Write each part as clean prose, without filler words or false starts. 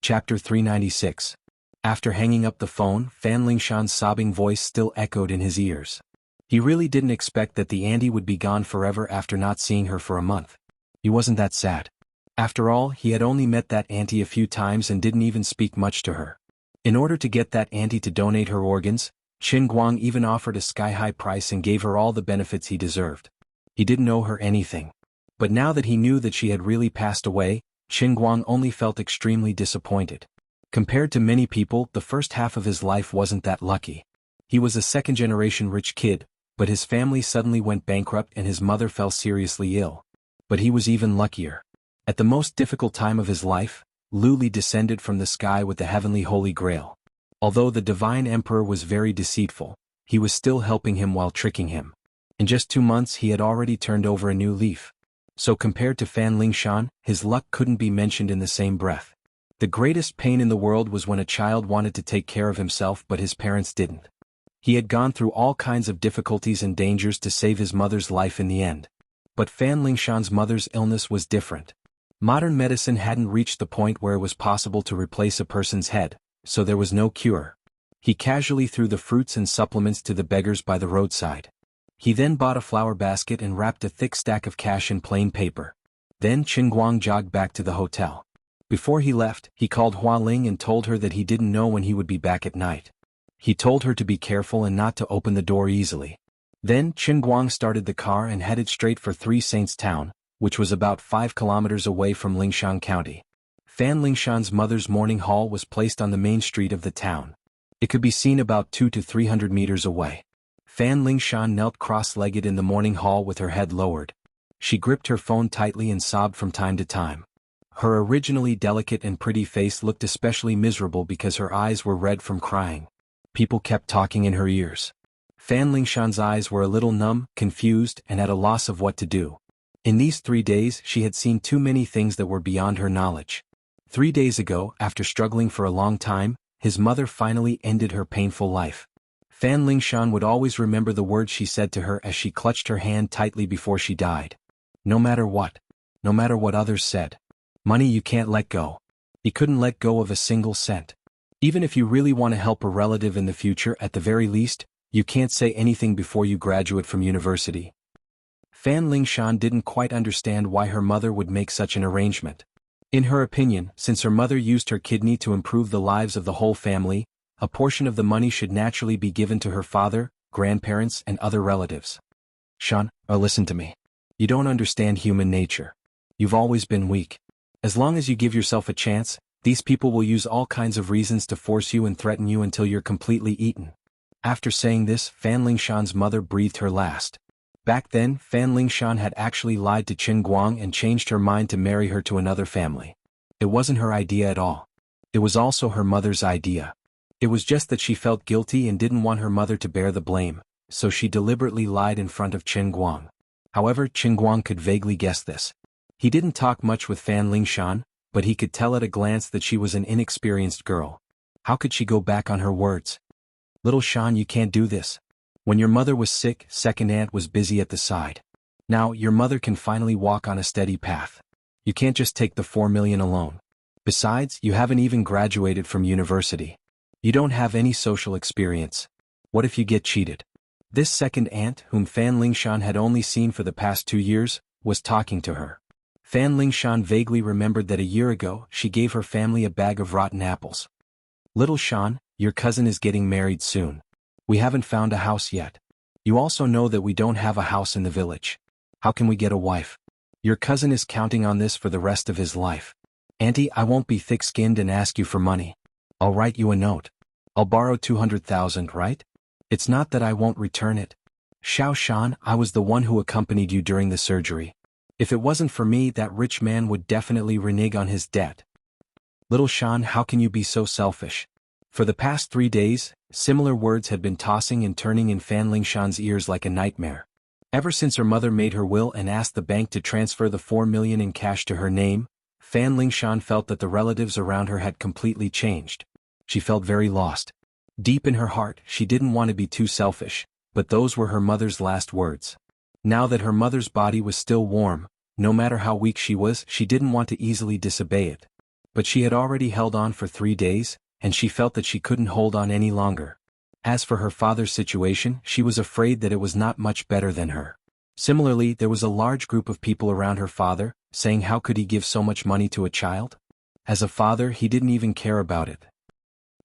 Chapter 396. After hanging up the phone, Fan Lingshan's sobbing voice still echoed in his ears. He really didn't expect that the auntie would be gone forever after not seeing her for a month. He wasn't that sad. After all, he had only met that auntie a few times and didn't even speak much to her. In order to get that auntie to donate her organs, Qin Guang even offered a sky-high price and gave her all the benefits he deserved. He didn't owe her anything. But now that he knew that she had really passed away, Qin Guang only felt extremely disappointed. Compared to many people, the first half of his life wasn't that lucky. He was a second-generation rich kid, but his family suddenly went bankrupt and his mother fell seriously ill. But he was even luckier. At the most difficult time of his life, Lu Li descended from the sky with the heavenly Holy Grail. Although the divine emperor was very deceitful, he was still helping him while tricking him. In just 2 months he had already turned over a new leaf. So compared to Fan Lingshan, his luck couldn't be mentioned in the same breath. The greatest pain in the world was when a child wanted to take care of himself but his parents didn't. He had gone through all kinds of difficulties and dangers to save his mother's life in the end. But Fan Lingshan's mother's illness was different. Modern medicine hadn't reached the point where it was possible to replace a person's head, so there was no cure. He casually threw the fruits and supplements to the beggars by the roadside. He then bought a flower basket and wrapped a thick stack of cash in plain paper. Then Qin Guang jogged back to the hotel. Before he left, he called Hua Ling and told her that he didn't know when he would be back at night. He told her to be careful and not to open the door easily. Then Qin Guang started the car and headed straight for Three Saints Town, which was about 5 kilometers away from Lingshan County. Fan Lingshan's mother's mourning hall was placed on the main street of the town. It could be seen about 200 to 300 meters away. Fan Lingshan knelt cross-legged in the mourning hall with her head lowered. She gripped her phone tightly and sobbed from time to time. Her originally delicate and pretty face looked especially miserable because her eyes were red from crying. People kept talking in her ears. Fan Lingshan's eyes were a little numb, confused, and at a loss of what to do. In these 3 days she had seen too many things that were beyond her knowledge. 3 days ago, after struggling for a long time, his mother finally ended her painful life. Fan Lingshan would always remember the words she said to her as she clutched her hand tightly before she died. No matter what others said. Money you can't let go. He couldn't let go of a single cent. Even if you really want to help a relative in the future, at the very least, you can't say anything before you graduate from university. Fan Lingshan didn't quite understand why her mother would make such an arrangement. In her opinion, since her mother used her kidney to improve the lives of the whole family, a portion of the money should naturally be given to her father, grandparents, and other relatives. Shan, listen to me. You don't understand human nature. You've always been weak. As long as you give yourself a chance, these people will use all kinds of reasons to force you and threaten you until you're completely eaten. After saying this, Fan Lingshan's mother breathed her last. Back then, Fan Lingshan had actually lied to Qin Guang and changed her mind to marry her to another family. It wasn't her idea at all. It was also her mother's idea. It was just that she felt guilty and didn't want her mother to bear the blame, so she deliberately lied in front of Qin Guang. However, Qin Guang could vaguely guess this. He didn't talk much with Fan Lingshan, but he could tell at a glance that she was an inexperienced girl. How could she go back on her words? Little Shan, you can't do this. When your mother was sick, second aunt was busy at the side. Now, your mother can finally walk on a steady path. You can't just take the 4 million alone. Besides, you haven't even graduated from university. You don't have any social experience. What if you get cheated? This second aunt, whom Fan Lingshan had only seen for the past 2 years, was talking to her. Fan Lingshan vaguely remembered that a year ago she gave her family a bag of rotten apples. Little Shan, your cousin is getting married soon. We haven't found a house yet. You also know that we don't have a house in the village. How can we get a wife? Your cousin is counting on this for the rest of his life. Auntie, I won't be thick-skinned and ask you for money. I'll write you a note. I'll borrow 200,000, right? It's not that I won't return it. Xiao Shan, I was the one who accompanied you during the surgery. If it wasn't for me, that rich man would definitely renege on his debt. Little Shan, how can you be so selfish? For the past 3 days, similar words had been tossing and turning in Fan Lingshan's ears like a nightmare. Ever since her mother made her will and asked the bank to transfer the 4 million in cash to her name, Fan Lingshan felt that the relatives around her had completely changed. She felt very lost. Deep in her heart, she didn't want to be too selfish, but those were her mother's last words. Now that her mother's body was still warm, no matter how weak she was, she didn't want to easily disobey it. But she had already held on for 3 days, and she felt that she couldn't hold on any longer. As for her father's situation, she was afraid that it was not much better than her. Similarly, there was a large group of people around her father, saying how could he give so much money to a child? As a father, he didn't even care about it.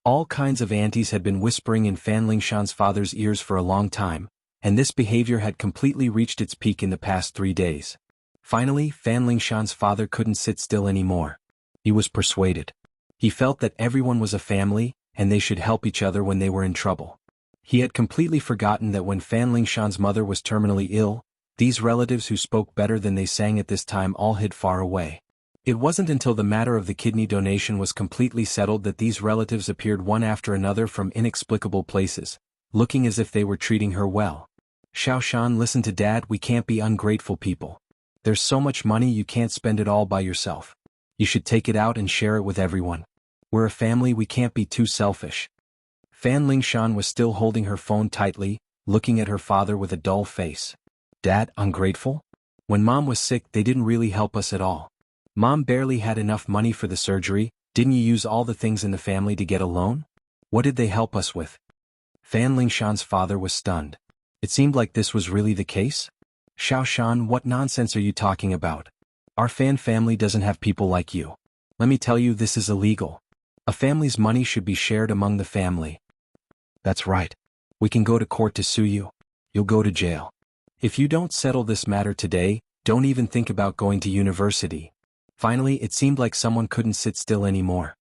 All kinds of aunties had been whispering in Fan Lingshan's father's ears for a long time, and this behavior had completely reached its peak in the past 3 days. Finally, Fan Lingshan's father couldn't sit still anymore. He was persuaded. He felt that everyone was a family, and they should help each other when they were in trouble. He had completely forgotten that when Fan Lingshan's mother was terminally ill, these relatives who spoke better than they sang at this time all hid far away. It wasn't until the matter of the kidney donation was completely settled that these relatives appeared one after another from inexplicable places, looking as if they were treating her well. Xiaoshan, listen to Dad, we can't be ungrateful people. There's so much money you can't spend it all by yourself. You should take it out and share it with everyone. We're a family, we can't be too selfish. Fan Lingshan was still holding her phone tightly, looking at her father with a dull face. Dad, ungrateful? When Mom was sick, they didn't really help us at all. Mom barely had enough money for the surgery. Didn't you use all the things in the family to get a loan? What did they help us with? Fan Lingshan's father was stunned. It seemed like this was really the case. Xiaoshan, what nonsense are you talking about? Our Fan family doesn't have people like you. Let me tell you, this is illegal. A family's money should be shared among the family. That's right. We can go to court to sue you. You'll go to jail. If you don't settle this matter today, don't even think about going to university. Finally, it seemed like someone couldn't sit still anymore.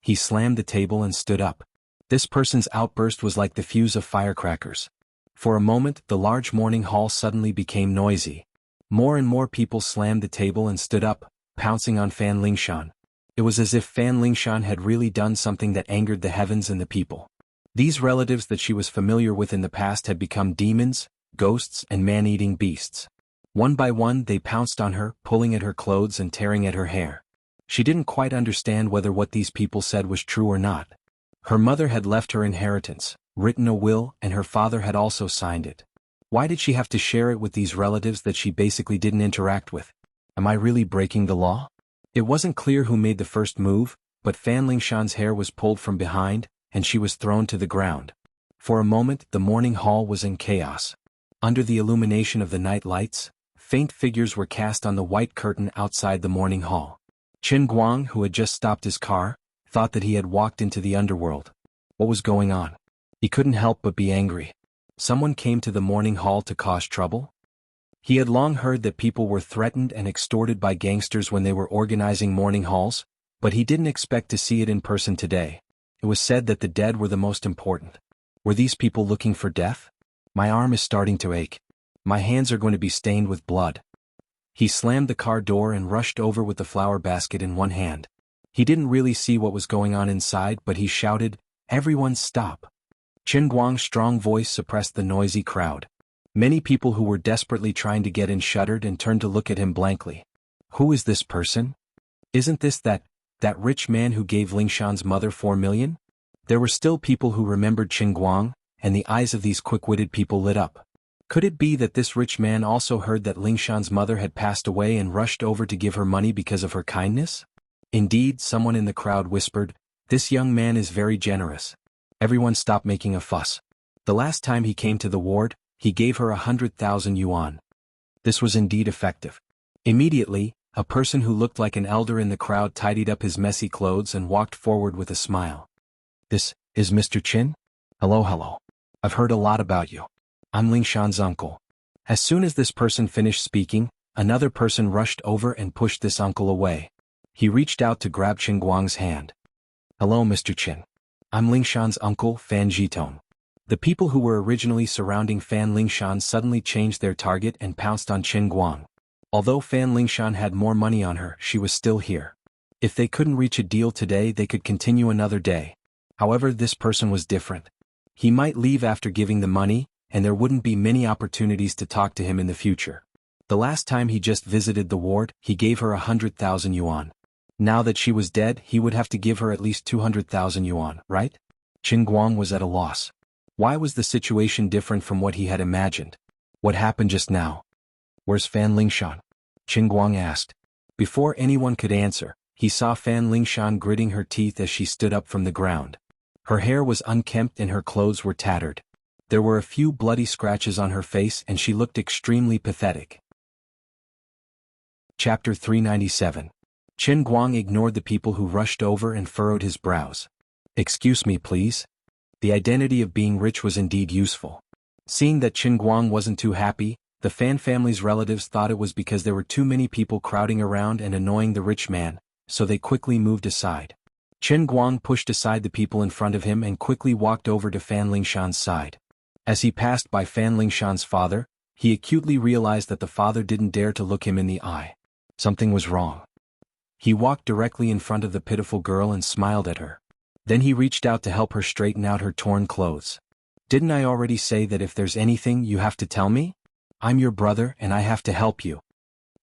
He slammed the table and stood up. This person's outburst was like the fuse of firecrackers. For a moment, the large morning hall suddenly became noisy. More and more people slammed the table and stood up, pouncing on Fan Lingshan. It was as if Fan Lingshan had really done something that angered the heavens and the people. These relatives that she was familiar with in the past had become demons, ghosts, and man-eating beasts. One by one, they pounced on her, pulling at her clothes and tearing at her hair. She didn't quite understand whether what these people said was true or not. Her mother had left her inheritance, written a will, and her father had also signed it. Why did she have to share it with these relatives that she basically didn't interact with? Am I really breaking the law? It wasn't clear who made the first move, but Fan Lingshan's hair was pulled from behind, and she was thrown to the ground. For a moment, the morning hall was in chaos. Under the illumination of the night lights, faint figures were cast on the white curtain outside the morning hall. Qin Guang, who had just stopped his car, thought that he had walked into the underworld. What was going on? He couldn't help but be angry. Someone came to the morning hall to cause trouble? He had long heard that people were threatened and extorted by gangsters when they were organizing morning halls, but he didn't expect to see it in person today. It was said that the dead were the most important. Were these people looking for death? My arm is starting to ache. My hands are going to be stained with blood. He slammed the car door and rushed over with the flower basket in one hand. He didn't really see what was going on inside, but he shouted, "Everyone stop!" Qin Guang's strong voice suppressed the noisy crowd. Many people who were desperately trying to get in shuddered and turned to look at him blankly. Who is this person? Isn't this that rich man who gave Lingshan's mother 4 million? There were still people who remembered Qin Guang, and the eyes of these quick-witted people lit up. Could it be that this rich man also heard that Lingshan's mother had passed away and rushed over to give her money because of her kindness? Indeed, someone in the crowd whispered, "This young man is very generous." Everyone stopped making a fuss. The last time he came to the ward, he gave her 100,000 yuan. This was indeed effective. Immediately, a person who looked like an elder in the crowd tidied up his messy clothes and walked forward with a smile. "This is Mr. Qin? Hello. I've heard a lot about you. I'm Lingshan's uncle." As soon as this person finished speaking, another person rushed over and pushed this uncle away. He reached out to grab Qin Guang's hand. "Hello, Mr. Qin. I'm Lingshan's uncle, Fan Jitong." The people who were originally surrounding Fan Lingshan suddenly changed their target and pounced on Qin Guang. Although Fan Lingshan had more money on her, she was still here. If they couldn't reach a deal today, they could continue another day. However, this person was different. He might leave after giving the money, and there wouldn't be many opportunities to talk to him in the future. The last time he just visited the ward, he gave her 100,000 yuan. Now that she was dead, he would have to give her at least 200,000 yuan, right? Qin Guang was at a loss. Why was the situation different from what he had imagined? What happened just now? "Where's Fan Lingshan?" Qin Guang asked. Before anyone could answer, he saw Fan Lingshan gritting her teeth as she stood up from the ground. Her hair was unkempt and her clothes were tattered. There were a few bloody scratches on her face and she looked extremely pathetic. Chapter 397. Qin Guang ignored the people who rushed over and furrowed his brows. "Excuse me, please." The identity of being rich was indeed useful. Seeing that Qin Guang wasn't too happy, the Fan family's relatives thought it was because there were too many people crowding around and annoying the rich man, so they quickly moved aside. Qin Guang pushed aside the people in front of him and quickly walked over to Fan Lingshan's side. As he passed by Fan Lingshan's father, he acutely realized that the father didn't dare to look him in the eye. Something was wrong. He walked directly in front of the pitiful girl and smiled at her. Then he reached out to help her straighten out her torn clothes. "Didn't I already say that if there's anything you have to tell me? I'm your brother and I have to help you."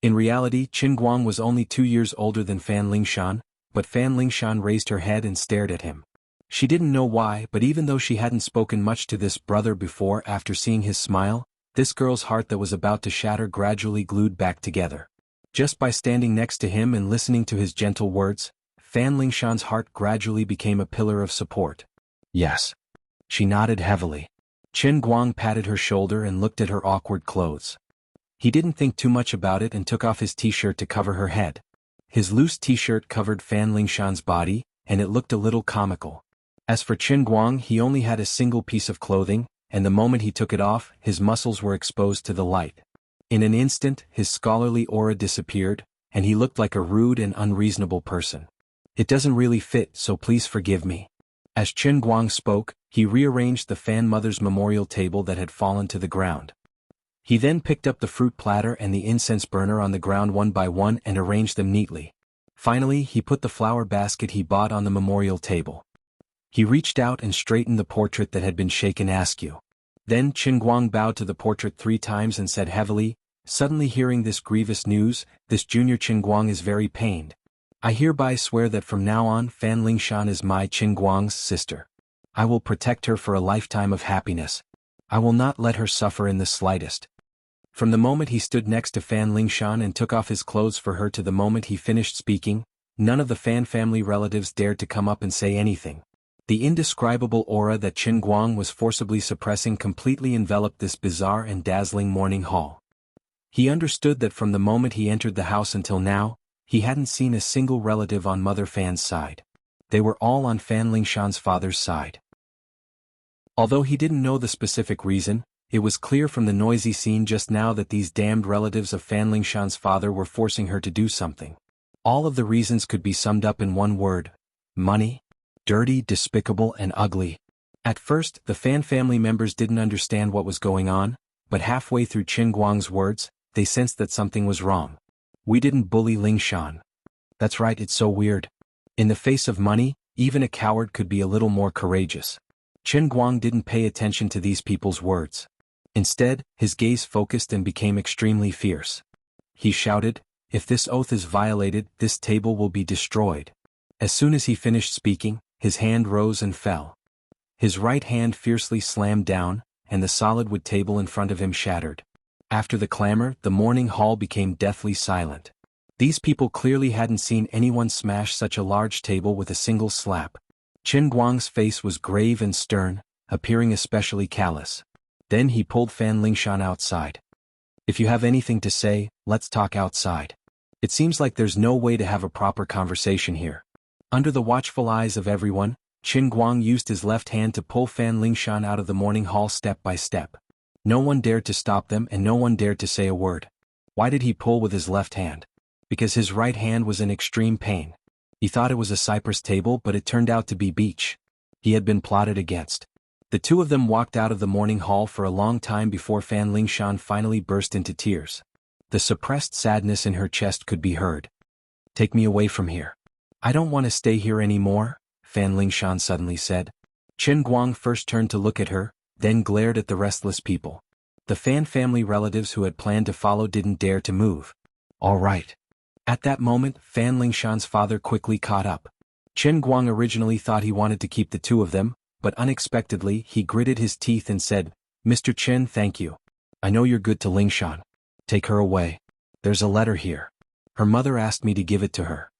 In reality, Qin Guang was only 2 years older than Fan Lingshan, but Fan Lingshan raised her head and stared at him. She didn't know why, but even though she hadn't spoken much to this brother before, after seeing his smile, this girl's heart that was about to shatter gradually glued back together. Just by standing next to him and listening to his gentle words, Fan Lingshan's heart gradually became a pillar of support. "Yes." She nodded heavily. Qin Guang patted her shoulder and looked at her awkward clothes. He didn't think too much about it and took off his t-shirt to cover her head. His loose t-shirt covered Fan Lingshan's body, and it looked a little comical. As for Qin Guang, he only had a single piece of clothing, and the moment he took it off, his muscles were exposed to the light. In an instant, his scholarly aura disappeared, and he looked like a rude and unreasonable person. "It doesn't really fit, so please forgive me." As Qin Guang spoke, he rearranged the Fan mother's memorial table that had fallen to the ground. He then picked up the fruit platter and the incense burner on the ground one by one and arranged them neatly. Finally, he put the flower basket he bought on the memorial table. He reached out and straightened the portrait that had been shaken askew. Then Qin Guang bowed to the portrait 3 times and said heavily, "Suddenly hearing this grievous news, this junior Qin Guang is very pained. I hereby swear that from now on Fan Lingshan is my Qin Guang's sister. I will protect her for a lifetime of happiness. I will not let her suffer in the slightest." From the moment he stood next to Fan Lingshan and took off his clothes for her to the moment he finished speaking, none of the Fan family relatives dared to come up and say anything. The indescribable aura that Qin Guang was forcibly suppressing completely enveloped this bizarre and dazzling morning hall. He understood that from the moment he entered the house until now, he hadn't seen a single relative on Mother Fan's side. They were all on Fan Lingshan's father's side. Although he didn't know the specific reason, it was clear from the noisy scene just now that these damned relatives of Fan Lingshan's father were forcing her to do something. All of the reasons could be summed up in one word: money. Dirty, despicable, and ugly. At first, the Fan family members didn't understand what was going on, but halfway through Qin Guang's words, they sensed that something was wrong. "We didn't bully Lingshan." "That's right, it's so weird." In the face of money, even a coward could be a little more courageous. Qin Guang didn't pay attention to these people's words. Instead, his gaze focused and became extremely fierce. He shouted, "If this oath is violated, this table will be destroyed." As soon as he finished speaking, his hand rose and fell. His right hand fiercely slammed down, and the solid wood table in front of him shattered. After the clamor, the morning hall became deathly silent. These people clearly hadn't seen anyone smash such a large table with a single slap. Qin Guang's face was grave and stern, appearing especially callous. Then he pulled Fan Lingshan outside. "If you have anything to say, let's talk outside. It seems like there's no way to have a proper conversation here." Under the watchful eyes of everyone, Qin Guang used his left hand to pull Fan Lingshan out of the morning hall step by step. No one dared to stop them and no one dared to say a word. Why did he pull with his left hand? Because his right hand was in extreme pain. He thought it was a cypress table, but it turned out to be beech. He had been plotted against. The two of them walked out of the morning hall for a long time before Fan Lingshan finally burst into tears. The suppressed sadness in her chest could be heard. "Take me away from here. I don't want to stay here anymore," Fan Lingshan suddenly said. Qin Guang first turned to look at her, then glared at the restless people. The Fan family relatives who had planned to follow didn't dare to move. "All right." At that moment, Fan Lingshan's father quickly caught up. Qin Guang originally thought he wanted to keep the two of them, but unexpectedly he gritted his teeth and said, "Mr. Qin, thank you. I know you're good to Lingshan. Take her away. There's a letter here. Her mother asked me to give it to her."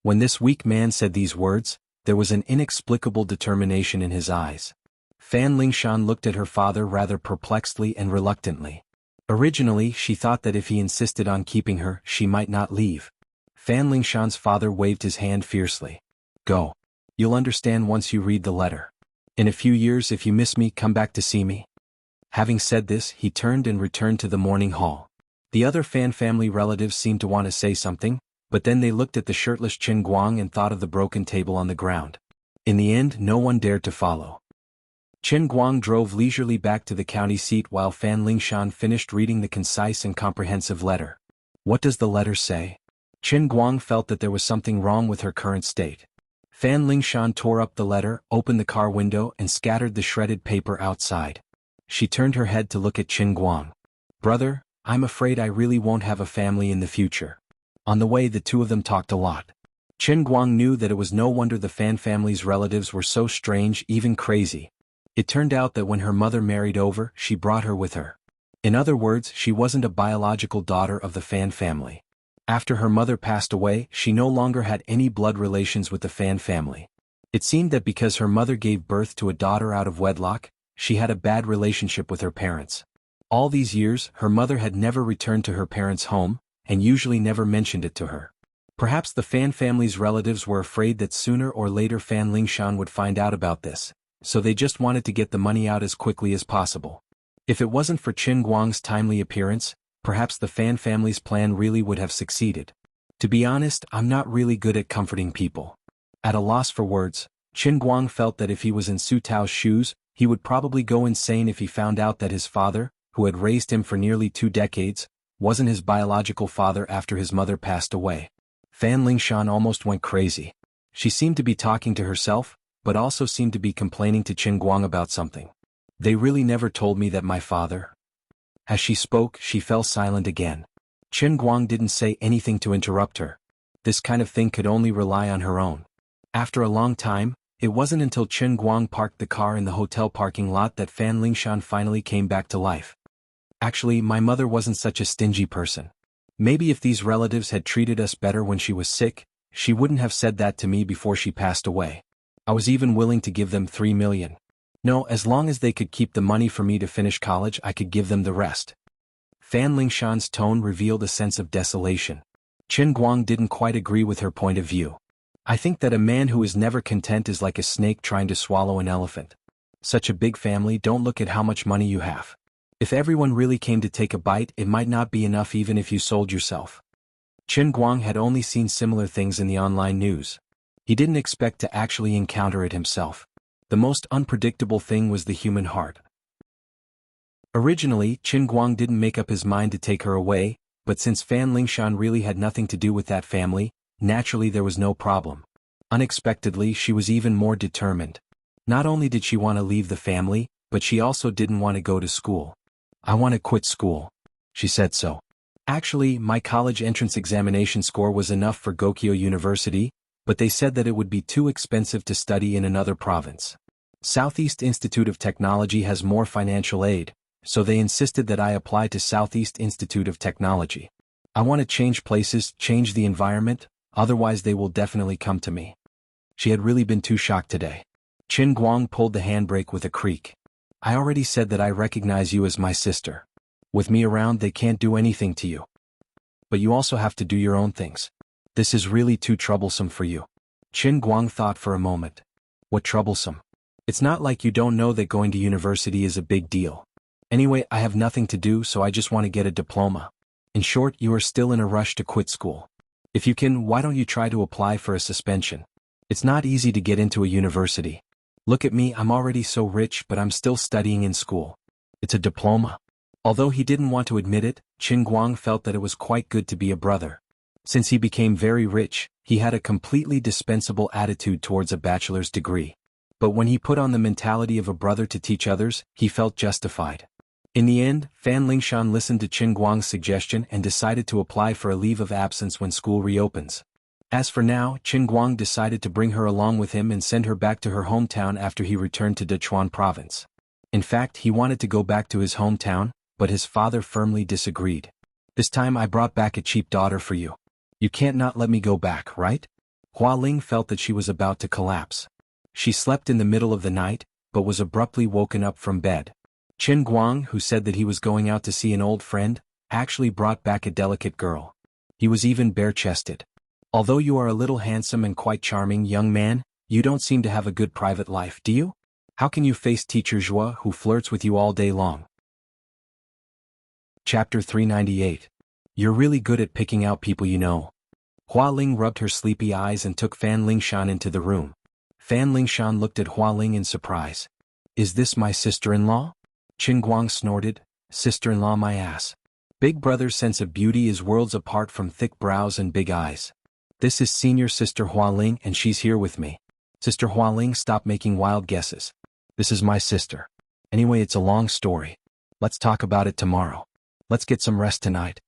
When this weak man said these words, there was an inexplicable determination in his eyes. Fan Lingshan looked at her father rather perplexedly and reluctantly. Originally, she thought that if he insisted on keeping her, she might not leave. Fan Lingshan's father waved his hand fiercely. Go. You'll understand once you read the letter. In a few years, if you miss me, come back to see me. Having said this, he turned and returned to the morning hall. The other Fan family relatives seemed to want to say something, but then they looked at the shirtless Qin Guang and thought of the broken table on the ground. In the end, no one dared to follow. Qin Guang drove leisurely back to the county seat while Fan Lingshan finished reading the concise and comprehensive letter. What does the letter say? Qin Guang felt that there was something wrong with her current state. Fan Lingshan tore up the letter, opened the car window and scattered the shredded paper outside. She turned her head to look at Qin Guang. Brother, I'm afraid I really won't have a family in the future. On the way, the two of them talked a lot. Qin Guang knew that it was no wonder the Fan family's relatives were so strange, even crazy. It turned out that when her mother married over, she brought her with her. In other words, she wasn't a biological daughter of the Fan family. After her mother passed away, she no longer had any blood relations with the Fan family. It seemed that because her mother gave birth to a daughter out of wedlock, she had a bad relationship with her parents. All these years, her mother had never returned to her parents' home, and usually never mentioned it to her. Perhaps the Fan family's relatives were afraid that sooner or later Fan Lingshan would find out about this, so they just wanted to get the money out as quickly as possible. If it wasn't for Qin Guang's timely appearance, perhaps the Fan family's plan really would have succeeded. To be honest, I'm not really good at comforting people. At a loss for words, Qin Guang felt that if he was in Su Tao's shoes, he would probably go insane if he found out that his father, who had raised him for nearly 2 decades, wasn't his biological father after his mother passed away. Fan Lingshan almost went crazy. She seemed to be talking to herself, but also seemed to be complaining to Qin Guang about something. They really never told me that my father... As she spoke, she fell silent again. Qin Guang didn't say anything to interrupt her. This kind of thing could only rely on her own. After a long time, it wasn't until Qin Guang parked the car in the hotel parking lot that Fan Lingshan finally came back to life. Actually, my mother wasn't such a stingy person. Maybe if these relatives had treated us better when she was sick, she wouldn't have said that to me before she passed away. I was even willing to give them 3 million. No, as long as they could keep the money for me to finish college, I could give them the rest. Fan Lingshan's tone revealed a sense of desolation. Qin Guang didn't quite agree with her point of view. I think that a man who is never content is like a snake trying to swallow an elephant. Such a big family, don't look at how much money you have. If everyone really came to take a bite, it might not be enough even if you sold yourself. Qin Guang had only seen similar things in the online news. He didn't expect to actually encounter it himself. The most unpredictable thing was the human heart. Originally, Qin Guang didn't make up his mind to take her away, but since Fan Lingshan really had nothing to do with that family, naturally there was no problem. Unexpectedly, she was even more determined. Not only did she want to leave the family, but she also didn't want to go to school. I want to quit school. She said so. Actually, my college entrance examination score was enough for Gokyo University, but they said that it would be too expensive to study in another province. Southeast Institute of Technology has more financial aid, so they insisted that I apply to Southeast Institute of Technology. I want to change places, change the environment, otherwise they will definitely come to me. She had really been too shocked today. Qin Guang pulled the handbrake with a creak. I already said that I recognize you as my sister. With me around, they can't do anything to you. But you also have to do your own things. This is really too troublesome for you. Qin Guang thought for a moment. What troublesome? It's not like you don't know that going to university is a big deal. Anyway, I have nothing to do, so I just want to get a diploma. In short, you are still in a rush to quit school. If you can, why don't you try to apply for a suspension? It's not easy to get into a university. Look at me, I'm already so rich, but I'm still studying in school. It's a diploma. Although he didn't want to admit it, Qin Guang felt that it was quite good to be a brother. Since he became very rich, he had a completely dispensable attitude towards a bachelor's degree. But when he put on the mentality of a brother to teach others, he felt justified. In the end, Fan Lingshan listened to Qin Guang's suggestion and decided to apply for a leave of absence when school reopens. As for now, Qin Guang decided to bring her along with him and send her back to her hometown after he returned to Dechuan province. In fact, he wanted to go back to his hometown, but his father firmly disagreed. This time I brought back a cheap daughter for you. You can't not let me go back, right? Hua Ling felt that she was about to collapse. She slept in the middle of the night, but was abruptly woken up from bed. Qin Guang, who said that he was going out to see an old friend, actually brought back a delicate girl. He was even bare-chested. Although you are a little handsome and quite charming, young man, you don't seem to have a good private life, do you? How can you face Teacher Zhua, who flirts with you all day long? Chapter 398. You're really good at picking out people you know. Hua Ling rubbed her sleepy eyes and took Fan Lingshan into the room. Fan Lingshan looked at Hua Ling in surprise. Is this my sister-in-law? Qin Guang snorted. Sister-in-law my ass. Big brother's sense of beauty is worlds apart from thick brows and big eyes. This is senior sister Hua Ling and she's here with me. Sister Hua Ling, stop making wild guesses. This is my sister. Anyway, it's a long story. Let's talk about it tomorrow. Let's get some rest tonight.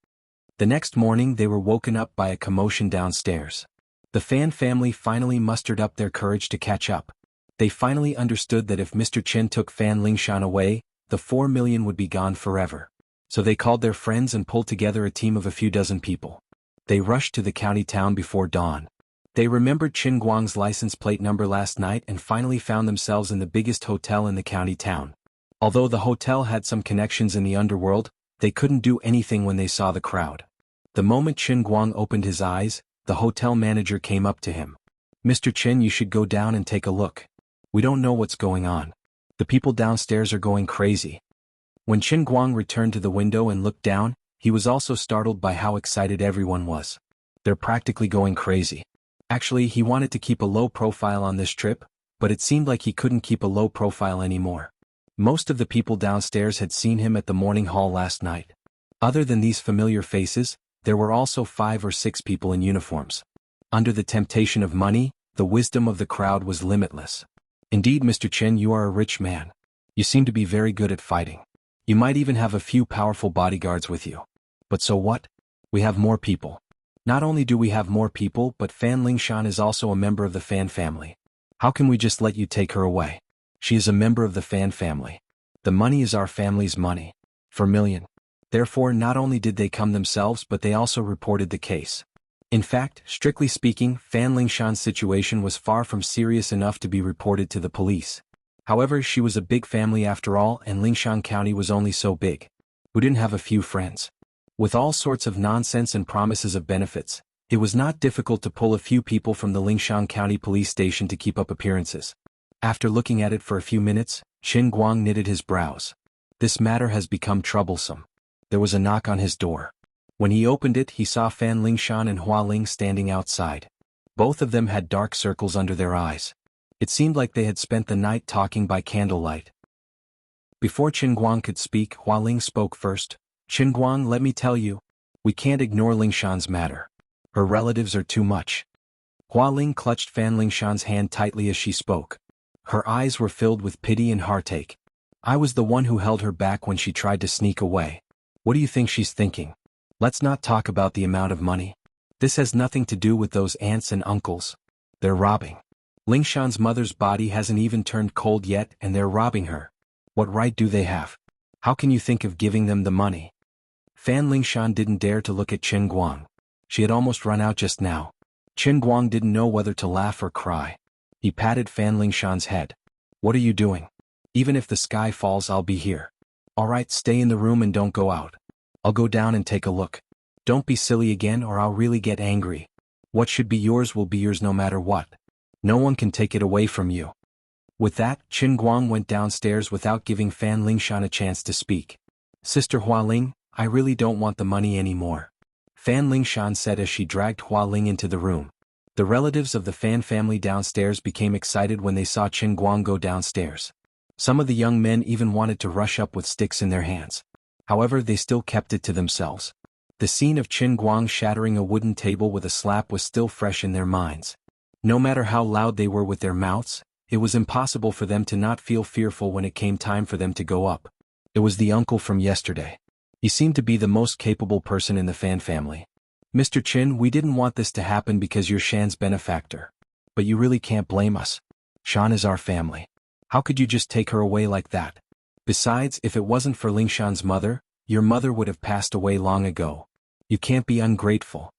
The next morning they were woken up by a commotion downstairs. The Fan family finally mustered up their courage to catch up. They finally understood that if Mr. Chen took Fan Lingshan away, the 4 million would be gone forever. So they called their friends and pulled together a team of a few dozen people. They rushed to the county town before dawn. They remembered Qin Guang's license plate number last night and finally found themselves in the biggest hotel in the county town. Although the hotel had some connections in the underworld, they couldn't do anything when they saw the crowd. The moment Qin Guang opened his eyes, the hotel manager came up to him. Mr. Chen, you should go down and take a look. We don't know what's going on. The people downstairs are going crazy. When Qin Guang returned to the window and looked down, he was also startled by how excited everyone was. They're practically going crazy. Actually, he wanted to keep a low profile on this trip, but it seemed like he couldn't keep a low profile anymore. Most of the people downstairs had seen him at the morning hall last night. Other than these familiar faces, there were also 5 or 6 people in uniforms. Under the temptation of money, the wisdom of the crowd was limitless. Indeed, Mr. Chen, you are a rich man. You seem to be very good at fighting. You might even have a few powerful bodyguards with you. But so what? We have more people. Not only do we have more people, but Fan Lingshan is also a member of the Fan family. How can we just let you take her away? She is a member of the Fan family. The money is our family's money. 4 million. Therefore, not only did they come themselves, but they also reported the case. In fact, strictly speaking, Fan Lingshan's situation was far from serious enough to be reported to the police. However, she was a big family after all, and Lingshan County was only so big. Who didn't have a few friends? With all sorts of nonsense and promises of benefits, it was not difficult to pull a few people from the Lingshan County police station to keep up appearances. After looking at it for a few minutes, Qin Guang knitted his brows. This matter has become troublesome. There was a knock on his door. When he opened it, he saw Fan Lingshan and Hua Ling standing outside. Both of them had dark circles under their eyes. It seemed like they had spent the night talking by candlelight. Before Qin Guang could speak, Hua Ling spoke first. Qin Guang, let me tell you, we can't ignore Lingshan's matter. Her relatives are too much. Hua Ling clutched Fan Lingshan's hand tightly as she spoke. Her eyes were filled with pity and heartache. I was the one who held her back when she tried to sneak away. What do you think she's thinking? Let's not talk about the amount of money. This has nothing to do with those aunts and uncles. They're robbing. Lingshan's mother's body hasn't even turned cold yet and they're robbing her. What right do they have? How can you think of giving them the money? Fan Lingshan didn't dare to look at Qin Guang. She had almost run out just now. Qin Guang didn't know whether to laugh or cry. He patted Fan Lingshan's head. What are you doing? Even if the sky falls, I'll be here. All right, stay in the room and don't go out. I'll go down and take a look. Don't be silly again or I'll really get angry. What should be yours will be yours no matter what. No one can take it away from you. With that, Qin Guang went downstairs without giving Fan Lingshan a chance to speak. Sister Hua Ling, I really don't want the money anymore. Fan Lingshan said as she dragged Hua Ling into the room. The relatives of the Fan family downstairs became excited when they saw Qin Guang go downstairs. Some of the young men even wanted to rush up with sticks in their hands. However, they still kept it to themselves. The scene of Qin Guang shattering a wooden table with a slap was still fresh in their minds. No matter how loud they were with their mouths, it was impossible for them to not feel fearful when it came time for them to go up. It was the uncle from yesterday. He seemed to be the most capable person in the Fan family. Mr. Qin, we didn't want this to happen because you're Shan's benefactor. But you really can't blame us. Shan is our family. How could you just take her away like that? Besides, if it wasn't for Lingshan's mother, your mother would have passed away long ago. You can't be ungrateful.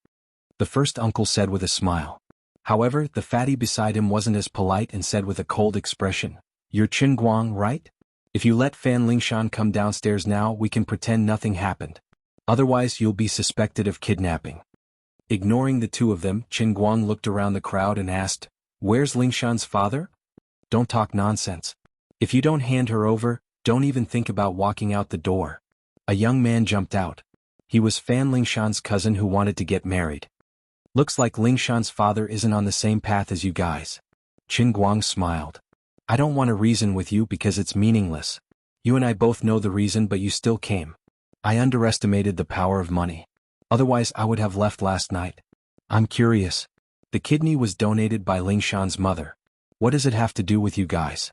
The first uncle said with a smile. However, the fatty beside him wasn't as polite and said with a cold expression, "You're Qin Guang, right? If you let Fan Lingshan come downstairs now, we can pretend nothing happened. Otherwise you'll be suspected of kidnapping." Ignoring the two of them, Qin Guang looked around the crowd and asked, "Where's Lingshan's father?" "Don't talk nonsense. If you don't hand her over, don't even think about walking out the door." A young man jumped out. He was Fan Lingshan's cousin who wanted to get married. "Looks like Lingshan's father isn't on the same path as you guys." Qin Guang smiled. "I don't want to reason with you because it's meaningless. You and I both know the reason, but you still came. I underestimated the power of money. Otherwise I would have left last night. I'm curious. The kidney was donated by Lingshan's mother. What does it have to do with you guys?"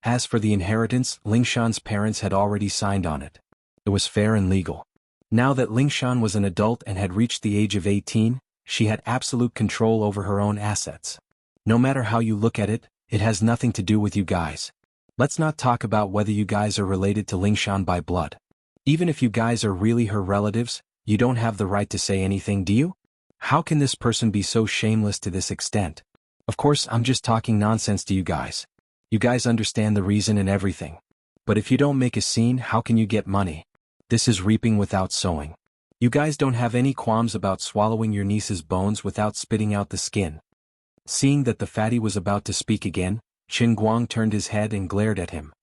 As for the inheritance, Lingshan's parents had already signed on it. It was fair and legal. Now that Lingshan was an adult and had reached the age of 18, she had absolute control over her own assets. No matter how you look at it, it has nothing to do with you guys. Let's not talk about whether you guys are related to Lingshan by blood. Even if you guys are really her relatives, you don't have the right to say anything, do you? How can this person be so shameless to this extent? Of course, I'm just talking nonsense to you guys. You guys understand the reason and everything. But if you don't make a scene, how can you get money? This is reaping without sowing. You guys don't have any qualms about swallowing your niece's bones without spitting out the skin." Seeing that the fatty was about to speak again, Qin Guang turned his head and glared at him.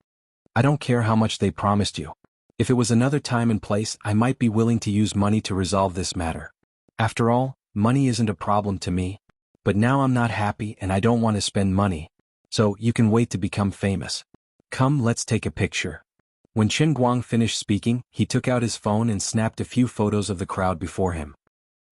"I don't care how much they promised you. If it was another time and place, I might be willing to use money to resolve this matter. After all, money isn't a problem to me. But now I'm not happy and I don't want to spend money. So you can wait to become famous. Come, let's take a picture." When Qin Guang finished speaking, he took out his phone and snapped a few photos of the crowd before him.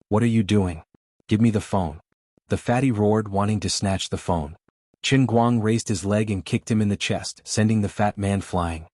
"What are you doing? Give me the phone." The fatty roared, wanting to snatch the phone. Qin Guang raised his leg and kicked him in the chest, sending the fat man flying.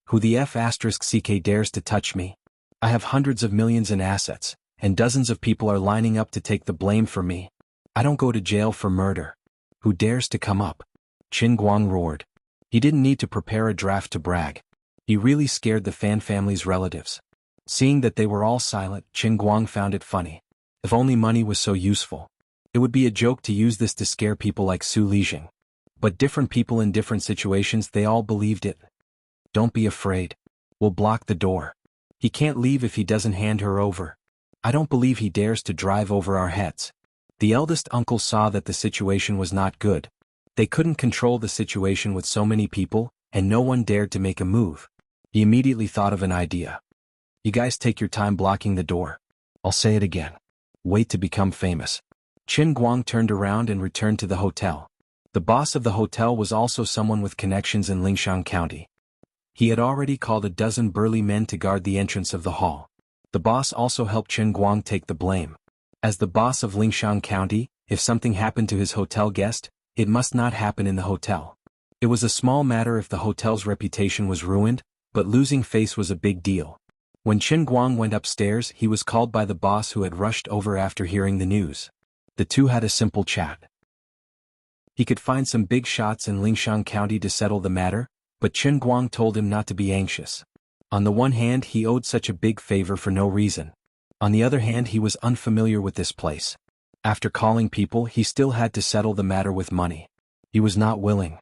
"Who the F***ck dares to touch me? I have hundreds of millions in assets, and dozens of people are lining up to take the blame for me. I don't go to jail for murder. Who dares to come up?" Qin Guang roared. He didn't need to prepare a draft to brag. He really scared the Fan family's relatives. Seeing that they were all silent, Qin Guang found it funny. If only money was so useful. It would be a joke to use this to scare people like Su Lijing. But different people in different situations, they all believed it. "Don't be afraid. We'll block the door. He can't leave if he doesn't hand her over. I don't believe he dares to drive over our heads." The eldest uncle saw that the situation was not good. They couldn't control the situation with so many people, and no one dared to make a move. He immediately thought of an idea. "You guys take your time blocking the door. I'll say it again. Wait to become famous." Qin Guang turned around and returned to the hotel. The boss of the hotel was also someone with connections in Lingshan County. He had already called a dozen burly men to guard the entrance of the hall. The boss also helped Qin Guang take the blame. As the boss of Lingshan County, if something happened to his hotel guest, it must not happen in the hotel. It was a small matter if the hotel's reputation was ruined, but losing face was a big deal. When Qin Guang went upstairs, he was called by the boss who had rushed over after hearing the news. The two had a simple chat. He could find some big shots in Lingshan County to settle the matter, but Qin Guang told him not to be anxious. On the one hand, he owed such a big favor for no reason. On the other hand, he was unfamiliar with this place. After calling people, he still had to settle the matter with money. He was not willing.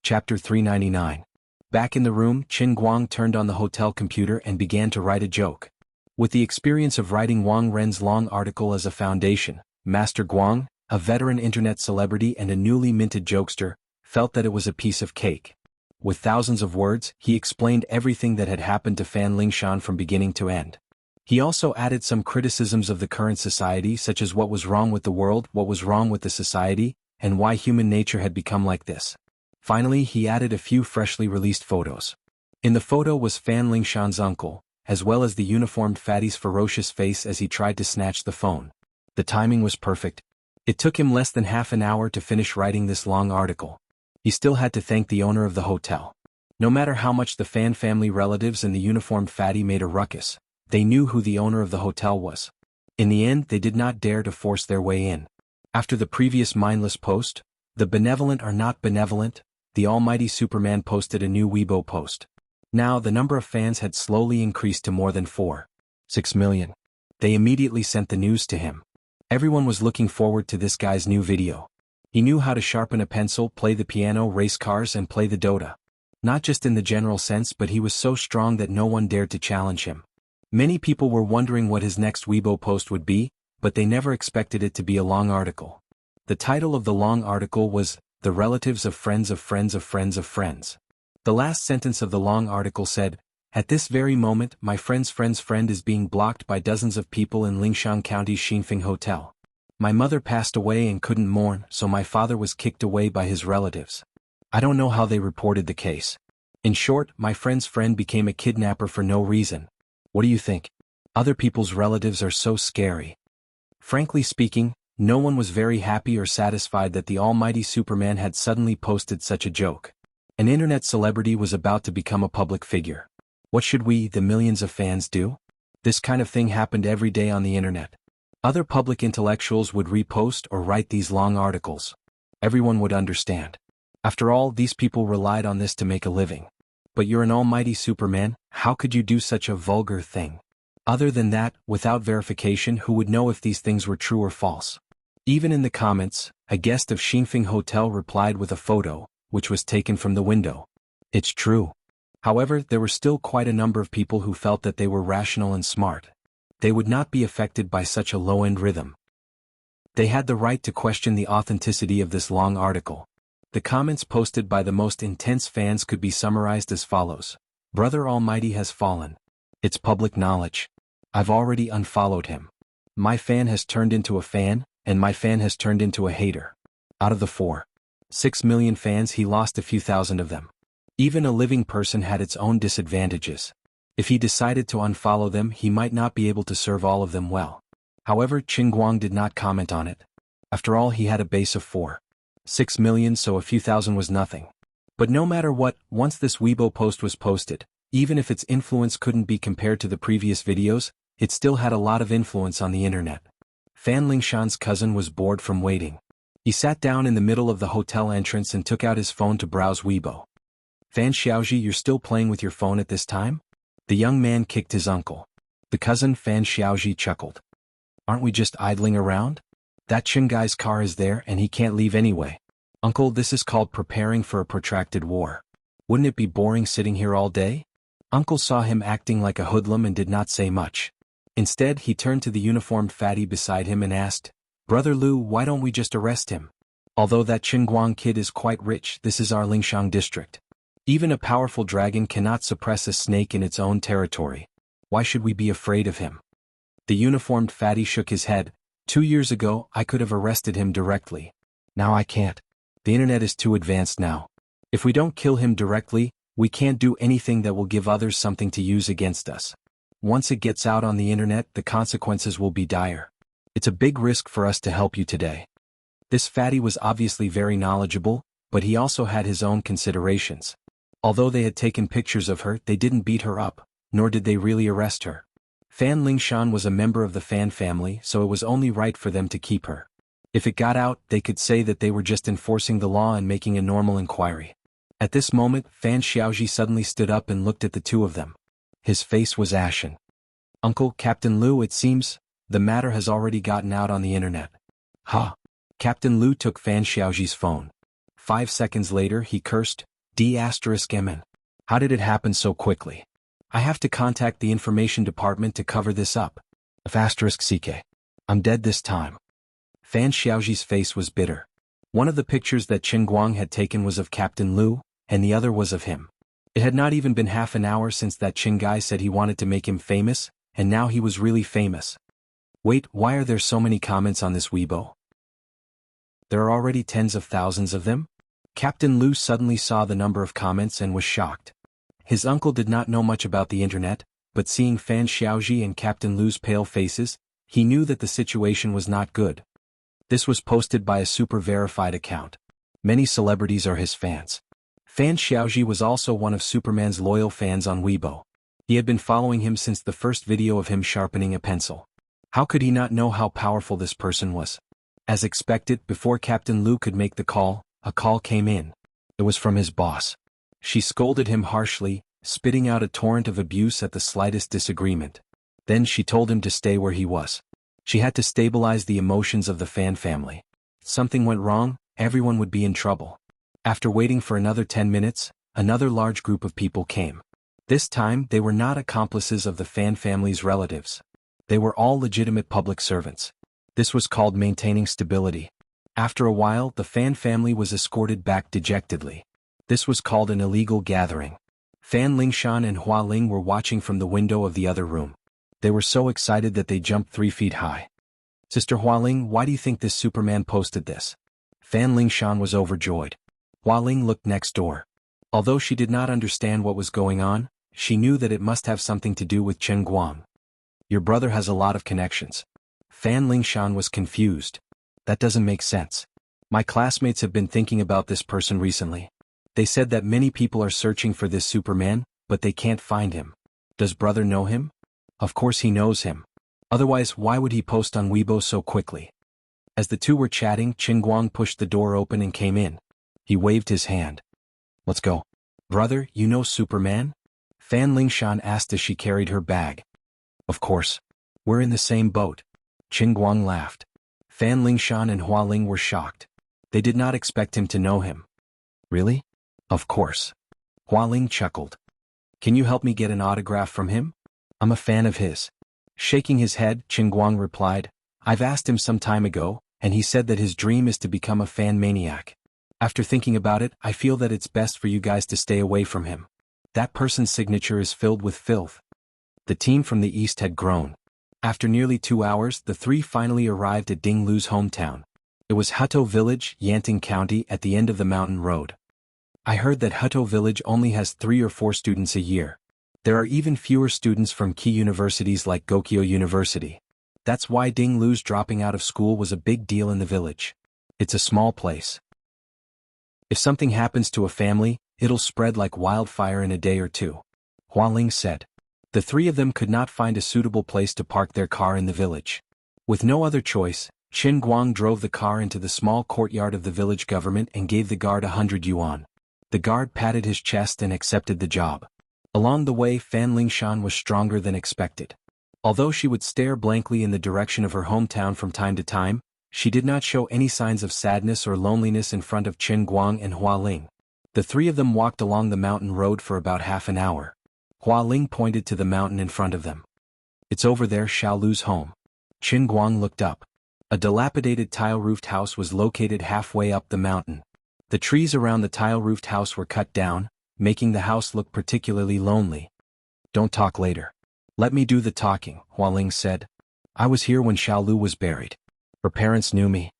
Chapter 399. Back in the room, Qin Guang turned on the hotel computer and began to write a joke. With the experience of writing Wang Ren's long article as a foundation, Master Guang, a veteran internet celebrity and a newly minted jokester, felt that it was a piece of cake. With thousands of words, he explained everything that had happened to Fan Lingshan from beginning to end. He also added some criticisms of the current society, such as what was wrong with the world, what was wrong with the society, and why human nature had become like this. Finally, he added a few freshly released photos. In the photo was Fan Lingshan's uncle, as well as the uniformed fatty's ferocious face as he tried to snatch the phone. The timing was perfect. It took him less than half an hour to finish writing this long article. He still had to thank the owner of the hotel. No matter how much the Fan family relatives and the uniformed fatty made a ruckus, they knew who the owner of the hotel was. In the end, they did not dare to force their way in. After the previous mindless post, "The benevolent are not benevolent," the almighty Superman posted a new Weibo post. Now the number of fans had slowly increased to more than 4.6 million. They immediately sent the news to him. Everyone was looking forward to this guy's new video. He knew how to sharpen a pencil, play the piano, race cars, and play the Dota. Not just in the general sense, but he was so strong that no one dared to challenge him. Many people were wondering what his next Weibo post would be, but they never expected it to be a long article. The title of the long article was, "The Relatives of Friends of Friends of Friends of Friends." The last sentence of the long article said, "At this very moment, my friend's friend's friend is being blocked by dozens of people in Lingshan County's Xinfeng Hotel. My mother passed away and couldn't mourn, so my father was kicked away by his relatives. I don't know how they reported the case. In short, my friend's friend became a kidnapper for no reason. What do you think? Other people's relatives are so scary." Frankly speaking, no one was very happy or satisfied that the almighty Superman had suddenly posted such a joke. An internet celebrity was about to become a public figure. What should we, the millions of fans, do? This kind of thing happened every day on the internet. Other public intellectuals would repost or write these long articles. Everyone would understand. After all, these people relied on this to make a living. But you're an almighty Superman, how could you do such a vulgar thing? Other than that, without verification, who would know if these things were true or false? Even in the comments, a guest of Xinfeng Hotel replied with a photo, which was taken from the window. It's true. However, there were still quite a number of people who felt that they were rational and smart. They would not be affected by such a low-end rhythm. They had the right to question the authenticity of this long article. The comments posted by the most intense fans could be summarized as follows. Brother Almighty has fallen. It's public knowledge. I've already unfollowed him. My fan has turned into a fan, and my fan has turned into a hater. Out of the 4.6 million fans, he lost a few thousand of them. Even a living person had its own disadvantages. If he decided to unfollow them, he might not be able to serve all of them well. However, Qin Guang did not comment on it. After all, he had a base of 4.6 million, so a few thousand was nothing. But no matter what, once this Weibo post was posted, even if its influence couldn't be compared to the previous videos, it still had a lot of influence on the internet. Fan Lingshan's cousin was bored from waiting. He sat down in the middle of the hotel entrance and took out his phone to browse Weibo. "Fan Xiaoji, you're still playing with your phone at this time?" The young man kicked his uncle. The cousin Fan Xiaoji chuckled. "Aren't we just idling around? That Chen guy's car is there and he can't leave anyway. Uncle, this is called preparing for a protracted war. Wouldn't it be boring sitting here all day?" Uncle saw him acting like a hoodlum and did not say much. Instead, he turned to the uniformed fatty beside him and asked, "Brother Lu, why don't we just arrest him? Although that Qingguang kid is quite rich, this is our Lingshan district. Even a powerful dragon cannot suppress a snake in its own territory. Why should we be afraid of him?" The uniformed fatty shook his head. 2 years ago, I could have arrested him directly. Now I can't. The internet is too advanced now. If we don't kill him directly, we can't do anything that will give others something to use against us. Once it gets out on the internet, the consequences will be dire. It's a big risk for us to help you today. This fatty was obviously very knowledgeable, but he also had his own considerations. Although they had taken pictures of her, they didn't beat her up, nor did they really arrest her. Fan Lingshan was a member of the Fan family, so it was only right for them to keep her. If it got out, they could say that they were just enforcing the law and making a normal inquiry. At this moment, Fan Xiaoji suddenly stood up and looked at the two of them. His face was ashen. "Uncle, Captain Lu, it seems the matter has already gotten out on the internet." "Ha!" Captain Lu took Fan Xiaoji's phone. 5 seconds later, he cursed, "D***MN. How did it happen so quickly? I have to contact the information department to cover this up. **CK. I'm dead this time." Fan Xiaoji's face was bitter. One of the pictures that Qin Guang had taken was of Captain Lu, and the other was of him. It had not even been half an hour since that Qin guy said he wanted to make him famous, and now he was really famous. Wait, why are there so many comments on this Weibo? There are already tens of thousands of them? Captain Lu suddenly saw the number of comments and was shocked. His uncle did not know much about the internet, but seeing Fan Xiaoji and Captain Lu's pale faces, he knew that the situation was not good. This was posted by a super verified account. Many celebrities are his fans. Fan Xiaoji was also one of Superman's loyal fans on Weibo. He had been following him since the first video of him sharpening a pencil. How could he not know how powerful this person was? As expected, before Captain Lu could make the call, a call came in. It was from his boss. She scolded him harshly, spitting out a torrent of abuse at the slightest disagreement. Then she told him to stay where he was. She had to stabilize the emotions of the Fan family. If something went wrong, everyone would be in trouble. After waiting for another 10 minutes, another large group of people came. This time they were not accomplices of the Fan family's relatives. They were all legitimate public servants. This was called maintaining stability. After a while, the Fan family was escorted back dejectedly. This was called an illegal gathering. Fan Lingshan and Hua Ling were watching from the window of the other room. They were so excited that they jumped 3 feet high. Sister Hua Ling, why do you think this Superman posted this? Fan Lingshan was overjoyed. Hua Ling looked next door. Although she did not understand what was going on, she knew that it must have something to do with Chen Guang. Your brother has a lot of connections. Fan Lingshan was confused. That doesn't make sense. My classmates have been thinking about this person recently. They said that many people are searching for this Superman, but they can't find him. Does brother know him? Of course he knows him. Otherwise, why would he post on Weibo so quickly? As the two were chatting, Chen Guang pushed the door open and came in. He waved his hand. Let's go. Brother, you know Superman? Fan Lingshan asked as she carried her bag. Of course. We're in the same boat. Chen Guang laughed. Fan Lingshan and Hua Ling were shocked. They did not expect him to know him. Really? Of course. Hua Ling chuckled. Can you help me get an autograph from him? I'm a fan of his. Shaking his head, Chen Guang replied, I've asked him some time ago, and he said that his dream is to become a fan maniac. After thinking about it, I feel that it's best for you guys to stay away from him. That person's signature is filled with filth. The team from the east had grown. After nearly 2 hours, the three finally arrived at Ding Lu's hometown. It was Hutto Village, Yanting County, at the end of the mountain road. I heard that Hutto Village only has 3 or 4 students a year. There are even fewer students from key universities like Gokyo University. That's why Ding Lu's dropping out of school was a big deal in the village. It's a small place. If something happens to a family, it'll spread like wildfire in a day or two. Hua Ling said. The 3 of them could not find a suitable place to park their car in the village. With no other choice, Chen Guang drove the car into the small courtyard of the village government and gave the guard 100 yuan. The guard patted his chest and accepted the job. Along the way, Fan Lingshan was stronger than expected. Although she would stare blankly in the direction of her hometown from time to time, she did not show any signs of sadness or loneliness in front of Chen Guang and Hua Ling. The 3 of them walked along the mountain road for about half an hour. Hua Ling pointed to the mountain in front of them. It's over there, Xiao Lu's home. Chen Guang looked up. A dilapidated tile-roofed house was located halfway up the mountain. The trees around the tile-roofed house were cut down, making the house look particularly lonely. Don't talk later. Let me do the talking, Hua Ling said. I was here when Xiao Lu was buried. Her parents knew me.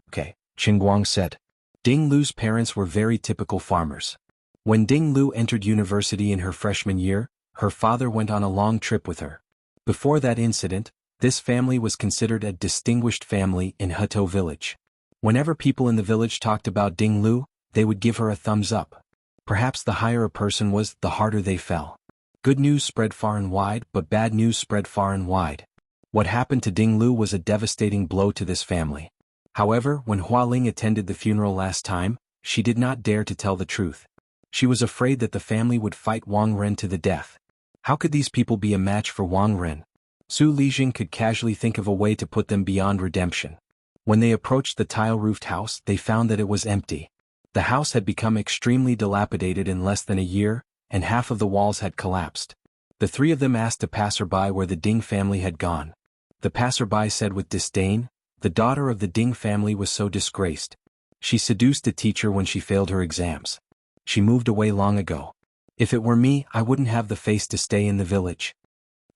Okay, Chen Guang said. Ding Lu's parents were very typical farmers. When Ding Lu entered university in her freshman year, her father went on a long trip with her. Before that incident, this family was considered a distinguished family in Hutto village. Whenever people in the village talked about Ding Lu, they would give her a thumbs up. Perhaps the higher a person was, the harder they fell. Good news spread far and wide, but bad news spread far and wide. What happened to Ding Lu was a devastating blow to this family. However, when Hua Ling attended the funeral last time, she did not dare to tell the truth. She was afraid that the family would fight Wang Ren to the death. How could these people be a match for Wang Ren? Su Lijing could casually think of a way to put them beyond redemption. When they approached the tile-roofed house, they found that it was empty. The house had become extremely dilapidated in less than a year, and half of the walls had collapsed. The 3 of them asked a passerby where the Ding family had gone. The passerby said with disdain, the daughter of the Ding family was so disgraced. She seduced a teacher when she failed her exams. She moved away long ago. If it were me, I wouldn't have the face to stay in the village.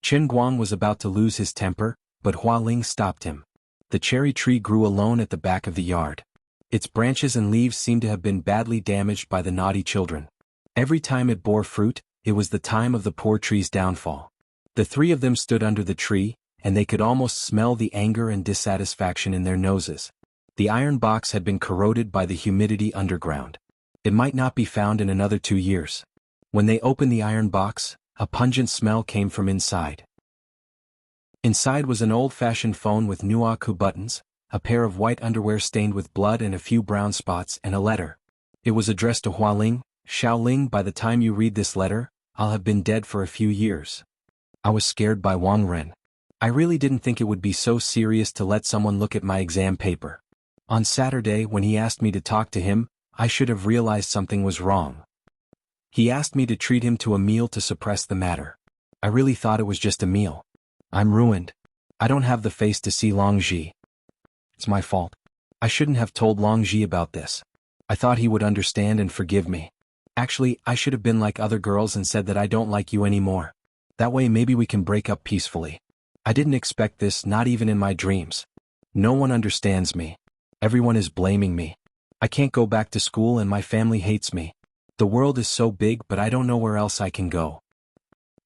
Chen Guang was about to lose his temper, but Hua Ling stopped him. The cherry tree grew alone at the back of the yard. Its branches and leaves seemed to have been badly damaged by the naughty children. Every time it bore fruit, it was the time of the poor tree's downfall. The 3 of them stood under the tree, and they could almost smell the anger and dissatisfaction in their noses. The iron box had been corroded by the humidity underground. It might not be found in another 2 years. When they opened the iron box, a pungent smell came from inside. Inside was an old-fashioned phone with nuaku buttons, a pair of white underwear stained with blood and a few brown spots, and a letter. It was addressed to Hua Ling. Xiao Ling, by the time you read this letter, I'll have been dead for a few years. I was scared by Wang Ren. I really didn't think it would be so serious to let someone look at my exam paper. On Saturday, when he asked me to talk to him, I should have realized something was wrong. He asked me to treat him to a meal to suppress the matter. I really thought it was just a meal. I'm ruined. I don't have the face to see Long Ji. It's my fault. I shouldn't have told Long Ji about this. I thought he would understand and forgive me. Actually, I should have been like other girls and said that I don't like you anymore. That way maybe we can break up peacefully. I didn't expect this, not even in my dreams. No one understands me. Everyone is blaming me. I can't go back to school and my family hates me. The world is so big, but I don't know where else I can go.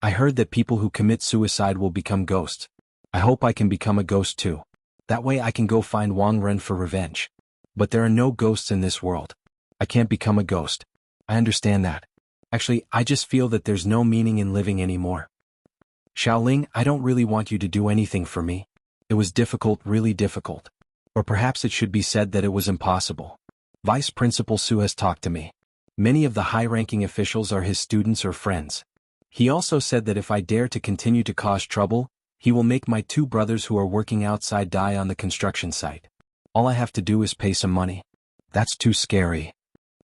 I heard that people who commit suicide will become ghosts. I hope I can become a ghost too. That way I can go find Wang Ren for revenge. But there are no ghosts in this world. I can't become a ghost. I understand that. Actually, I just feel that there's no meaning in living anymore. Xiaoling, I don't really want you to do anything for me. It was difficult, really difficult. Or perhaps it should be said that it was impossible. Vice Principal Su has talked to me. Many of the high-ranking officials are his students or friends. He also said that if I dare to continue to cause trouble, he will make my 2 brothers who are working outside die on the construction site. All I have to do is pay some money. That's too scary.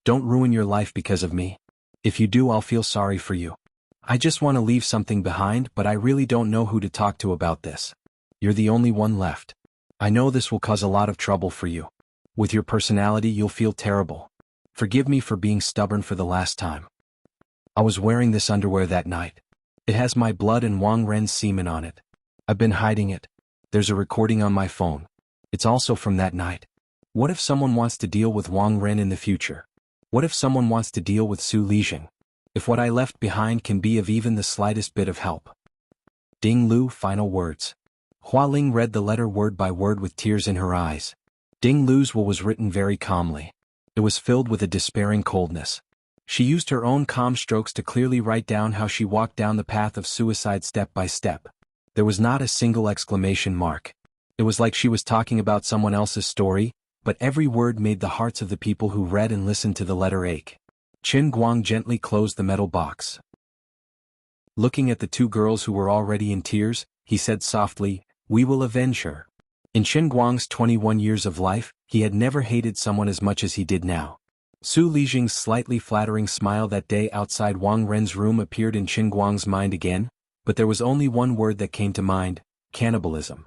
Don't ruin your life because of me. If you do, I'll feel sorry for you. I just want to leave something behind, but I really don't know who to talk to about this. You're the only one left. I know this will cause a lot of trouble for you. With your personality, you'll feel terrible. Forgive me for being stubborn for the last time. I was wearing this underwear that night. It has my blood and Wang Ren's semen on it. I've been hiding it. There's a recording on my phone. It's also from that night. What if someone wants to deal with Wang Ren in the future? What if someone wants to deal with Su Lijing? If what I left behind can be of even the slightest bit of help. Ding Lu, final words. Hua Ling read the letter word by word with tears in her eyes. Ding Lu's will was written very calmly. It was filled with a despairing coldness. She used her own calm strokes to clearly write down how she walked down the path of suicide step by step. There was not a single exclamation mark. It was like she was talking about someone else's story, but every word made the hearts of the people who read and listened to the letter ache. Qin Guang gently closed the metal box. Looking at the 2 girls who were already in tears, he said softly, "We will avenge her." In Qin Guang's 21 years of life, he had never hated someone as much as he did now. Su Lijing's slightly flattering smile that day outside Wang Ren's room appeared in Qin Guang's mind again, but there was only one word that came to mind: cannibalism.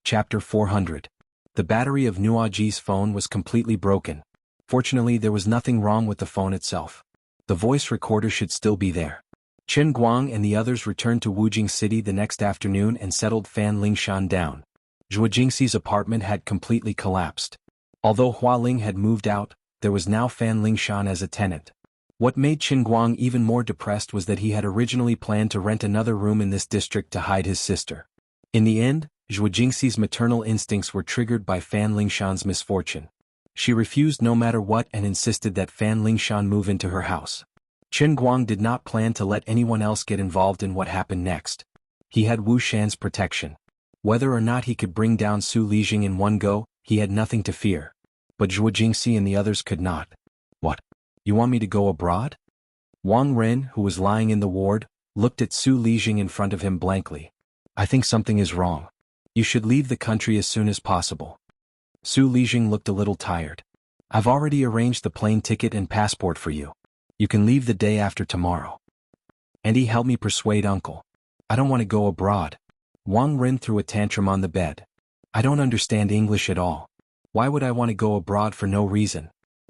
Chapter 400. The battery of Nuaji's phone was completely broken. Fortunately, there was nothing wrong with the phone itself. The voice recorder should still be there. Qin Guang and the others returned to Wujing City the next afternoon and settled Fan Lingshan down. Zhuo Jingxi's apartment had completely collapsed. Although Hua Ling had moved out, there was now Fan Lingshan as a tenant. What made Qin Guang even more depressed was that he had originally planned to rent another room in this district to hide his sister. In the end, Zhuo Jingxi's maternal instincts were triggered by Fan Lingshan's misfortune. She refused no matter what and insisted that Fan Lingshan move into her house. Qin Guang did not plan to let anyone else get involved in what happened next. He had Wu Shan's protection. Whether or not he could bring down Su Lijing in one go, he had nothing to fear. But Zhuo Jingxi and the others could not. What? You want me to go abroad? Wang Ren, who was lying in the ward, looked at Su Lijing in front of him blankly. I think something is wrong. You should leave the country as soon as possible. Su Lijing looked a little tired. I've already arranged the plane ticket and passport for you. You can leave the day after tomorrow. And he helped me persuade uncle. I don't want to go abroad. Wang Ren threw a tantrum on the bed. I don't understand English at all. Why would I want to go abroad for no reason?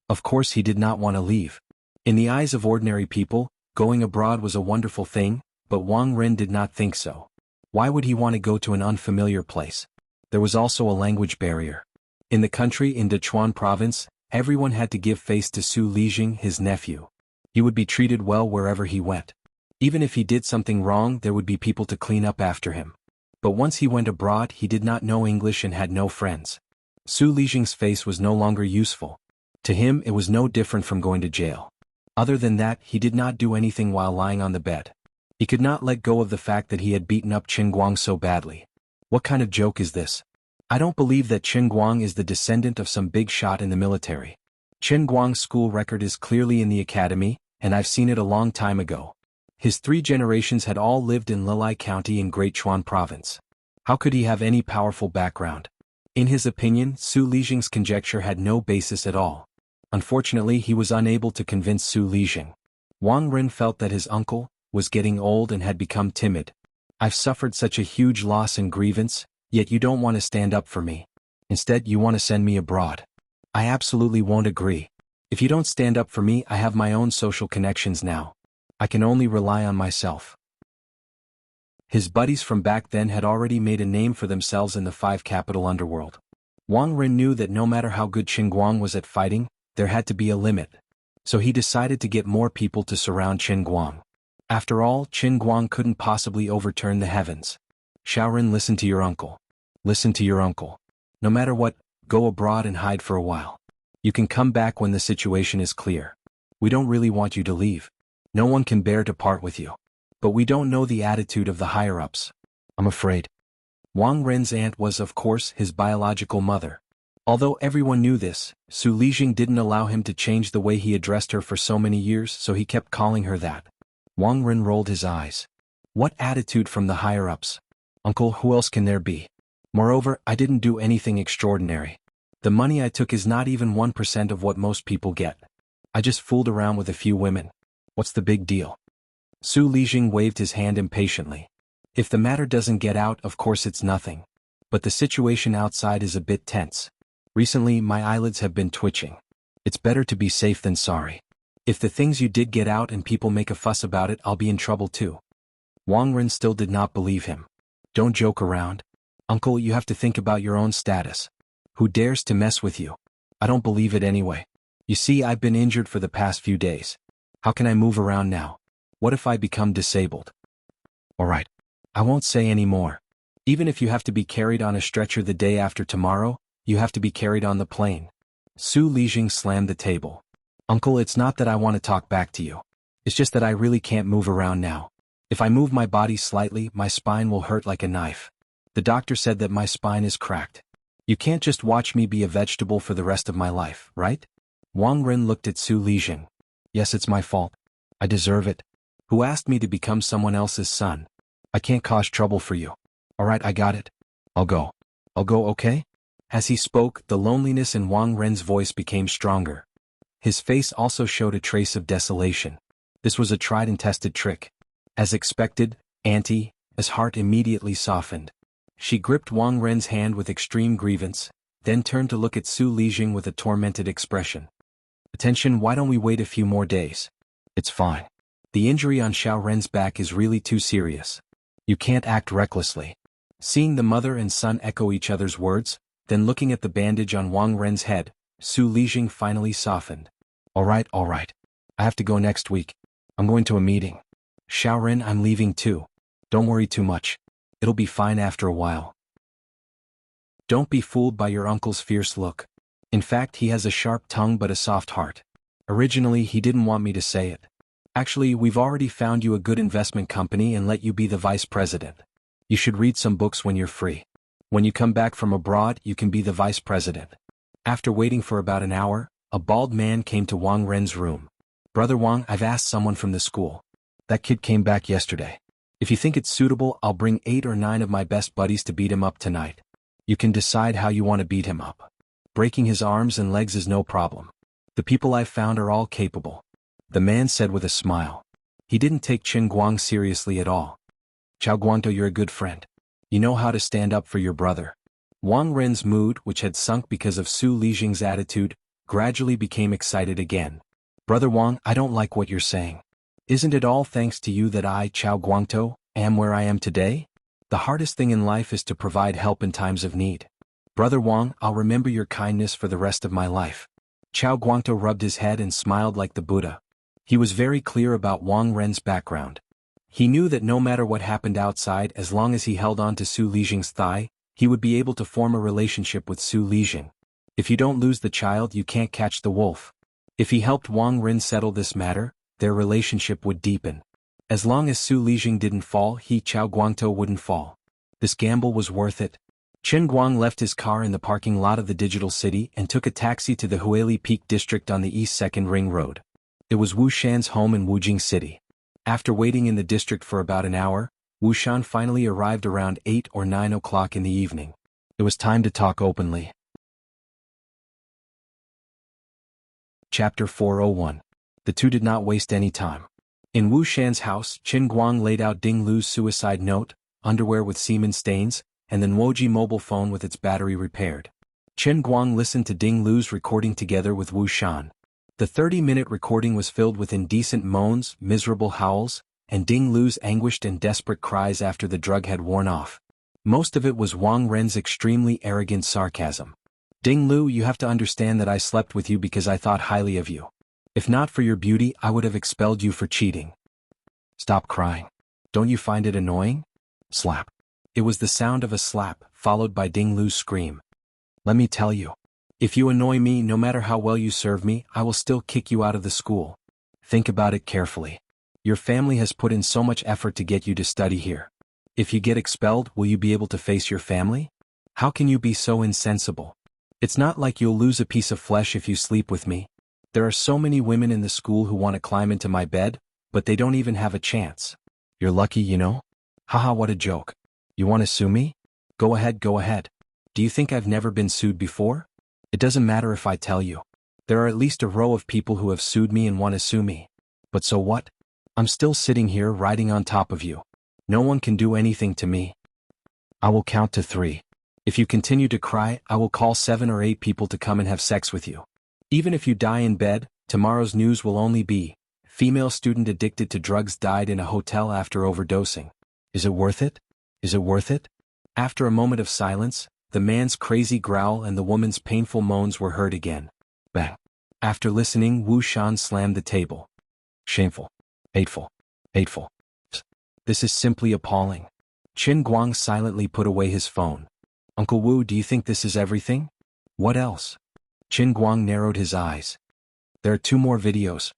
Of course he did not want to leave. In the eyes of ordinary people, going abroad was a wonderful thing, but Wang Ren did not think so. Why would he want to go to an unfamiliar place? There was also a language barrier. In the country in Dechuan province, everyone had to give face to Su Lijing, his nephew. He would be treated well wherever he went. Even if he did something wrong, there would be people to clean up after him. But once he went abroad, he did not know English and had no friends. Su Lijing's face was no longer useful. To him, it was no different from going to jail. Other than that, he did not do anything while lying on the bed. He could not let go of the fact that he had beaten up Qin Guang so badly. What kind of joke is this? I don't believe that Qin Guang is the descendant of some big shot in the military. Qin Guang's school record is clearly in the academy, and I've seen it a long time ago. His 3 generations had all lived in Lilai County in Great Chuan Province. How could he have any powerful background? In his opinion, Su Lijing's conjecture had no basis at all. Unfortunately, he was unable to convince Su Lijing. Wang Ren felt that his uncle was getting old and had become timid. I've suffered such a huge loss and grievance, yet you don't want to stand up for me. Instead, you want to send me abroad. I absolutely won't agree. If you don't stand up for me, I have my own social connections now. I can only rely on myself. His buddies from back then had already made a name for themselves in the 5-capital underworld. Wang Ren knew that no matter how good Qin Guang was at fighting, there had to be a limit. So he decided to get more people to surround Qin Guang. After all, Qin Guang couldn't possibly overturn the heavens. Xiaoren, listen to your uncle. Listen to your uncle. No matter what, go abroad and hide for a while. You can come back when the situation is clear. We don't really want you to leave. No one can bear to part with you. But we don't know the attitude of the higher-ups. I'm afraid. Wang Ren's aunt was, of course, his biological mother. Although everyone knew this, Su Lijing didn't allow him to change the way he addressed her for so many years, so he kept calling her that. Wang Ren rolled his eyes. What attitude from the higher-ups? Uncle, who else can there be? Moreover, I didn't do anything extraordinary. The money I took is not even 1% of what most people get. I just fooled around with a few women. What's the big deal? Su Lijing waved his hand impatiently. If the matter doesn't get out, of course it's nothing. But the situation outside is a bit tense. Recently, my eyelids have been twitching. It's better to be safe than sorry. If the things you did get out and people make a fuss about it, I'll be in trouble too. Wang Ren still did not believe him. Don't joke around. Uncle, you have to think about your own status. Who dares to mess with you? I don't believe it anyway. You see, I've been injured for the past few days. How can I move around now? What if I become disabled? All right. I won't say any more. Even if you have to be carried on a stretcher the day after tomorrow, you have to be carried on the plane. Su Lijing slammed the table. Uncle, it's not that I want to talk back to you. It's just that I really can't move around now. If I move my body slightly, my spine will hurt like a knife. The doctor said that my spine is cracked. You can't just watch me be a vegetable for the rest of my life, right? Wang Ren looked at Su Lijing. Yes, it's my fault. I deserve it. Who asked me to become someone else's son? I can't cause trouble for you. All right, I got it. I'll go. I'll go, okay? As he spoke, the loneliness in Wang Ren's voice became stronger. His face also showed a trace of desolation. This was a tried and tested trick. As expected, Auntie, his heart immediately softened. She gripped Wang Ren's hand with extreme grievance, then turned to look at Su Lijing with a tormented expression. Attention, why don't we wait a few more days? It's fine. The injury on Xiao Ren's back is really too serious. You can't act recklessly. Seeing the mother and son echo each other's words, then looking at the bandage on Wang Ren's head, Su Lijing finally softened. All right. I have to go next week. I'm going to a meeting. Xiao Ren, I'm leaving too. Don't worry too much. It'll be fine after a while. Don't be fooled by your uncle's fierce look. In fact, he has a sharp tongue but a soft heart. Originally, he didn't want me to say it. Actually, we've already found you a good investment company and let you be the vice president. You should read some books when you're free. When you come back from abroad, you can be the vice president. After waiting for about an hour, a bald man came to Wang Ren's room. Brother Wang, I've asked someone from the school. That kid came back yesterday. If you think it's suitable, I'll bring 8 or 9 of my best buddies to beat him up tonight. You can decide how you want to beat him up. Breaking his arms and legs is no problem. The people I've found are all capable. The man said with a smile. He didn't take Qin Guang seriously at all. Chao Guangtou, you're a good friend. You know how to stand up for your brother. Wang Ren's mood, which had sunk because of Su Lijing's attitude, gradually became excited again. Brother Wang, I don't like what you're saying. Isn't it all thanks to you that I, Chao Guangtou, am where I am today? The hardest thing in life is to provide help in times of need. Brother Wang, I'll remember your kindness for the rest of my life. Chao Guangtou rubbed his head and smiled like the Buddha. He was very clear about Wang Ren's background. He knew that no matter what happened outside, as long as he held on to Su Lijing's thigh, he would be able to form a relationship with Su Lijing. If you don't lose the child, you can't catch the wolf. If he helped Wang Ren settle this matter, their relationship would deepen. As long as Su Lijing didn't fall, he, Chao Guangtou, wouldn't fall. This gamble was worth it. Qin Guang left his car in the parking lot of the Digital City and took a taxi to the Huili Peak district on the East 2nd Ring Road. It was Wu Shan's home in Wujing City. After waiting in the district for about an hour, Wu Shan finally arrived around 8 or 9 o'clock in the evening. It was time to talk openly. Chapter 401. The two did not waste any time. In Wu Shan's house, Qin Guang laid out Ding Lu's suicide note, underwear with semen stains, and the Nuoji mobile phone with its battery repaired. Qin Guang listened to Ding Lu's recording together with Wu Shan. The 30-minute recording was filled with indecent moans, miserable howls, and Ding Lu's anguished and desperate cries after the drug had worn off. Most of it was Wang Ren's extremely arrogant sarcasm. Ding Lu, you have to understand that I slept with you because I thought highly of you. If not for your beauty, I would have expelled you for cheating. Stop crying. Don't you find it annoying? Slap. It was the sound of a slap, followed by Ding Lu's scream. Let me tell you. If you annoy me, no matter how well you serve me, I will still kick you out of the school. Think about it carefully. Your family has put in so much effort to get you to study here. If you get expelled, will you be able to face your family? How can you be so insensible? It's not like you'll lose a piece of flesh if you sleep with me. There are so many women in the school who want to climb into my bed, but they don't even have a chance. You're lucky, you know? Haha, what a joke. You want to sue me? Go ahead, go ahead. Do you think I've never been sued before? It doesn't matter if I tell you. There are at least a row of people who have sued me and want to sue me. But so what? I'm still sitting here riding on top of you. No one can do anything to me. I will count to 3. If you continue to cry, I will call 7 or 8 people to come and have sex with you. Even if you die in bed, tomorrow's news will only be, female student addicted to drugs died in a hotel after overdosing. Is it worth it? Is it worth it? After a moment of silence, the man's crazy growl and the woman's painful moans were heard again. Bang. After listening, Wu Shan slammed the table. Shameful. Hateful. Hateful. This is simply appalling. Qin Guang silently put away his phone. Uncle Wu, do you think this is everything? What else? Qin Guang narrowed his eyes. There are 2 more videos.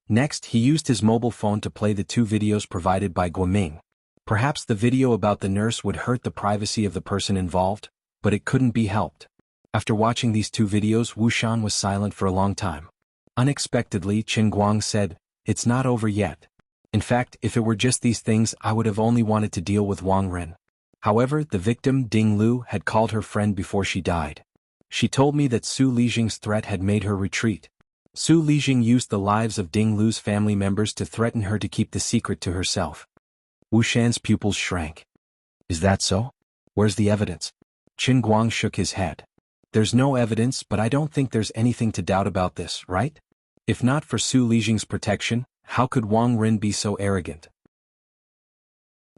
Next, he used his mobile phone to play the 2 videos provided by Guoming. Perhaps the video about the nurse would hurt the privacy of the person involved, but it couldn't be helped. After watching these 2 videos, Wu Shan was silent for a long time. Unexpectedly, Qin Guang said, "It's not over yet. In fact, if it were just these things, I would have only wanted to deal with Wang Ren." However, the victim, Ding Lu, had called her friend before she died. She told me that Su Lijing's threat had made her retreat. Su Lijing used the lives of Ding Lu's family members to threaten her to keep the secret to herself. Wu Shan's pupils shrank. Is that so? Where's the evidence? Qin Guang shook his head. There's no evidence, but I don't think there's anything to doubt about this, right? If not for Su Lijing's protection, how could Wang Ren be so arrogant?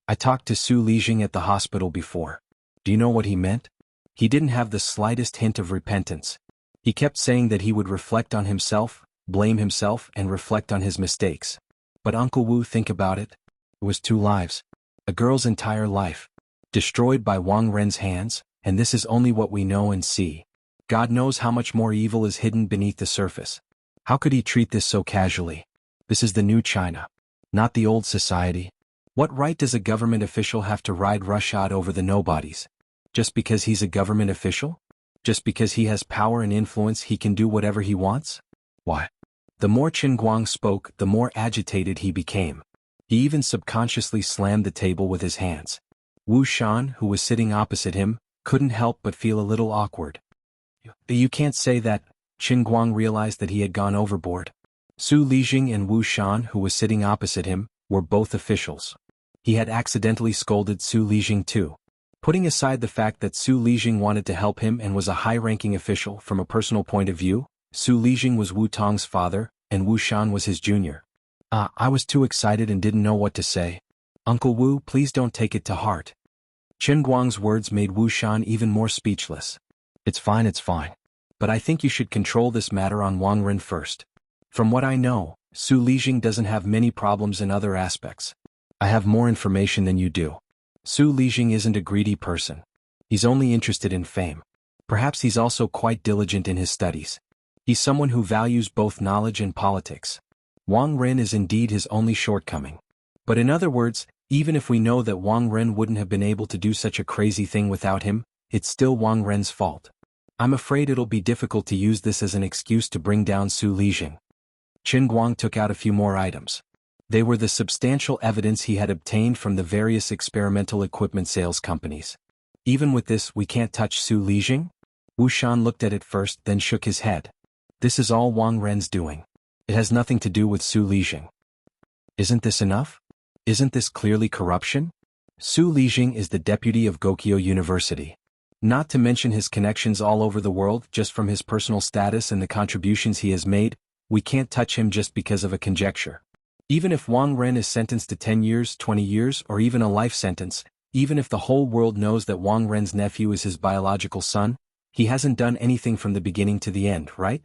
I talked to Su Lijing at the hospital before. Do you know what he meant? He didn't have the slightest hint of repentance. He kept saying that he would reflect on himself, blame himself, and reflect on his mistakes. But Uncle Wu, think about it. It was 2 lives. A girl's entire life. Destroyed by Wang Ren's hands, and this is only what we know and see. God knows how much more evil is hidden beneath the surface. How could he treat this so casually? This is the new China, not the old society. What right does a government official have to ride roughshod over the nobodies? Just because he's a government official? Just because he has power and influence he can do whatever he wants? Why? The more Qin Guang spoke, the more agitated he became. He even subconsciously slammed the table with his hands. Wu Shan, who was sitting opposite him, couldn't help but feel a little awkward. You can't say that. Qin Guang realized that he had gone overboard. Su Lijing and Wu Shan, who was sitting opposite him, were both officials. He had accidentally scolded Su Lijing too. Putting aside the fact that Su Lijing wanted to help him and was a high-ranking official from a personal point of view, Su Lijing was Wu Tong's father, and Wu Shan was his junior. I was too excited and didn't know what to say. Uncle Wu, please don't take it to heart. Qin Guang's words made Wu Shan even more speechless. It's fine. But I think you should control this matter on Wang Ren first. From what I know, Su Lijing doesn't have many problems in other aspects. I have more information than you do. Su Lijing isn't a greedy person. He's only interested in fame. Perhaps he's also quite diligent in his studies. He's someone who values both knowledge and politics. Wang Ren is indeed his only shortcoming. But in other words, even if we know that Wang Ren wouldn't have been able to do such a crazy thing without him, it's still Wang Ren's fault. I'm afraid it'll be difficult to use this as an excuse to bring down Su Lijing. Qin Guang took out a few more items. They were the substantial evidence he had obtained from the various experimental equipment sales companies. Even with this, we can't touch Su Lijing? Wu Shan looked at it first, then shook his head. This is all Wang Ren's doing. It has nothing to do with Su Lijing. Isn't this enough? Isn't this clearly corruption? Su Lijing is the deputy of Gokyo University. Not to mention his connections all over the world. Just from his personal status and the contributions he has made, we can't touch him just because of a conjecture. Even if Wang Ren is sentenced to 10 years, 20 years, or even a life sentence, even if the whole world knows that Wang Ren's nephew is his biological son, he hasn't done anything from the beginning to the end, right?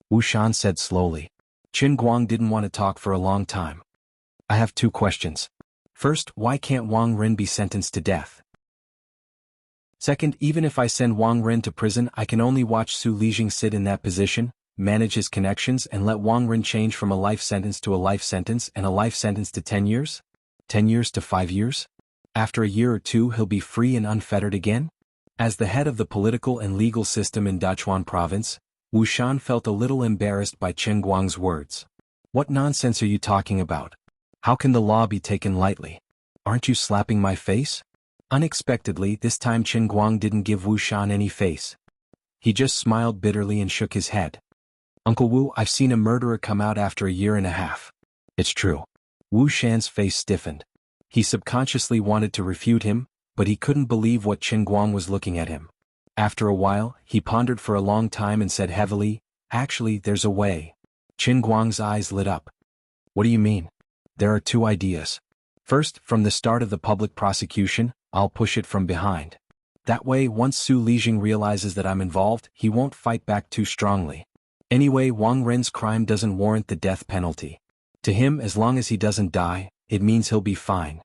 Wu Shan said slowly. Qin Guang didn't want to talk for a long time. I have 2 questions. First, why can't Wang Ren be sentenced to death? Second, even if I send Wang Ren to prison, I can only watch Su Lijing sit in that position, manage his connections, and let Wang Ren change from a life sentence to a life sentence and a life sentence to 10 years? 10 years to 5 years? After a year or 2 he'll be free and unfettered again? As the head of the political and legal system in Dachuan province, Wu Shan felt a little embarrassed by Qin Guang's words. What nonsense are you talking about? How can the law be taken lightly? Aren't you slapping my face? Unexpectedly, this time Qin Guang didn't give Wu Shan any face. He just smiled bitterly and shook his head. Uncle Wu, I've seen a murderer come out after a year and a half. It's true. Wu Shan's face stiffened. He subconsciously wanted to refute him, but he couldn't believe what Qin Guang was looking at him. After a while, he pondered for a long time and said heavily, Actually, there's a way. Qin Guang's eyes lit up. What do you mean? There are 2 ideas. First, from the start of the public prosecution, I'll push it from behind. That way, once Su Lijing realizes that I'm involved, he won't fight back too strongly. Anyway, Wang Ren's crime doesn't warrant the death penalty. To him, as long as he doesn't die, it means he'll be fine.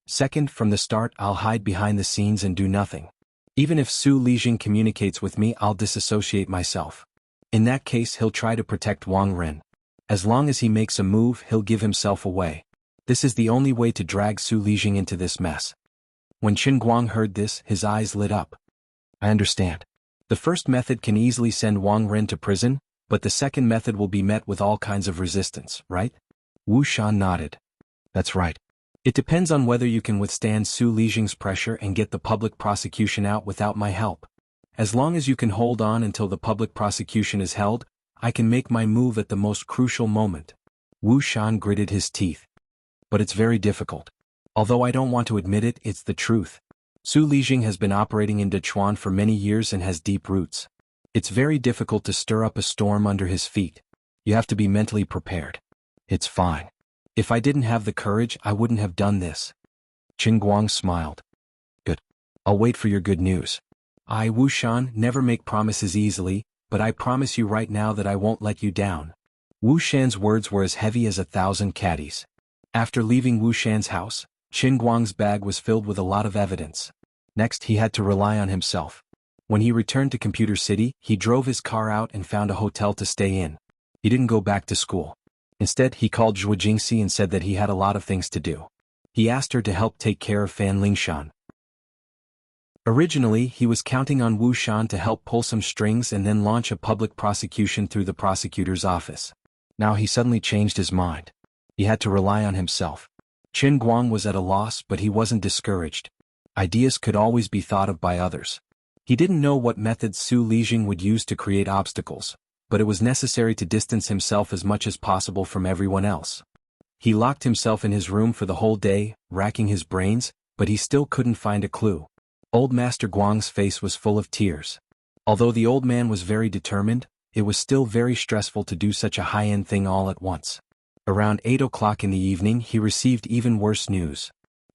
Second, from the start, I'll hide behind the scenes and do nothing. Even if Su Lijing communicates with me, I'll disassociate myself. In that case, he'll try to protect Wang Ren. As long as he makes a move, he'll give himself away. This is the only way to drag Su Lijing into this mess. When Qin Guang heard this, his eyes lit up. I understand. The first method can easily send Wang Ren to prison, but the second method will be met with all kinds of resistance, right? Wu Shan nodded. That's right. It depends on whether you can withstand Su Lijing's pressure and get the public prosecution out without my help. As long as you can hold on until the public prosecution is held, I can make my move at the most crucial moment. Wu Shan gritted his teeth. But it's very difficult. Although I don't want to admit it, it's the truth. Su Lijing has been operating in Dachuan for many years and has deep roots. It's very difficult to stir up a storm under his feet. You have to be mentally prepared. It's fine. If I didn't have the courage, I wouldn't have done this. Qin Guang smiled. Good. I'll wait for your good news. I, Wu Shan, never make promises easily, but I promise you right now that I won't let you down. Wu Shan's words were as heavy as 1,000 caddies. After leaving Wu Shan's house, Qin Guang's bag was filled with a lot of evidence. Next, he had to rely on himself. When he returned to Computer City, he drove his car out and found a hotel to stay in. He didn't go back to school. Instead, he called Zhuo Jingxi and said that he had a lot of things to do. He asked her to help take care of Fan Lingshan. Originally, he was counting on Wu Shan to help pull some strings and then launch a public prosecution through the prosecutor's office. Now he suddenly changed his mind. He had to rely on himself. Qin Guang was at a loss, but he wasn't discouraged. Ideas could always be thought of by others. He didn't know what methods Su Lijing would use to create obstacles, but it was necessary to distance himself as much as possible from everyone else. He locked himself in his room for the whole day, racking his brains, but he still couldn't find a clue. Old Master Guang's face was full of tears. Although the old man was very determined, it was still very stressful to do such a high-end thing all at once. Around 8 o'clock in the evening, he received even worse news.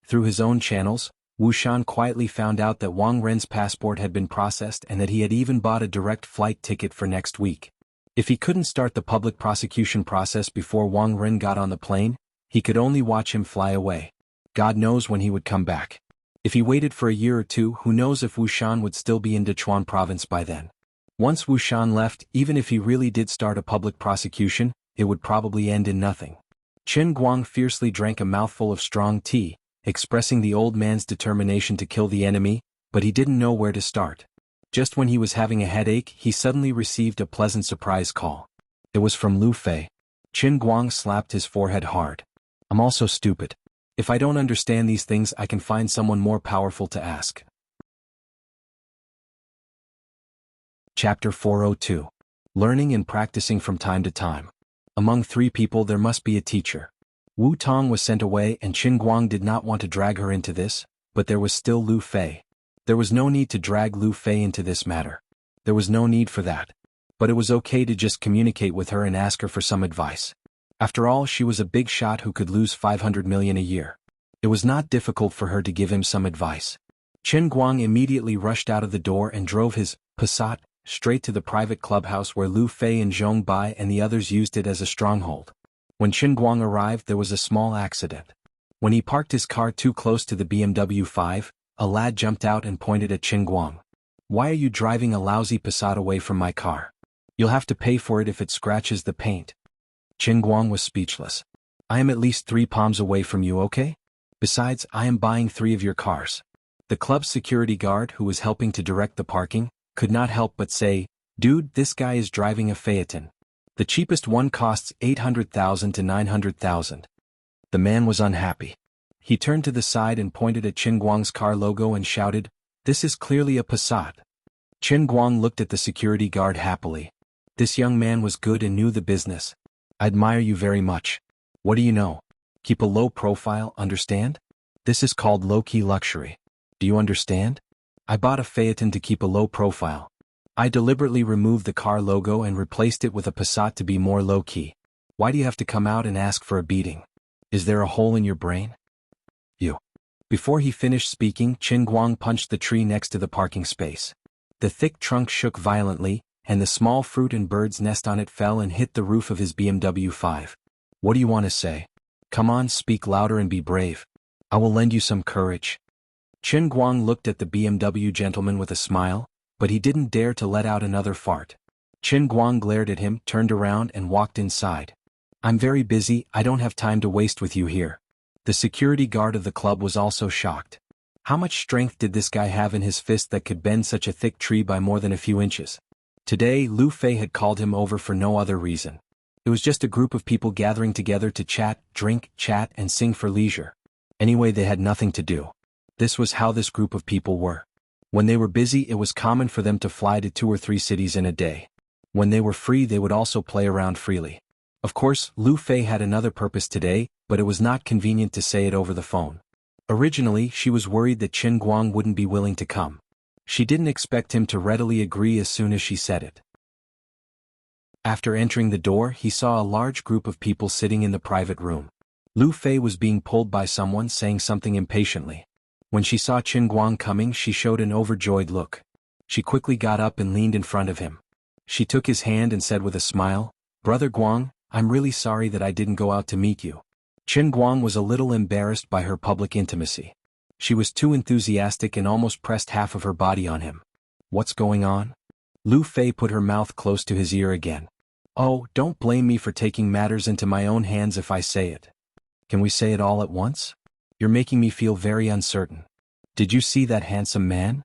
Through his own channels, Wu Shan quietly found out that Wang Ren's passport had been processed and that he had even bought a direct flight ticket for next week. If he couldn't start the public prosecution process before Wang Ren got on the plane, he could only watch him fly away. God knows when he would come back. If he waited for a year or 2, who knows if Wu Shan would still be in Dachuan province by then. Once Wu Shan left, even if he really did start a public prosecution, it would probably end in nothing. Qin Guang fiercely drank a mouthful of strong tea, expressing the old man's determination to kill the enemy, but he didn't know where to start. Just when he was having a headache, he suddenly received a pleasant surprise call. It was from Lu Fei. Qin Guang slapped his forehead hard. I'm also stupid. If I don't understand these things, I can find someone more powerful to ask. Chapter 402. Learning and practicing from time to time. Among three people there must be a teacher. Wu Tong was sent away and Qin Guang did not want to drag her into this, but there was still Lu Fei. There was no need to drag Lu Fei into this matter. There was no need for that. But it was okay to just communicate with her and ask her for some advice. After all, she was a big shot who could lose 500 million a year. It was not difficult for her to give him some advice. Qin Guang immediately rushed out of the door and drove his Passat straight to the private clubhouse where Lu Fei and Zhong Bai and the others used it as a stronghold. When Qin Guang arrived, there was a small accident. When he parked his car too close to the BMW 5, a lad jumped out and pointed at Qin Guang. "Why are you driving a lousy Passat away from my car? You'll have to pay for it if it scratches the paint." Qin Guang was speechless. "I am at least 3 palms away from you, okay? Besides, I am buying 3 of your cars." The club's security guard, who was helping to direct the parking, could not help but say, "Dude, this guy is driving a Phaeton. The cheapest one costs 800,000 to 900,000. The man was unhappy. He turned to the side and pointed at Qin Guang's car logo and shouted, "This is clearly a Passat." Qin Guang looked at the security guard happily. This young man was good and knew the business. "I admire you very much. What do you know? Keep a low profile, understand? This is called low-key luxury. Do you understand? I bought a Phaeton to keep a low profile. I deliberately removed the car logo and replaced it with a Passat to be more low-key. Why do you have to come out and ask for a beating? Is there a hole in your brain? You." Before he finished speaking, Qin Guang punched the tree next to the parking space. The thick trunk shook violently, and the small fruit and bird's nest on it fell and hit the roof of his BMW 5. "What do you want to say? Come on, speak louder and be brave. I will lend you some courage." Qin Guang looked at the BMW gentleman with a smile, but he didn't dare to let out another fart. Qin Guang glared at him, turned around and walked inside. "I'm very busy, I don't have time to waste with you here." The security guard of the club was also shocked. How much strength did this guy have in his fist that could bend such a thick tree by more than a few inches? Today, Lu Fei had called him over for no other reason. It was just a group of people gathering together to chat, drink, chat, and sing for leisure. Anyway, they had nothing to do. This was how this group of people were. When they were busy, it was common for them to fly to 2 or 3 cities in a day. When they were free, they would also play around freely. Of course, Lu Fei had another purpose today, but it was not convenient to say it over the phone. Originally, she was worried that Qin Guang wouldn't be willing to come. She didn't expect him to readily agree as soon as she said it. After entering the door, he saw a large group of people sitting in the private room. Lu Fei was being pulled by someone saying something impatiently. When she saw Qin Guang coming, she showed an overjoyed look. She quickly got up and leaned in front of him. She took his hand and said with a smile, "Brother Guang, I'm really sorry that I didn't go out to meet you." Qin Guang was a little embarrassed by her public intimacy. She was too enthusiastic and almost pressed half of her body on him. "What's going on?" Lu Fei put her mouth close to his ear again. "Oh, don't blame me for taking matters into my own hands if I say it. Can we say it all at once? You're making me feel very uncertain. Did you see that handsome man?"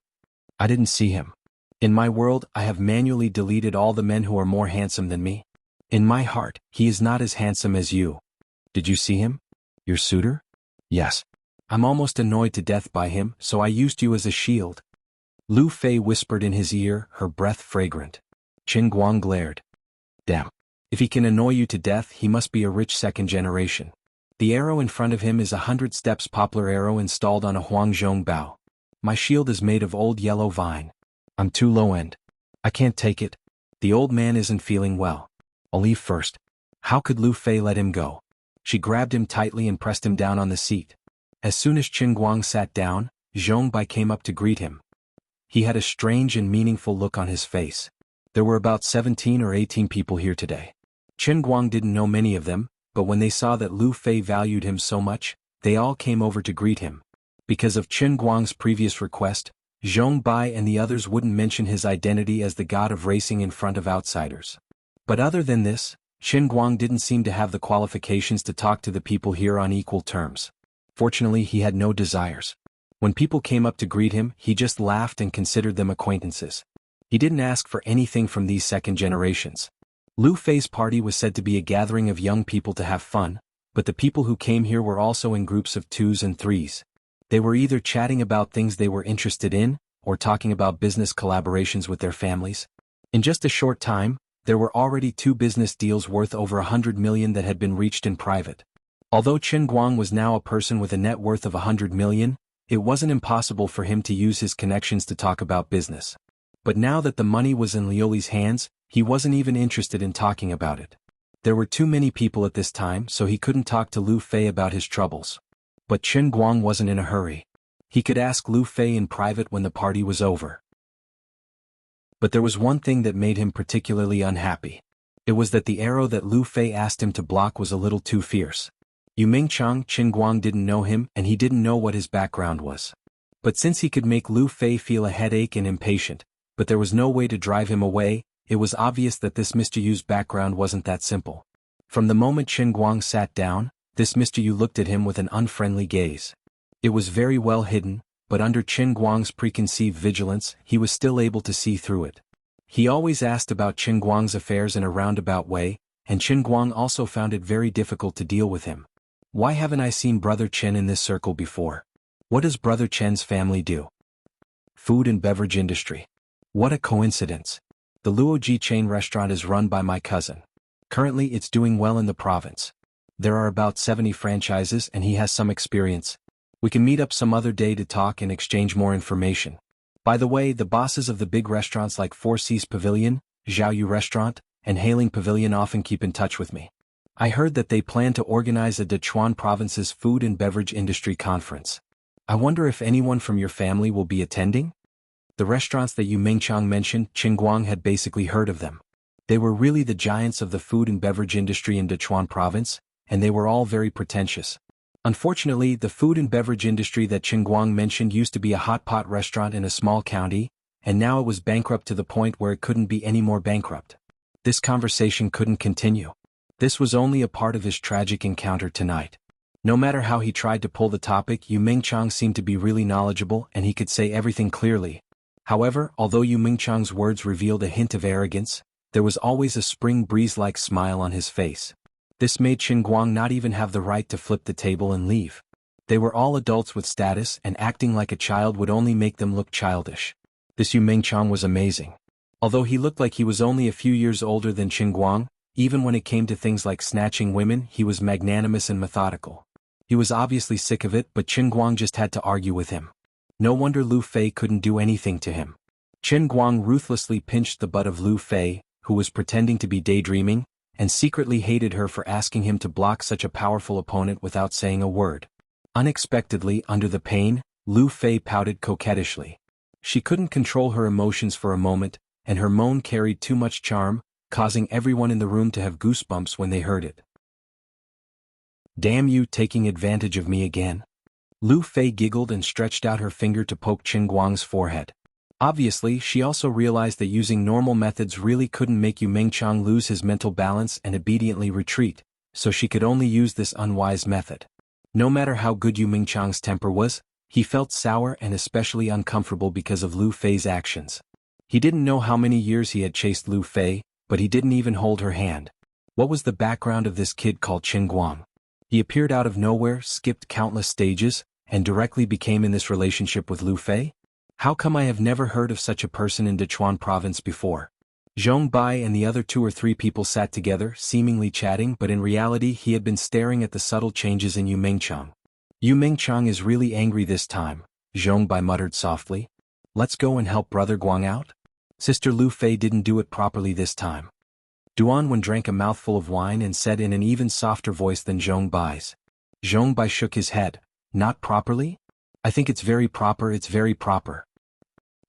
"I didn't see him. In my world, I have manually deleted all the men who are more handsome than me. In my heart, he is not as handsome as you. Did you see him? Your suitor?" "Yes. I'm almost annoyed to death by him, so I used you as a shield." Lu Fei whispered in his ear, her breath fragrant. Qin Guang glared. "Damn. If he can annoy you to death, he must be a rich second generation. The arrow in front of him is 100 steps poplar arrow installed on a Huangzhong bow. My shield is made of old yellow vine. I'm too low end. I can't take it. The old man isn't feeling well. I'll leave first." How could Lu Fei let him go? She grabbed him tightly and pressed him down on the seat. As soon as Qin Guang sat down, Zhong Bai came up to greet him. He had a strange and meaningful look on his face. There were about 17 or 18 people here today. Qin Guang didn't know many of them, but when they saw that Lu Fei valued him so much, they all came over to greet him. Because of Qin Guang's previous request, Zhong Bai and the others wouldn't mention his identity as the god of racing in front of outsiders. But other than this, Qin Guang didn't seem to have the qualifications to talk to the people here on equal terms. Fortunately, he had no desires. When people came up to greet him, he just laughed and considered them acquaintances. He didn't ask for anything from these second generations. Lu Fei's party was said to be a gathering of young people to have fun, but the people who came here were also in groups of twos and threes. They were either chatting about things they were interested in, or talking about business collaborations with their families. In just a short time, there were already 2 business deals worth over 100 million that had been reached in private. Although Chen Guang was now a person with a net worth of 100 million, it wasn't impossible for him to use his connections to talk about business. But now that the money was in Liuli's hands, he wasn't even interested in talking about it. There were too many people at this time, so he couldn't talk to Lu Fei about his troubles. But Chen Guang wasn't in a hurry. He could ask Lu Fei in private when the party was over. But there was one thing that made him particularly unhappy. It was that the arrow that Lu Fei asked him to block was a little too fierce. Yu Mingchang Chen Guang didn't know him and he didn't know what his background was. But since he could make Lu Fei feel a headache and impatient, but there was no way to drive him away, it was obvious that this Mr. Yu's background wasn't that simple. From the moment Chen Guang sat down, this Mr. Yu looked at him with an unfriendly gaze. It was very well hidden, but under Chen Guang's preconceived vigilance, he was still able to see through it. He always asked about Chen Guang's affairs in a roundabout way, and Chen Guang also found it very difficult to deal with him. Why haven't I seen Brother Chen in this circle before? What does Brother Chen's family do? Food and beverage industry. What a coincidence. The Luoji chain restaurant is run by my cousin. Currently it's doing well in the province. There are about 70 franchises and he has some experience. We can meet up some other day to talk and exchange more information. By the way, the bosses of the big restaurants like Four Seas Pavilion, Zhaoyu Restaurant, and Hailing Pavilion often keep in touch with me. I heard that they plan to organize a Dechuan Province's food and beverage industry conference. I wonder if anyone from your family will be attending? The restaurants that Yu Mingchang mentioned, Chen Guang had basically heard of them. They were really the giants of the food and beverage industry in Dechuan Province, and they were all very pretentious. Unfortunately, the food and beverage industry that Chen Guang mentioned used to be a hot pot restaurant in a small county, and now it was bankrupt to the point where it couldn't be any more bankrupt. This conversation couldn't continue. This was only a part of his tragic encounter tonight. No matter how he tried to pull the topic, Yu Mingchang seemed to be really knowledgeable and he could say everything clearly. However, although Yu Mingchang's words revealed a hint of arrogance, there was always a spring breeze-like smile on his face. This made Chen Guang not even have the right to flip the table and leave. They were all adults with status and acting like a child would only make them look childish. This Yu Mingchang was amazing. Although he looked like he was only a few years older than Chen Guang, even when it came to things like snatching women, he was magnanimous and methodical. He was obviously sick of it, but Chen Guang just had to argue with him. No wonder Lu Fei couldn't do anything to him. Chen Guang ruthlessly pinched the butt of Lu Fei, who was pretending to be daydreaming, and secretly hated her for asking him to block such a powerful opponent without saying a word. Unexpectedly, under the pain, Lu Fei pouted coquettishly. She couldn't control her emotions for a moment, and her moan carried too much charm, causing everyone in the room to have goosebumps when they heard it. Damn you, taking advantage of me again. Lu Fei giggled and stretched out her finger to poke Chen Guang's forehead. Obviously, she also realized that using normal methods really couldn't make Yu Mingchang lose his mental balance and obediently retreat, so she could only use this unwise method. No matter how good Yu Mingchang's temper was, he felt sour and especially uncomfortable because of Lu Fei's actions. He didn't know how many years he had chased Lu Fei, but he didn't even hold her hand. What was the background of this kid called Chen Guang? He appeared out of nowhere, skipped countless stages, and directly became in this relationship with Lu Fei? How come I have never heard of such a person in Dechuan Province before? Zhong Bai and the other 2 or 3 people sat together, seemingly chatting, but in reality he had been staring at the subtle changes in Yu Mingchang. Yu Mingchang is really angry this time, Zhong Bai muttered softly. Let's go and help Brother Guang out? Sister Lu Fei didn't do it properly this time. Duan Wen drank a mouthful of wine and said in an even softer voice than Zhong Bai's. Zhong Bai shook his head. Not properly? I think it's very proper, it's very proper.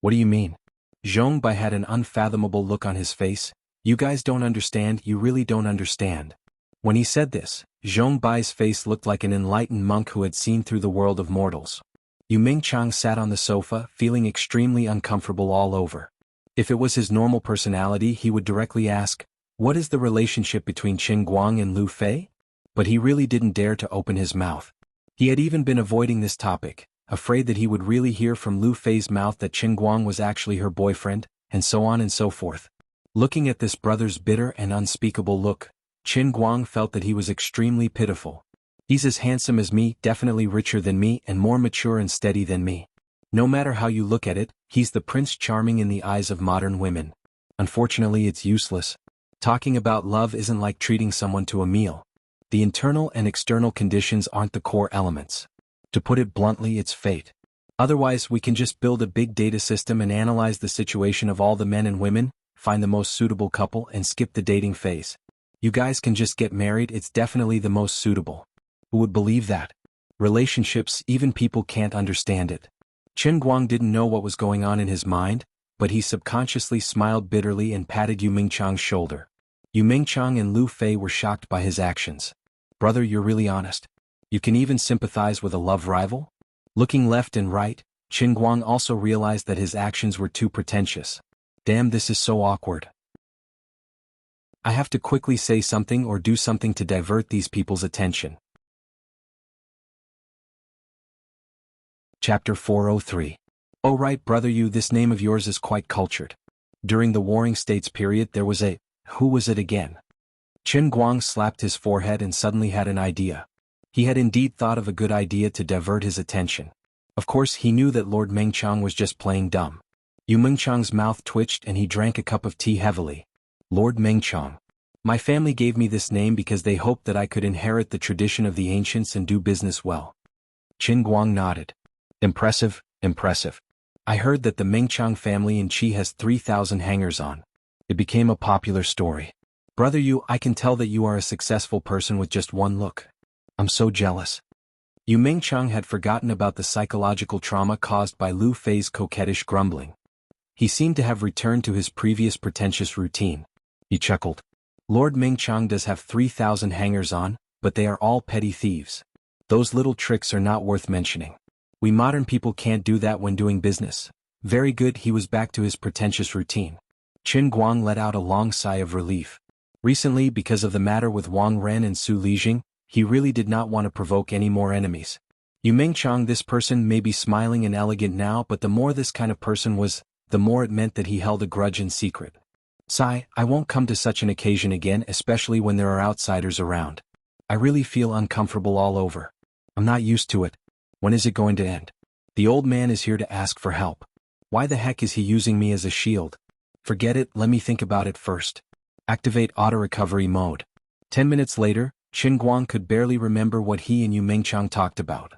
What do you mean? Zhong Bai had an unfathomable look on his face. You guys don't understand, you really don't understand. When he said this, Zhong Bai's face looked like an enlightened monk who had seen through the world of mortals. Yu Mingchang sat on the sofa, feeling extremely uncomfortable all over. If it was his normal personality, he would directly ask, what is the relationship between Chen Guang and Lu Fei? But he really didn't dare to open his mouth. He had even been avoiding this topic, afraid that he would really hear from Lu Fei's mouth that Chen Guang was actually her boyfriend, and so on and so forth. Looking at this brother's bitter and unspeakable look, Chen Guang felt that he was extremely pitiful. He's as handsome as me, definitely richer than me, and more mature and steady than me. No matter how you look at it, he's the Prince Charming in the eyes of modern women. Unfortunately, it's useless. Talking about love isn't like treating someone to a meal. The internal and external conditions aren't the core elements. To put it bluntly, it's fate. Otherwise, we can just build a big data system and analyze the situation of all the men and women, find the most suitable couple, and skip the dating phase. You guys can just get married, it's definitely the most suitable. Who would believe that? Relationships, even people can't understand it. Chen Guang didn't know what was going on in his mind, but he subconsciously smiled bitterly and patted Yu Mingchang's shoulder. Yu Mingchang and Lu Fei were shocked by his actions. Brother, you're really honest. You can even sympathize with a love rival? Looking left and right, Chen Guang also realized that his actions were too pretentious. Damn, this is so awkward. I have to quickly say something or do something to divert these people's attention. Chapter 403. Oh right, brother, this name of yours is quite cultured. During the Warring States period there was a, who was it again? Chen Guang slapped his forehead and suddenly had an idea. He had indeed thought of a good idea to divert his attention. Of course he knew that Lord Mengchang was just playing dumb. Yu Mengchang's mouth twitched and he drank a cup of tea heavily. Lord Mengchang. My family gave me this name because they hoped that I could inherit the tradition of the ancients and do business well. Chen Guang nodded. Impressive, impressive. I heard that the Mengchang family in Qi has 3,000 hangers-on. It became a popular story. Brother I can tell that you are a successful person with just one look. I'm so jealous. Yu Mengchang had forgotten about the psychological trauma caused by Lu Fei's coquettish grumbling. He seemed to have returned to his previous pretentious routine. He chuckled. Lord Mengchang does have 3,000 hangers-on, but they are all petty thieves. Those little tricks are not worth mentioning. We modern people can't do that when doing business. Very good, he was back to his pretentious routine. Chen Guang let out a long sigh of relief. Recently, because of the matter with Wang Ren and Su Lijing, he really did not want to provoke any more enemies. Yu Mengchang, this person may be smiling and elegant now, but the more this kind of person was, the more it meant that he held a grudge in secret. Sigh, I won't come to such an occasion again, especially when there are outsiders around. I really feel uncomfortable all over. I'm not used to it. When is it going to end? The old man is here to ask for help. Why the heck is he using me as a shield? Forget it, let me think about it first. Activate auto-recovery mode. 10 minutes later, Chen Guang could barely remember what he and Yu Mengchang talked about.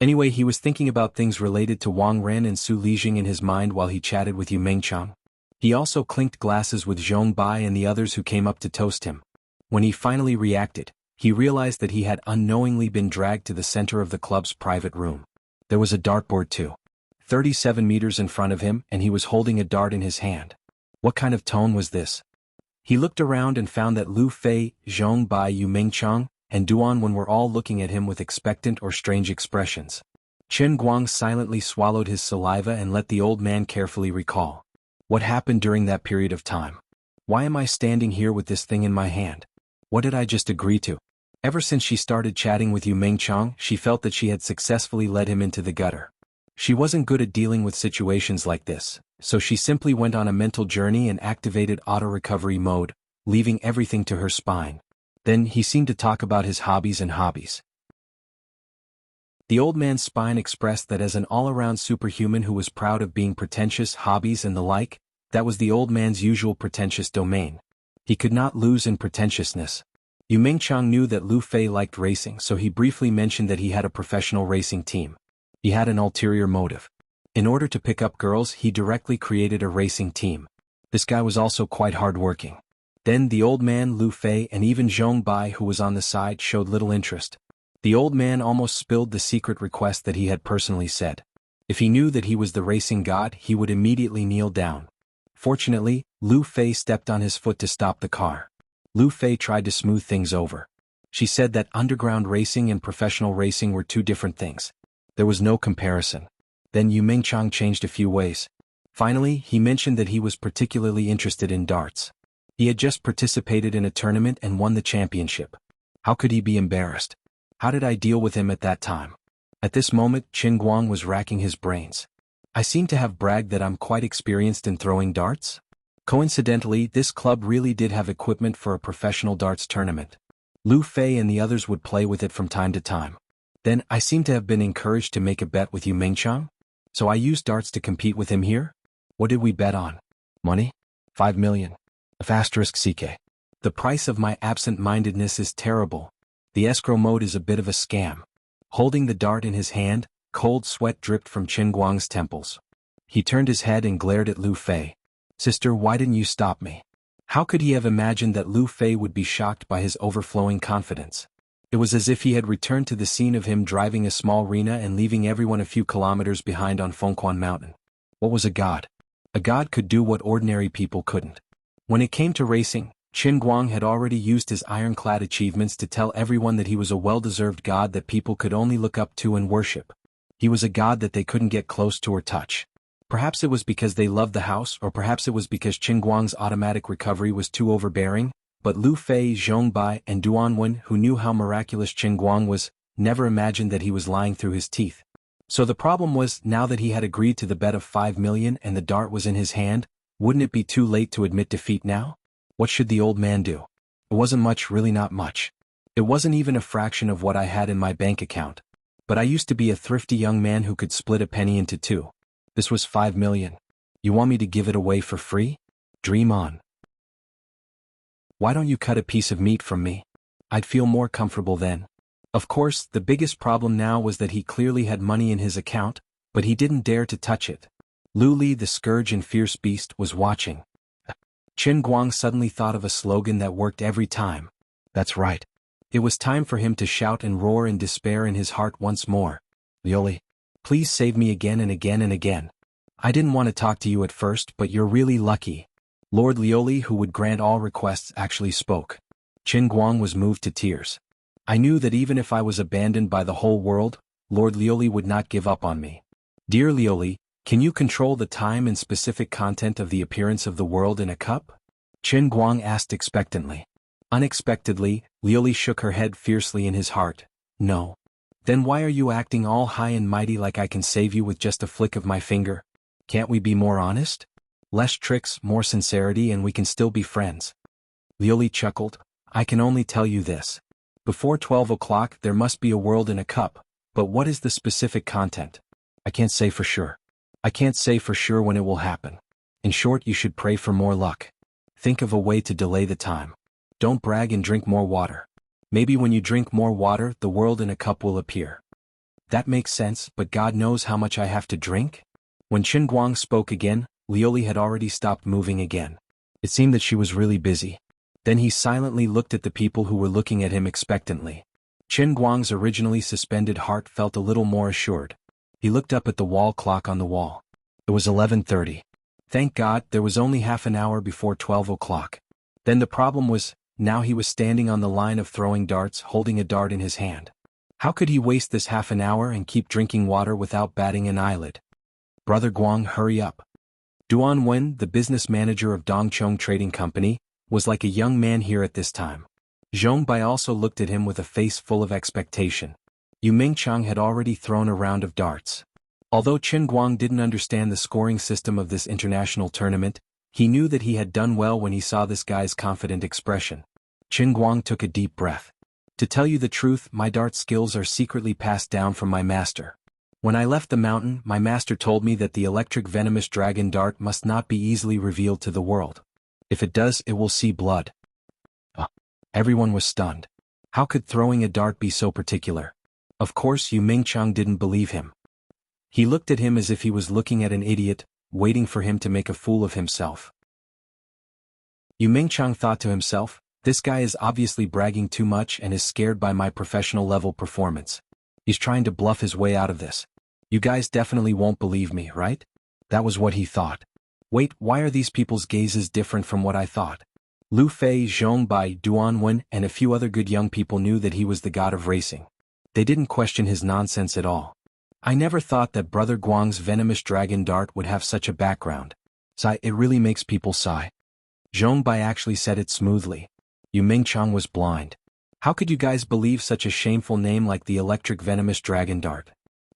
Anyway, he was thinking about things related to Wang Ren and Su Lijing in his mind while he chatted with Yu Mengchang. He also clinked glasses with Zhong Bai and the others who came up to toast him. When he finally reacted, he realized that he had unknowingly been dragged to the center of the club's private room. There was a dartboard too. 37 meters in front of him, and he was holding a dart in his hand. What kind of tone was this? He looked around and found that Lu Fei, Zhong Bai, Yu Mengchang, and Duan Wen were all looking at him with expectant or strange expressions. Chen Guang silently swallowed his saliva and let the old man carefully recall. What happened during that period of time? Why am I standing here with this thing in my hand? What did I just agree to? Ever since she started chatting with Yu Mengchang, she felt that she had successfully led him into the gutter. She wasn't good at dealing with situations like this, so she simply went on a mental journey and activated auto-recovery mode, leaving everything to her spine. Then he seemed to talk about his hobbies. The old man's spine expressed that as an all-around superhuman who was proud of being pretentious, hobbies and the like, that was the old man's usual pretentious domain. He could not lose in pretentiousness. Yu Mengchang knew that Lu Fei liked racing, so he briefly mentioned that he had a professional racing team. He had an ulterior motive. In order to pick up girls, he directly created a racing team. This guy was also quite hard-working. Then the old man, Lu Fei, and even Zhong Bai, who was on the side, showed little interest. The old man almost spilled the secret request that he had personally said. If he knew that he was the racing god, he would immediately kneel down. Fortunately, Lu Fei stepped on his foot to stop the car. Lu Fei tried to smooth things over. She said that underground racing and professional racing were two different things. There was no comparison. Then Yu Mengchang changed a few ways. Finally, he mentioned that he was particularly interested in darts. He had just participated in a tournament and won the championship. How could he be embarrassed? How did I deal with him at that time? At this moment, Chen Guang was racking his brains. I seem to have bragged that I'm quite experienced in throwing darts. Coincidentally, this club really did have equipment for a professional darts tournament. Lu Fei and the others would play with it from time to time. Then, I seem to have been encouraged to make a bet with Yu Mingchang? So I used darts to compete with him here? What did we bet on? Money? 5 million. *CK. The price of my absent-mindedness is terrible. The escrow mode is a bit of a scam. Holding the dart in his hand, cold sweat dripped from Qin Guang's temples. He turned his head and glared at Lu Fei. Sister, why didn't you stop me? How could he have imagined that Lu Fei would be shocked by his overflowing confidence? It was as if he had returned to the scene of him driving a small Rena and leaving everyone a few kilometers behind on Fengquan Mountain. What was a god? A god could do what ordinary people couldn't. When it came to racing, Qin Guang had already used his ironclad achievements to tell everyone that he was a well-deserved god that people could only look up to and worship. He was a god that they couldn't get close to or touch. Perhaps it was because they loved the house, or perhaps it was because Qin Guang's automatic recovery was too overbearing, but Lu Fei, Zhongbai, and Duanwen, who knew how miraculous Qin Guang was, never imagined that he was lying through his teeth. So the problem was, now that he had agreed to the bet of 5 million and the dart was in his hand, wouldn't it be too late to admit defeat now? What should the old man do? It wasn't much, really not much. It wasn't even a fraction of what I had in my bank account. But I used to be a thrifty young man who could split a penny into two. This was 5 million. You want me to give it away for free? Dream on. Why don't you cut a piece of meat from me? I'd feel more comfortable then. Of course, the biggest problem now was that he clearly had money in his account, but he didn't dare to touch it. Lu Li, the scourge and fierce beast, was watching. Qin Guang suddenly thought of a slogan that worked every time. That's right. It was time for him to shout and roar in despair in his heart once more. Lioli, please save me again and again and again. I didn't want to talk to you at first, but you're really lucky. Lord Lioli, who would grant all requests, actually spoke. Qin Guang was moved to tears. I knew that even if I was abandoned by the whole world, Lord Lioli would not give up on me. Dear Lioli, can you control the time and specific content of the appearance of the world in a cup? Qin Guang asked expectantly. Unexpectedly, Lioli shook her head fiercely in his heart. No. Then why are you acting all high and mighty like I can save you with just a flick of my finger? Can't we be more honest? Less tricks, more sincerity, and we can still be friends. Lioli chuckled. I can only tell you this. Before 12 o'clock there must be a world in a cup, but what is the specific content? I can't say for sure. I can't say for sure when it will happen. In short, you should pray for more luck. Think of a way to delay the time. Don't brag and drink more water. Maybe when you drink more water, the world in a cup will appear. That makes sense, but God knows how much I have to drink? When Qin Guang spoke again, Lioli had already stopped moving again. It seemed that she was really busy. Then he silently looked at the people who were looking at him expectantly. Qin Guang's originally suspended heart felt a little more assured. He looked up at the wall clock on the wall. It was 11:30. Thank God, there was only half an hour before 12 o'clock. Then the problem was, now he was standing on the line of throwing darts holding a dart in his hand. How could he waste this half an hour and keep drinking water without batting an eyelid? Brother Guang, hurry up. Duan Wen, the business manager of Dongchong Trading Company, was like a young man here at this time. Zhong Bai also looked at him with a face full of expectation. Yu Mingchang had already thrown a round of darts. Although Qin Guang didn't understand the scoring system of this international tournament, he knew that he had done well when he saw this guy's confident expression. Qin Guang took a deep breath. To tell you the truth, my dart skills are secretly passed down from my master. When I left the mountain, my master told me that the electric venomous dragon dart must not be easily revealed to the world. If it does, it will see blood. Everyone was stunned. How could throwing a dart be so particular? Of course, Yu Mingchang didn't believe him. He looked at him as if he was looking at an idiot, waiting for him to make a fool of himself. Yu Mingchang thought to himself, this guy is obviously bragging too much and is scared by my professional level performance. He's trying to bluff his way out of this. You guys definitely won't believe me, right? That was what he thought. Wait, why are these people's gazes different from what I thought? Lu Fei, Zhong Bai, Duan Wen, and a few other good young people knew that he was the god of racing. They didn't question his nonsense at all. I never thought that Brother Guang's venomous dragon dart would have such a background. Sigh, it really makes people sigh. Zhong Bai actually said it smoothly. Yu Mingchang was blind. How could you guys believe such a shameful name like the electric venomous dragon dart?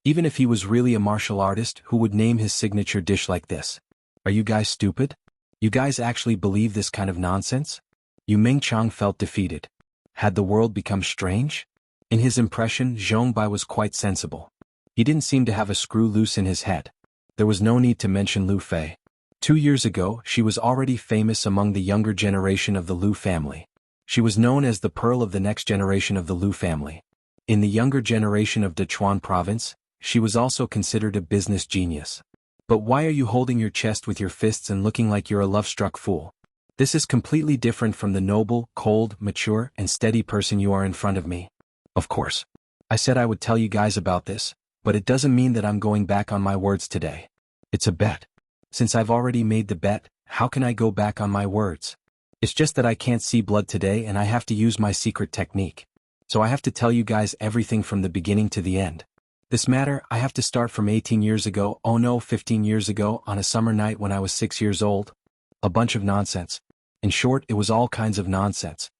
Even if he was really a martial artist, who would name his signature dish like this? Are you guys stupid? You guys actually believe this kind of nonsense? Yu Mingchang felt defeated. Had the world become strange? In his impression, Zhongbai was quite sensible. He didn't seem to have a screw loose in his head. There was no need to mention Lu Fei. 2 years ago, she was already famous among the younger generation of the Lu family. She was known as the pearl of the next generation of the Lu family. In the younger generation of Dechuan province, she was also considered a business genius. But why are you holding your chest with your fists and looking like you're a love-struck fool? This is completely different from the noble, cold, mature, and steady person you are in front of me. Of course. I said I would tell you guys about this, but it doesn't mean that I'm going back on my words today. It's a bet. Since I've already made the bet, how can I go back on my words? It's just that I can't see blood today and I have to use my secret technique. So I have to tell you guys everything from the beginning to the end. This matter, I have to start from 18 years ago, oh no, 15 years ago, on a summer night when I was 6 years old. A bunch of nonsense. In short, it was all kinds of nonsense.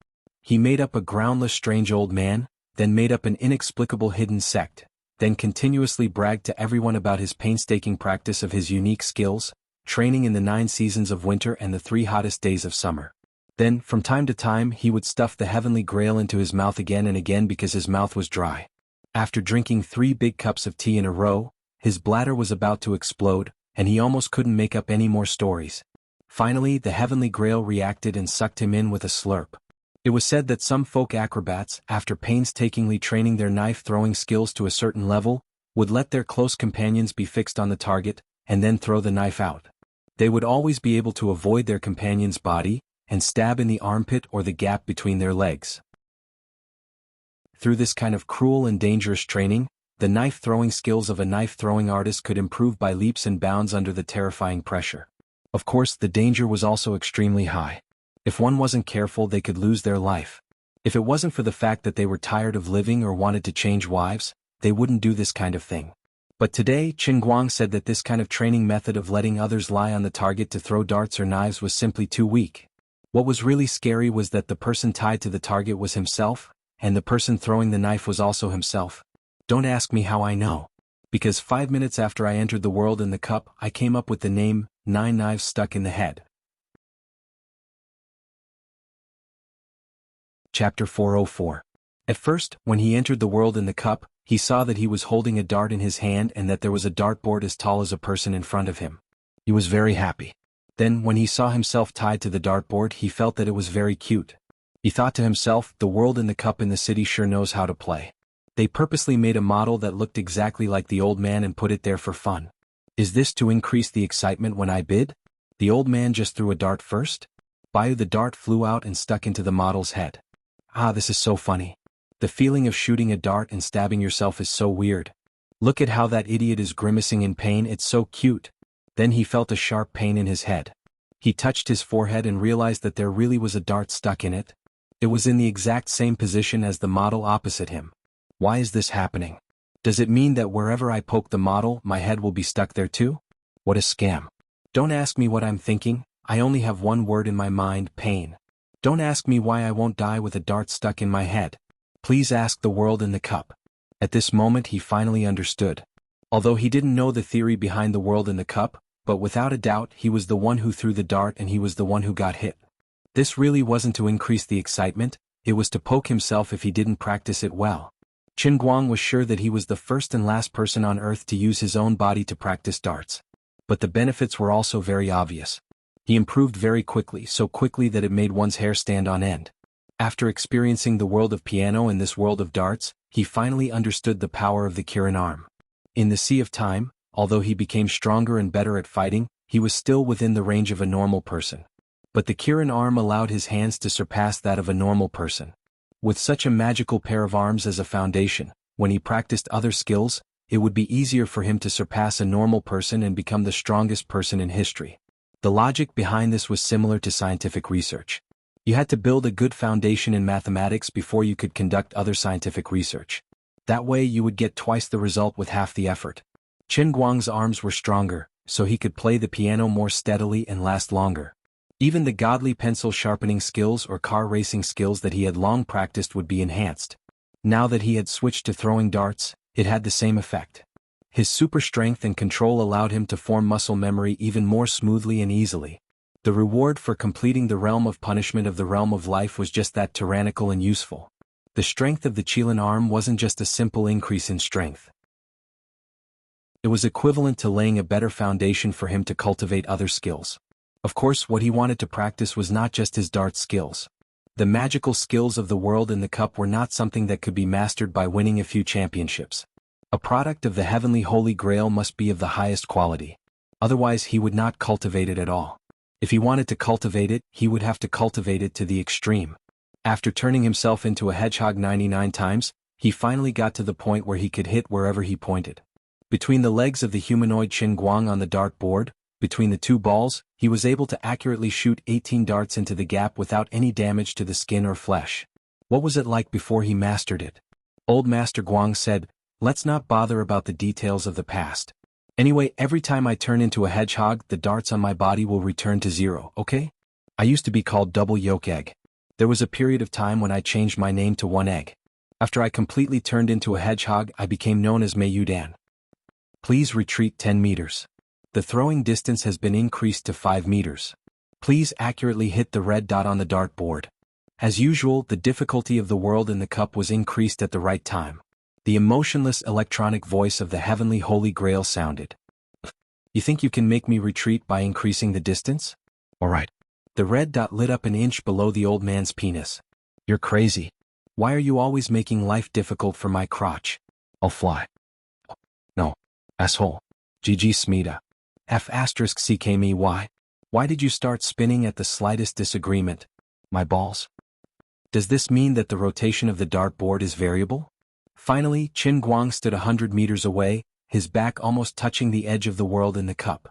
He made up a groundless strange old man, then made up an inexplicable hidden sect, then continuously bragged to everyone about his painstaking practice of his unique skills, training in the 9 seasons of winter and the 3 hottest days of summer. Then, from time to time, he would stuff the heavenly grail into his mouth again and again because his mouth was dry. After drinking 3 big cups of tea in a row, his bladder was about to explode, and he almost couldn't make up any more stories. Finally, the heavenly grail reacted and sucked him in with a slurp. It was said that some folk acrobats, after painstakingly training their knife-throwing skills to a certain level, would let their close companions be fixed on the target, and then throw the knife out. They would always be able to avoid their companion's body, and stab in the armpit or the gap between their legs. Through this kind of cruel and dangerous training, the knife-throwing skills of a knife-throwing artist could improve by leaps and bounds under the terrifying pressure. Of course, the danger was also extremely high. If one wasn't careful, they could lose their life. If it wasn't for the fact that they were tired of living or wanted to change wives, they wouldn't do this kind of thing. But today, Qin Guang said that this kind of training method of letting others lie on the target to throw darts or knives was simply too weak. What was really scary was that the person tied to the target was himself, and the person throwing the knife was also himself. Don't ask me how I know. Because 5 minutes after I entered the world in the cup, I came up with the name, 9 Knives Stuck in the Head. Chapter 404. At first, when he entered the world in the cup, he saw that he was holding a dart in his hand and that there was a dartboard as tall as a person in front of him. He was very happy. Then, when he saw himself tied to the dartboard, he felt that it was very cute. He thought to himself, the world in the cup in the city sure knows how to play. They purposely made a model that looked exactly like the old man and put it there for fun. Is this to increase the excitement when I bid? The old man just threw a dart first? The dart flew out and stuck into the model's head. Ah, this is so funny. The feeling of shooting a dart and stabbing yourself is so weird. Look at how that idiot is grimacing in pain, it's so cute. Then he felt a sharp pain in his head. He touched his forehead and realized that there really was a dart stuck in it. It was in the exact same position as the model opposite him. Why is this happening? Does it mean that wherever I poke the model, my head will be stuck there too? What a scam. Don't ask me what I'm thinking, I only have one word in my mind, pain. Don't ask me why I won't die with a dart stuck in my head. Please ask the world in the cup. At this moment he finally understood. Although he didn't know the theory behind the world in the cup, but without a doubt he was the one who threw the dart and he was the one who got hit. This really wasn't to increase the excitement, it was to poke himself if he didn't practice it well. Qin Guang was sure that he was the first and last person on earth to use his own body to practice darts. But the benefits were also very obvious. He improved very quickly, so quickly that it made one's hair stand on end. After experiencing the world of piano and this world of darts, he finally understood the power of the Kirin arm. In the sea of time, although he became stronger and better at fighting, he was still within the range of a normal person. But the Kirin arm allowed his hands to surpass that of a normal person. With such a magical pair of arms as a foundation, when he practiced other skills, it would be easier for him to surpass a normal person and become the strongest person in history. The logic behind this was similar to scientific research. You had to build a good foundation in mathematics before you could conduct other scientific research. That way you would get twice the result with half the effort. Qin Guang's arms were stronger, so he could play the piano more steadily and last longer. Even the godly pencil sharpening skills or car racing skills that he had long practiced would be enhanced. Now that he had switched to throwing darts, it had the same effect. His super strength and control allowed him to form muscle memory even more smoothly and easily. The reward for completing the realm of punishment of the realm of life was just that tyrannical and useful. The strength of the Qilin arm wasn't just a simple increase in strength. It was equivalent to laying a better foundation for him to cultivate other skills. Of course, what he wanted to practice was not just his dart skills. The magical skills of the world in the cup were not something that could be mastered by winning a few championships. A product of the heavenly Holy Grail must be of the highest quality. Otherwise he would not cultivate it at all. If he wanted to cultivate it, he would have to cultivate it to the extreme. After turning himself into a hedgehog 99 times, he finally got to the point where he could hit wherever he pointed. Between the legs of the humanoid Qin Guang on the dart board, between the two balls, he was able to accurately shoot 18 darts into the gap without any damage to the skin or flesh. What was it like before he mastered it? Old Master Guang said, "Let's not bother about the details of the past. Anyway, every time I turn into a hedgehog, the darts on my body will return to 0, okay? I used to be called Double Yolk Egg. There was a period of time when I changed my name to One Egg. After I completely turned into a hedgehog, I became known as Mei Yudan. Please retreat 10 meters. The throwing distance has been increased to 5 meters. Please accurately hit the red dot on the dart board." As usual, the difficulty of the world in the cup was increased at the right time. The emotionless electronic voice of the heavenly Holy Grail sounded. "You think you can make me retreat by increasing the distance? All right." The red dot lit up an inch below the old man's penis. "You're crazy. Why are you always making life difficult for my crotch? I'll fly." "No, asshole. GG Smita. F***CKMEY. Why did you start spinning at the slightest disagreement? My balls. Does this mean that the rotation of the dartboard is variable?" Finally, Qin Guang stood 100 meters away, his back almost touching the edge of the world in the cup.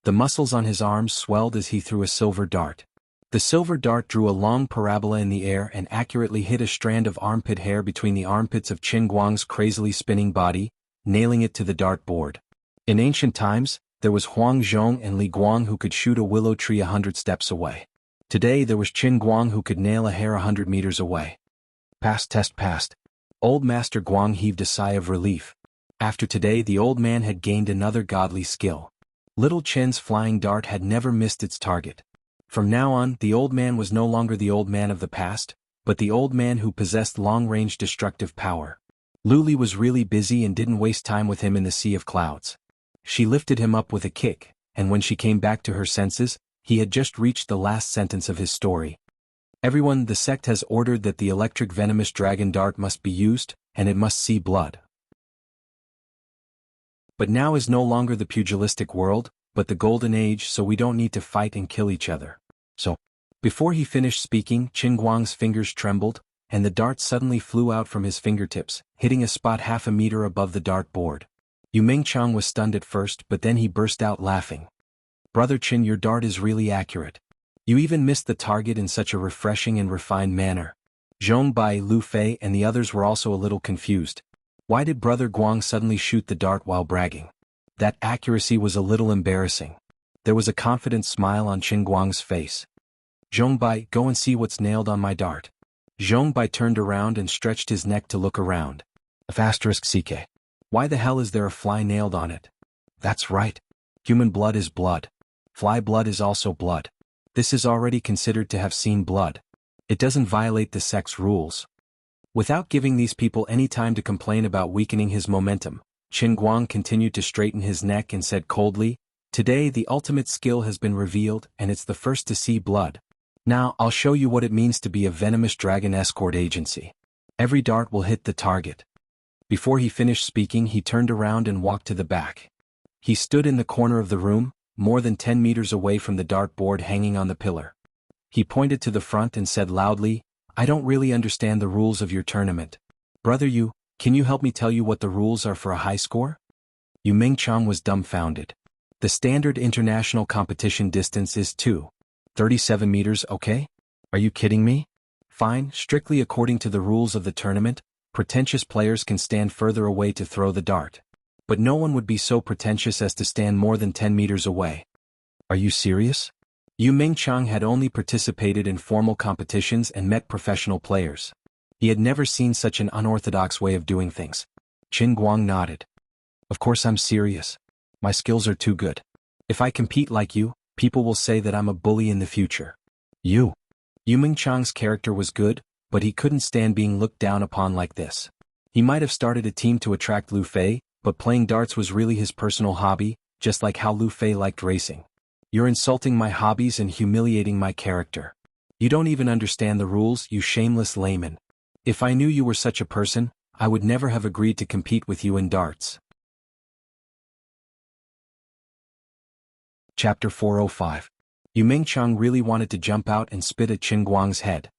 The muscles on his arms swelled as he threw a silver dart. The silver dart drew a long parabola in the air and accurately hit a strand of armpit hair between the armpits of Qin Guang's crazily spinning body, nailing it to the dartboard. In ancient times, there was Huang Zhong and Li Guang who could shoot a willow tree 100 steps away. Today there was Qin Guang who could nail a hair 100 meters away. Passed test passed. Old Master Guang heaved a sigh of relief. After today the old man had gained another godly skill. Little Qin's flying dart had never missed its target. From now on, the old man was no longer the old man of the past, but the old man who possessed long-range destructive power. Luli was really busy and didn't waste time with him in the sea of clouds. She lifted him up with a kick, and when she came back to her senses, he had just reached the last sentence of his story. "Everyone, the sect has ordered that the electric venomous dragon dart must be used, and it must see blood. But now is no longer the pugilistic world, but the golden age, so we don't need to fight and kill each other. So." Before he finished speaking, Qin Guang's fingers trembled, and the dart suddenly flew out from his fingertips, hitting a spot half a meter above the dartboard. Yu Mingchang was stunned at first, but then he burst out laughing. "Brother Qin, your dart is really accurate. You even missed the target in such a refreshing and refined manner." Zhong Bai, Lu Fei and the others were also a little confused. Why did Brother Guang suddenly shoot the dart while bragging? That accuracy was a little embarrassing. There was a confident smile on Qin Guang's face. "Zhong Bai, go and see what's nailed on my dart." Zhong Bai turned around and stretched his neck to look around. *CK. Why the hell is there a fly nailed on it? That's right. Human blood is blood. Fly blood is also blood. This is already considered to have seen blood. It doesn't violate the sect's rules. Without giving these people any time to complain about weakening his momentum, Qin Guang continued to straighten his neck and said coldly, "Today the ultimate skill has been revealed and it's the first to see blood. Now I'll show you what it means to be a venomous dragon escort agency. Every dart will hit the target." Before he finished speaking, he turned around and walked to the back. He stood in the corner of the room, more than 10 meters away from the dartboard hanging on the pillar. He pointed to the front and said loudly, "I don't really understand the rules of your tournament. Brother Yu, can you help me tell you what the rules are for a high score?" Yu Mingchang was dumbfounded. "The standard international competition distance is 2.37 meters, okay? Are you kidding me? Fine, strictly according to the rules of the tournament, pretentious players can stand further away to throw the dart. But no one would be so pretentious as to stand more than 10 meters away." "Are you serious?" Yu Mingchang had only participated in formal competitions and met professional players. He had never seen such an unorthodox way of doing things. Qin Guang nodded. "Of course I'm serious. My skills are too good. If I compete like you, People will say that I'm a bully in the future. Yu Mingchang's character was good, but he couldn't stand being looked down upon like this. He might have started a team to attract Lu Fei, but playing darts was really his personal hobby, just like how Lu Fei liked racing. You're insulting my hobbies and humiliating my character. You don't even understand the rules, you shameless layman. If I knew you were such a person, I would never have agreed to compete with you in darts. Chapter 405. Yu Mingchang really wanted to jump out and spit at Qin Guang's head.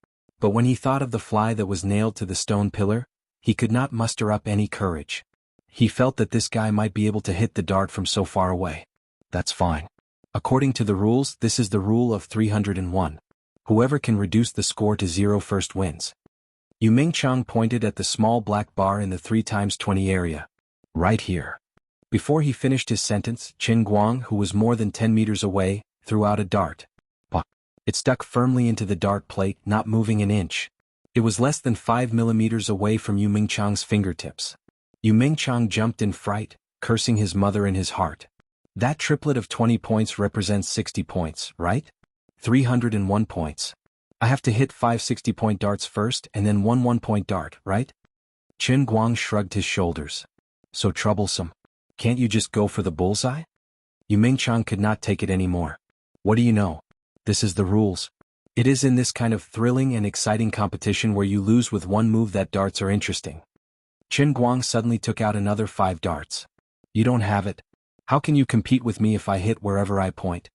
But when he thought of the fly that was nailed to the stone pillar, he could not muster up any courage. He felt that this guy might be able to hit the dart from so far away. That's fine. According to the rules, this is the rule of 301. Whoever can reduce the score to 0 first wins. Yu Mingchang pointed at the small black bar in the 3x20 area. Right here. Before he finished his sentence, Qin Guang, who was more than 10 meters away, threw out a dart. It stuck firmly into the dart plate, not moving an inch. It was less than 5 millimeters away from Yu Mingchang's fingertips. Yu Mingchang jumped in fright, cursing his mother in his heart. That triplet of 20 points represents 60 points, right? 301 points. I have to hit 5 60-point darts first and then one 1-point dart, right? Qin Guang shrugged his shoulders. So troublesome. Can't you just go for the bullseye? Yu Mingchang could not take it anymore. What do you know? This is the rules. It is in this kind of thrilling and exciting competition where you lose with one move that darts are interesting. Qin Guang suddenly took out another 5 darts. You don't have it. How can you compete with me if I hit wherever I point?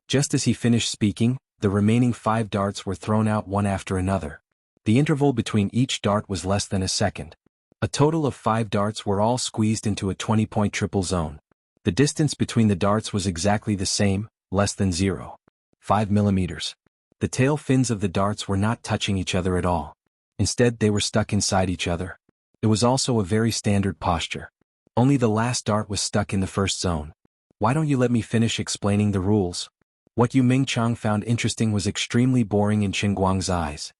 Just as he finished speaking, the remaining 5 darts were thrown out one after another. The interval between each dart was less than a second. A total of 5 darts were all squeezed into a 20-point triple zone. The distance between the darts was exactly the same, less than 0.5 millimeters. The tail fins of the darts were not touching each other at all. Instead, they were stuck inside each other. It was also a very standard posture. Only the last dart was stuck in the first zone. Why don't you let me finish explaining the rules? What Yu Mingchang found interesting was extremely boring in Qin Guang's eyes.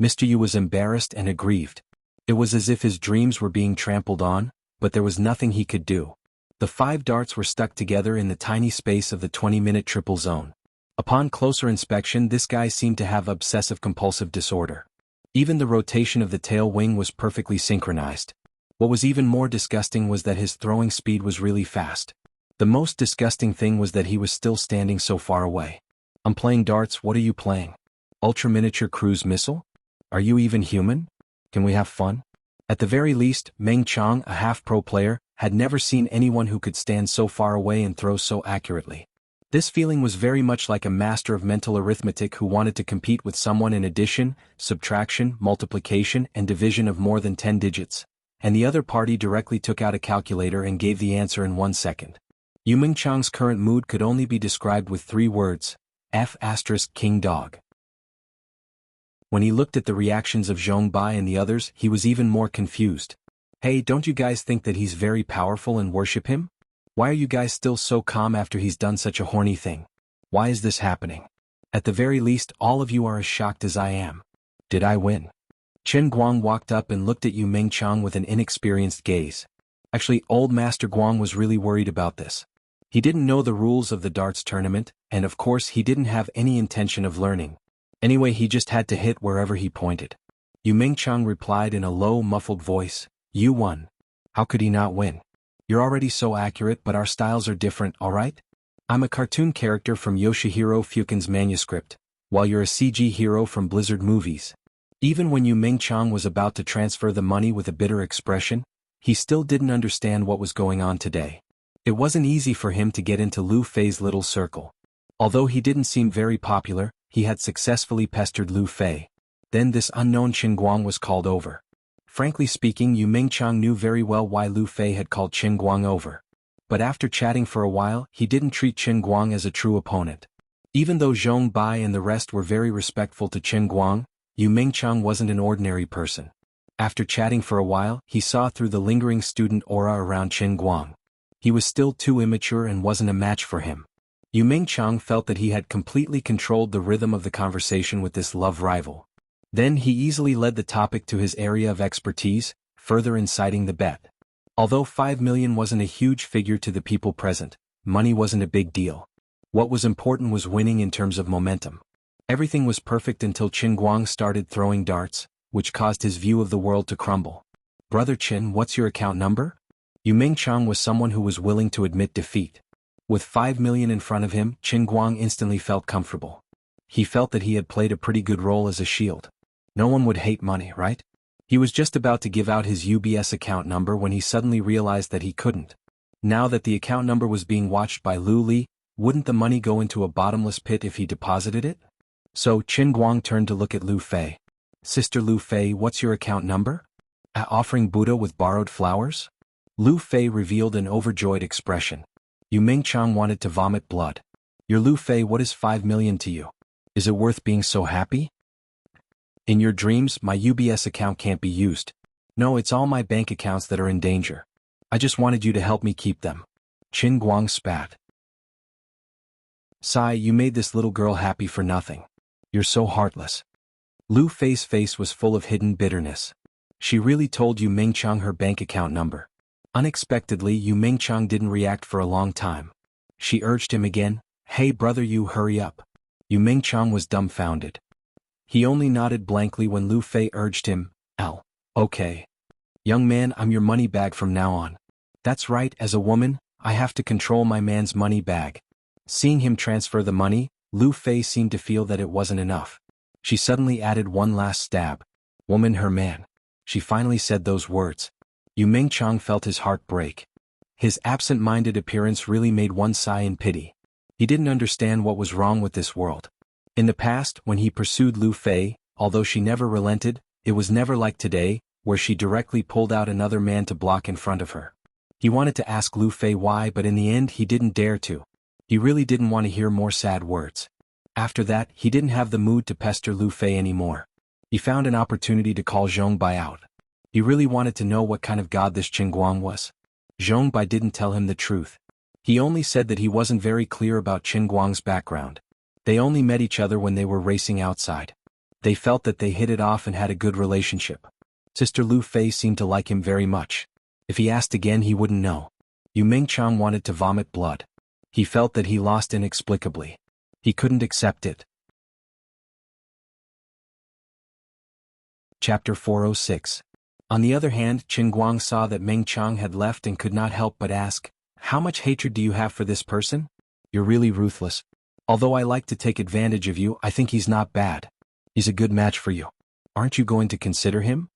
Mr. Yu was embarrassed and aggrieved. It was as if his dreams were being trampled on, but there was nothing he could do. The 5 darts were stuck together in the tiny space of the 20-minute triple zone. Upon closer inspection, this guy seemed to have obsessive-compulsive disorder. Even the rotation of the tail wing was perfectly synchronized. What was even more disgusting was that his throwing speed was really fast. The most disgusting thing was that he was still standing so far away. I'm playing darts, what are you playing? Ultra-miniature cruise missile? Are you even human? Can we have fun? At the very least, Meng Chang, a half-pro player, had never seen anyone who could stand so far away and throw so accurately. This feeling was very much like a master of mental arithmetic who wanted to compete with someone in addition, subtraction, multiplication, and division of more than 10 digits, and the other party directly took out a calculator and gave the answer in 1 second. Yu Mingchang's current mood could only be described with 3 words: King dog. When he looked at the reactions of Zhong Bai and the others, he was even more confused. Hey, don't you guys think that he's very powerful and worship him? Why are you guys still so calm after he's done such a horny thing? Why is this happening? At the very least, all of you are as shocked as I am. Did I win? Qin Guang walked up and looked at Yu Mingchang with an inexperienced gaze. Actually, old Master Guang was really worried about this. He didn't know the rules of the darts tournament, and of course he didn't have any intention of learning. Anyway, he just had to hit wherever he pointed. Yu Mingchang replied in a low, muffled voice, "You won." How could he not win? You're already so accurate, but our styles are different, alright? I'm a cartoon character from Yoshihiro Fukin's manuscript, while you're a CG hero from Blizzard movies. Even when Yu Mingchang was about to transfer the money with a bitter expression, he still didn't understand what was going on today. It wasn't easy for him to get into Lu Fei's little circle. Although he didn't seem very popular, he had successfully pestered Lu Fei. Then this unknown Qin Guang was called over. Frankly speaking, Yu Mingchang knew very well why Lu Fei had called Qin Guang over. But after chatting for a while, he didn't treat Qin Guang as a true opponent. Even though Zhong Bai and the rest were very respectful to Qin Guang, Yu Mingchang wasn't an ordinary person. After chatting for a while, he saw through the lingering student aura around Qin Guang. He was still too immature and wasn't a match for him. Yu Mingchang felt that he had completely controlled the rhythm of the conversation with this love rival. Then he easily led the topic to his area of expertise, further inciting the bet. Although 5 million wasn't a huge figure to the people present, money wasn't a big deal. What was important was winning in terms of momentum. Everything was perfect until Qin Guang started throwing darts, which caused his view of the world to crumble. "Brother Qin, what's your account number?" Yu Mingchang was someone who was willing to admit defeat. With 5 million in front of him, Qin Guang instantly felt comfortable. He felt that he had played a pretty good role as a shield. No one would hate money, right? He was just about to give out his UBS account number when he suddenly realized that he couldn't. Now that the account number was being watched by Lu Li, wouldn't the money go into a bottomless pit if he deposited it? So Qin Guang turned to look at Lu Fei. "Sister Lu Fei, what's your account number?" Offering Buddha with borrowed flowers? Lu Fei revealed an overjoyed expression. Yu Mingchang wanted to vomit blood. "Your Lu Fei, what is 5 million to you? Is it worth being so happy?" "In your dreams, my UBS account can't be used. No, it's all my bank accounts that are in danger. I just wanted you to help me keep them." Qin Guang spat. "Sai, you made this little girl happy for nothing. You're so heartless." Lu Fei's face was full of hidden bitterness. She really told Yu Mingchang her bank account number. Unexpectedly, Yu Mingchang didn't react for a long time. She urged him again, "Hey brother, you hurry up." Yu Mingchang was dumbfounded. He only nodded blankly when Lu Fei urged him, Okay. Young man, I'm your money bag from now on." "That's right, as a woman, I have to control my man's money bag." Seeing him transfer the money, Lu Fei seemed to feel that it wasn't enough. She suddenly added one last stab. "Woman, her man." She finally said those words. Yu Mingchang felt his heart break. His absent-minded appearance really made one sigh in pity. He didn't understand what was wrong with this world. In the past, when he pursued Lu Fei, although she never relented, it was never like today, where she directly pulled out another man to block in front of her. He wanted to ask Lu Fei why, but in the end he didn't dare to. He really didn't want to hear more sad words. After that, he didn't have the mood to pester Lu Fei anymore. He found an opportunity to call Zhong Bai out. He really wanted to know what kind of god this Qin Guang was. Zhong Bai didn't tell him the truth. He only said that he wasn't very clear about Qin Guang's background. They only met each other when they were racing outside. They felt that they hit it off and had a good relationship. Sister Lu Fei seemed to like him very much. If he asked again, he wouldn't know. Yu Mingchang wanted to vomit blood. He felt that he lost inexplicably. He couldn't accept it. Chapter 406. On the other hand, Qin Guang saw that Mingchang had left and could not help but ask, "How much hatred do you have for this person? You're really ruthless. Although I like to take advantage of you, I think he's not bad. He's a good match for you. Aren't you going to consider him?"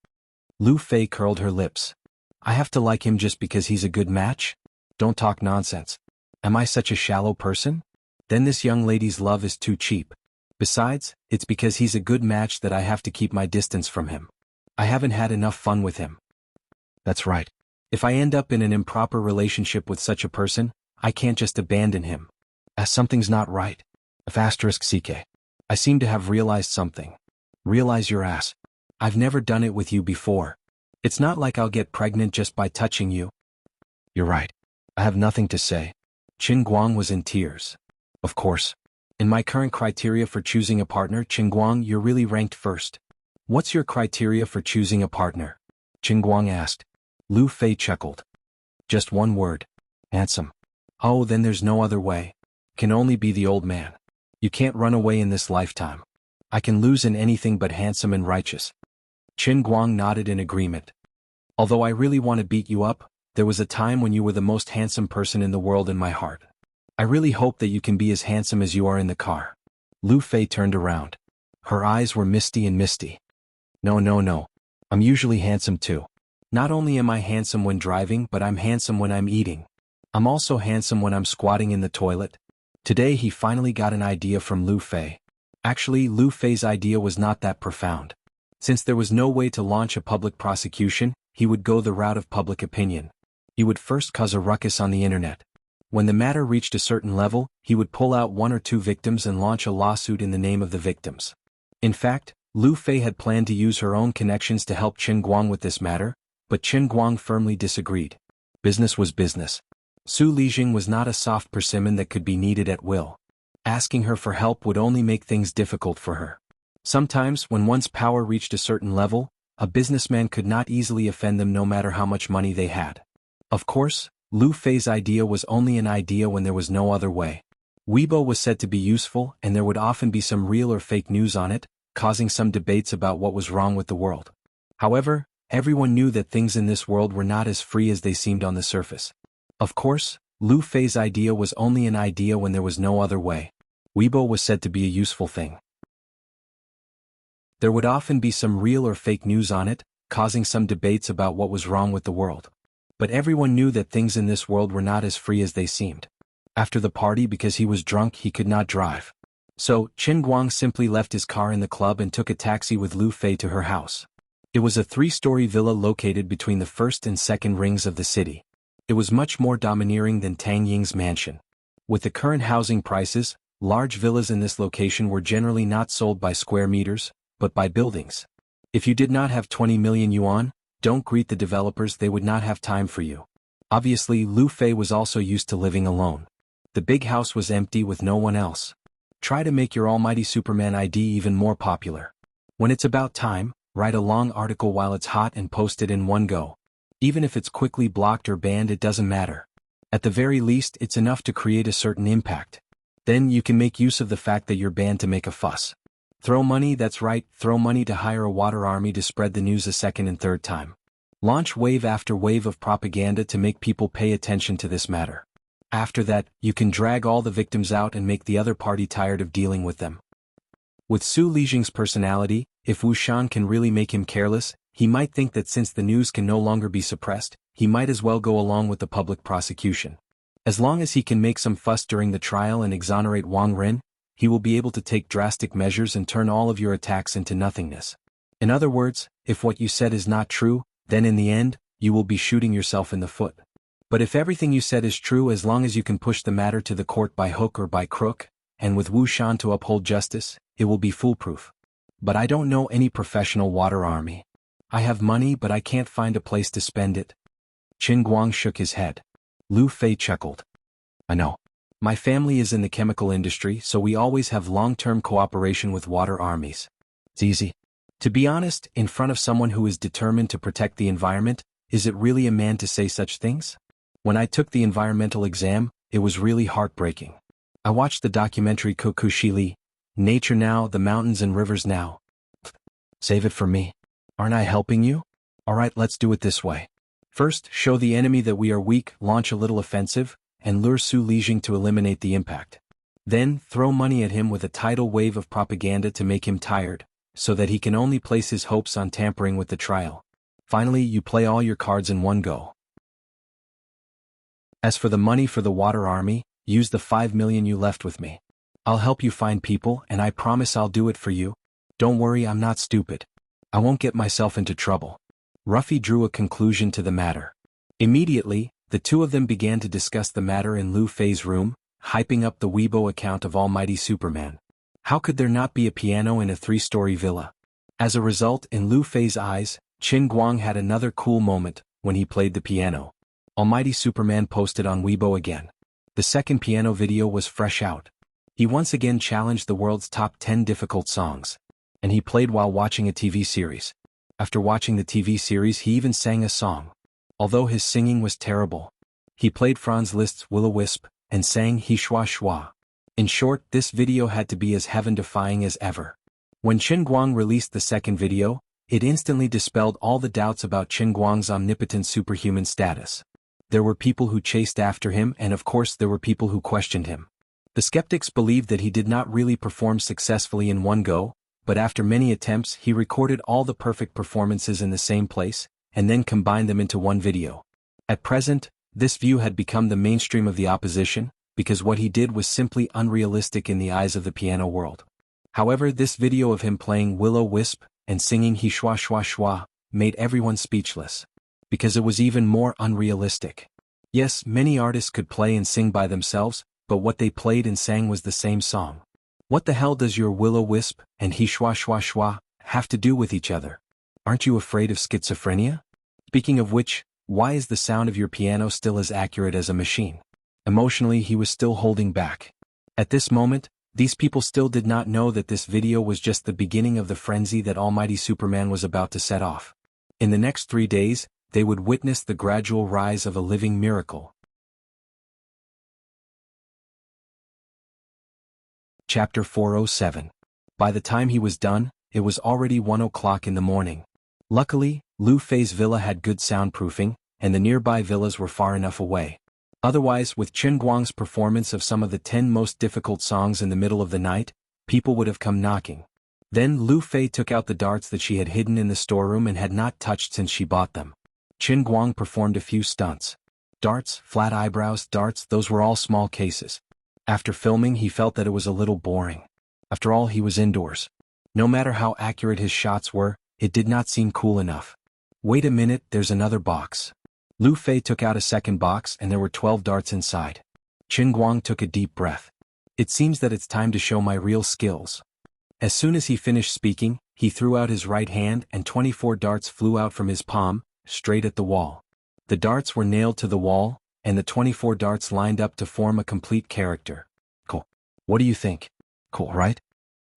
Lu Fei curled her lips. "I have to like him just because he's a good match? Don't talk nonsense. Am I such a shallow person? Then this young lady's love is too cheap. Besides, it's because he's a good match that I have to keep my distance from him. I haven't had enough fun with him." "That's right. If I end up in an improper relationship with such a person, I can't just abandon him. As something's not right. *CK. I seem to have realized something." "Realize your ass. I've never done it with you before. It's not like I'll get pregnant just by touching you." "You're right. I have nothing to say." Qin Guang was in tears. "Of course. In my current criteria for choosing a partner, Qin Guang, you're really ranked first." "What's your criteria for choosing a partner?" Qin Guang asked. Lu Fei chuckled. "Just one word. Handsome." "Oh, then there's no other way. Can only be the old man. You can't run away in this lifetime. I can lose in anything but handsome and righteous." Qin Guang nodded in agreement. "Although I really want to beat you up, there was a time when you were the most handsome person in the world in my heart. I really hope that you can be as handsome as you are in the car." Lu Fei turned around. Her eyes were misty and misty. No. I'm usually handsome too. Not only am I handsome when driving, but I'm handsome when I'm eating. I'm also handsome when I'm squatting in the toilet." Today he finally got an idea from Lu Fei. Actually, Lu Fei's idea was not that profound. Since there was no way to launch a public prosecution, he would go the route of public opinion. He would first cause a ruckus on the internet. When the matter reached a certain level, he would pull out 1 or 2 victims and launch a lawsuit in the name of the victims. In fact, Lu Fei had planned to use her own connections to help Qin Guang with this matter, but Qin Guang firmly disagreed. Business was business. Su Lijing was not a soft persimmon that could be kneaded at will. Asking her for help would only make things difficult for her. Sometimes, when one's power reached a certain level, a businessman could not easily offend them no matter how much money they had. Of course, Lu Fei's idea was only an idea when there was no other way. Weibo was said to be useful and there would often be some real or fake news on it, causing some debates about what was wrong with the world. However, everyone knew that things in this world were not as free as they seemed on the surface. Of course, Lu Fei's idea was only an idea when there was no other way. Weibo was said to be a useful thing. There would often be some real or fake news on it, causing some debates about what was wrong with the world. But everyone knew that things in this world were not as free as they seemed. After the party, because he was drunk, he could not drive. So, Qin Guang simply left his car in the club and took a taxi with Lu Fei to her house. It was a 3-story villa located between the first and second rings of the city. It was much more domineering than Tang Ying's mansion. With the current housing prices, large villas in this location were generally not sold by square meters, but by buildings. If you did not have 20 million yuan, don't greet the developers, they would not have time for you. Obviously, Lu Fei was also used to living alone. The big house was empty with no one else. Try to make your almighty Superman ID even more popular. When it's about time, write a long article while it's hot and post it in one go. Even if it's quickly blocked or banned, it doesn't matter. At the very least, it's enough to create a certain impact. Then you can make use of the fact that you're banned to make a fuss. Throw money, that's right, throw money to hire a water army to spread the news a second and third time. Launch wave after wave of propaganda to make people pay attention to this matter. After that, you can drag all the victims out and make the other party tired of dealing with them. With Su Lijing's personality, if Wu Shan can really make him careless, he might think that since the news can no longer be suppressed, he might as well go along with the public prosecution. As long as he can make some fuss during the trial and exonerate Wang Ren, he will be able to take drastic measures and turn all of your attacks into nothingness. In other words, if what you said is not true, then in the end, you will be shooting yourself in the foot. But if everything you said is true, as long as you can push the matter to the court by hook or by crook, and with Wu Shan to uphold justice, it will be foolproof. But I don't know any professional water army. I have money but I can't find a place to spend it. Qin Guang shook his head. Lu Fei chuckled. I know. My family is in the chemical industry, so we always have long-term cooperation with water armies. It's easy. To be honest, in front of someone who is determined to protect the environment, is it really a man to say such things? When I took the environmental exam, it was really heartbreaking. I watched the documentary Kokushili, Nature Now, The Mountains and Rivers Now. Save it for me. Aren't I helping you? Alright, let's do it this way. First, show the enemy that we are weak, launch a little offensive, and lure Su Lijing to eliminate the impact. Then, throw money at him with a tidal wave of propaganda to make him tired, so that he can only place his hopes on tampering with the trial. Finally, you play all your cards in one go. As for the money for the water army, use the 5 million you left with me. I'll help you find people and I promise I'll do it for you. Don't worry, I'm not stupid. I won't get myself into trouble. Ruffy drew a conclusion to the matter. Immediately, the two of them began to discuss the matter in Lu Fei's room, hyping up the Weibo account of Almighty Superman. How could there not be a piano in a 3-story villa? As a result, in Lu Fei's eyes, Qin Guang had another cool moment when he played the piano. Almighty Superman posted on Weibo again. The second piano video was fresh out. He once again challenged the world's top 10 difficult songs. And he played while watching a TV series. After watching the TV series, he even sang a song. Although his singing was terrible. He played Franz Liszt's Will-O-Wisp and sang He Schwa Schwa. In short, this video had to be as heaven-defying as ever. When Qin Guang released the second video, it instantly dispelled all the doubts about Qin Guang's omnipotent superhuman status. There were people who chased after him and of course there were people who questioned him. The skeptics believed that he did not really perform successfully in one go, but after many attempts he recorded all the perfect performances in the same place, and then combined them into one video. At present, this view had become the mainstream of the opposition, because what he did was simply unrealistic in the eyes of the piano world. However, this video of him playing Will-O-Wisp and singing He Schwa Schwa Schwa made everyone speechless. Because it was even more unrealistic. Yes, many artists could play and sing by themselves, but what they played and sang was the same song. What the hell does your Will-O-Wisp and He Schwa Schwa Schwa have to do with each other? Aren't you afraid of schizophrenia? Speaking of which, why is the sound of your piano still as accurate as a machine? Emotionally, he was still holding back. At this moment, these people still did not know that this video was just the beginning of the frenzy that Almighty Superman was about to set off. In the next 3 days, they would witness the gradual rise of a living miracle. Chapter 407. By the time he was done, it was already 1 o'clock in the morning. Luckily, Lu Fei's villa had good soundproofing, and the nearby villas were far enough away. Otherwise, with Chen Guang's performance of some of the 10 most difficult songs in the middle of the night, people would have come knocking. Then Lu Fei took out the darts that she had hidden in the storeroom and had not touched since she bought them. Chen Guang performed a few stunts. Darts, flat eyebrows, darts, those were all small cases. After filming, he felt that it was a little boring. After all, he was indoors. No matter how accurate his shots were, it did not seem cool enough. Wait a minute, there's another box. Lu Fei took out a second box and there were 12 darts inside. Chen Guang took a deep breath. It seems that it's time to show my real skills. As soon as he finished speaking, he threw out his right hand and 24 darts flew out from his palm, straight at the wall. The darts were nailed to the wall, and the 24 darts lined up to form a complete character. Cool. What do you think? Cool, right?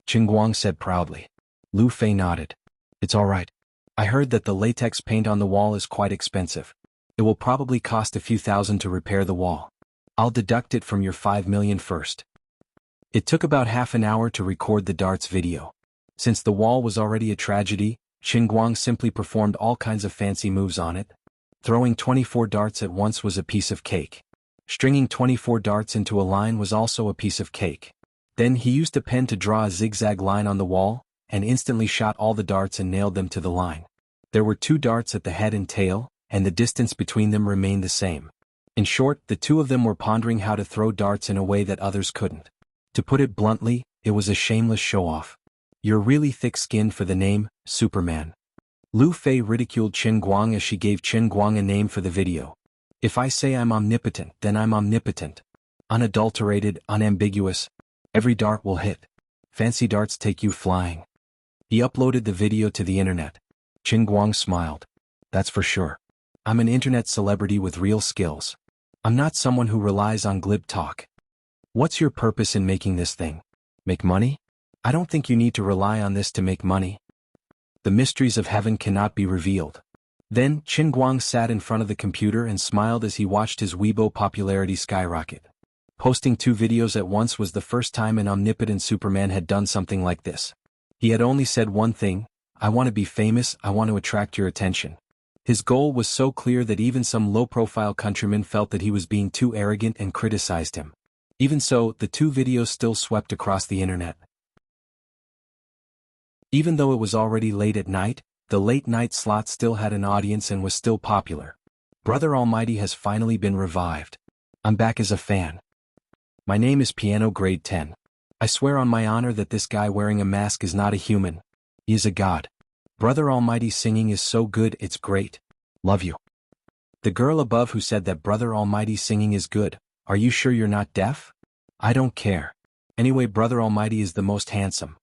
Chen Guang said proudly. Lu Fei nodded. It's all right. I heard that the latex paint on the wall is quite expensive. It will probably cost a few thousand to repair the wall. I'll deduct it from your 5 million first. It took about half an hour to record the darts video. Since the wall was already a tragedy, Chen Guang simply performed all kinds of fancy moves on it. Throwing 24 darts at once was a piece of cake. Stringing 24 darts into a line was also a piece of cake. Then he used a pen to draw a zigzag line on the wall, and instantly shot all the darts and nailed them to the line. There were 2 darts at the head and tail, and the distance between them remained the same. In short, the two of them were pondering how to throw darts in a way that others couldn't. To put it bluntly, it was a shameless show-off. You're really thick-skinned for the name, Superman. Lu Fei ridiculed Chen Guang as she gave Chen Guang a name for the video. If I say I'm omnipotent, then I'm omnipotent. Unadulterated, unambiguous. Every dart will hit. Fancy darts take you flying. He uploaded the video to the internet. Chen Guang smiled. That's for sure. I'm an internet celebrity with real skills. I'm not someone who relies on glib talk. What's your purpose in making this thing? Make money? I don't think you need to rely on this to make money. The mysteries of heaven cannot be revealed. Then, Chen Guang sat in front of the computer and smiled as he watched his Weibo popularity skyrocket. Posting 2 videos at once was the first time an omnipotent Superman had done something like this. He had only said one thing: I want to be famous, I want to attract your attention. His goal was so clear that even some low-profile countrymen felt that he was being too arrogant and criticized him. Even so, the 2 videos still swept across the internet. Even though it was already late at night, the late-night slot still had an audience and was still popular. Brother Almighty has finally been revived. I'm back as a fan. My name is Piano Grade 10. I swear on my honor that this guy wearing a mask is not a human. He is a god. Brother Almighty's singing is so good, it's great. Love you. The girl above who said that Brother Almighty's singing is good, are you sure you're not deaf? I don't care. Anyway, Brother Almighty is the most handsome.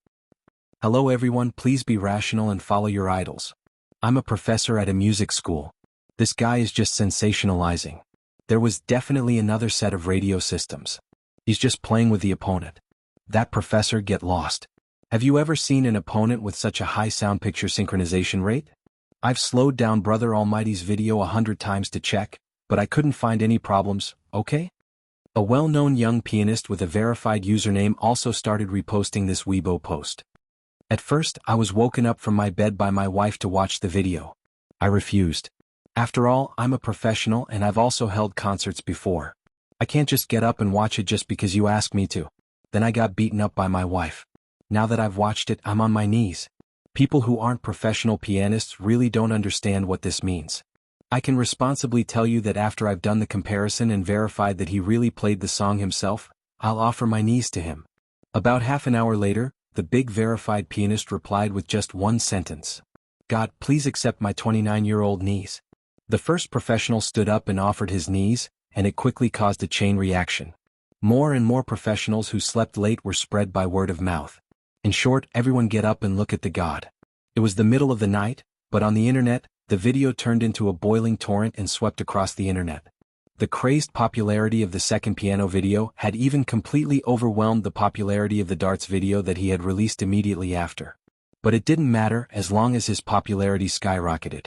Hello everyone, please be rational and follow your idols. I'm a professor at a music school. This guy is just sensationalizing. There was definitely another set of radio systems. He's just playing with the opponent. That professor, get lost. Have you ever seen an opponent with such a high sound picture synchronization rate? I've slowed down Brother Almighty's video 100 times to check, but I couldn't find any problems, okay? A well-known young pianist with a verified username also started reposting this Weibo post. At first, I was woken up from my bed by my wife to watch the video. I refused. After all, I'm a professional and I've also held concerts before. I can't just get up and watch it just because you ask me to. Then I got beaten up by my wife. Now that I've watched it, I'm on my knees. People who aren't professional pianists really don't understand what this means. I can responsibly tell you that after I've done the comparison and verified that he really played the song himself, I'll offer my knees to him. About half an hour later, the big verified pianist replied with just one sentence. God, please accept my 29-year-old knees. The first professional stood up and offered his knees, and it quickly caused a chain reaction. More and more professionals who slept late were spread by word of mouth. In short, everyone get up and look at the god. It was the middle of the night, but on the internet, the video turned into a boiling torrent and swept across the internet. The crazed popularity of the second piano video had even completely overwhelmed the popularity of the darts video that he had released immediately after. But it didn't matter as long as his popularity skyrocketed.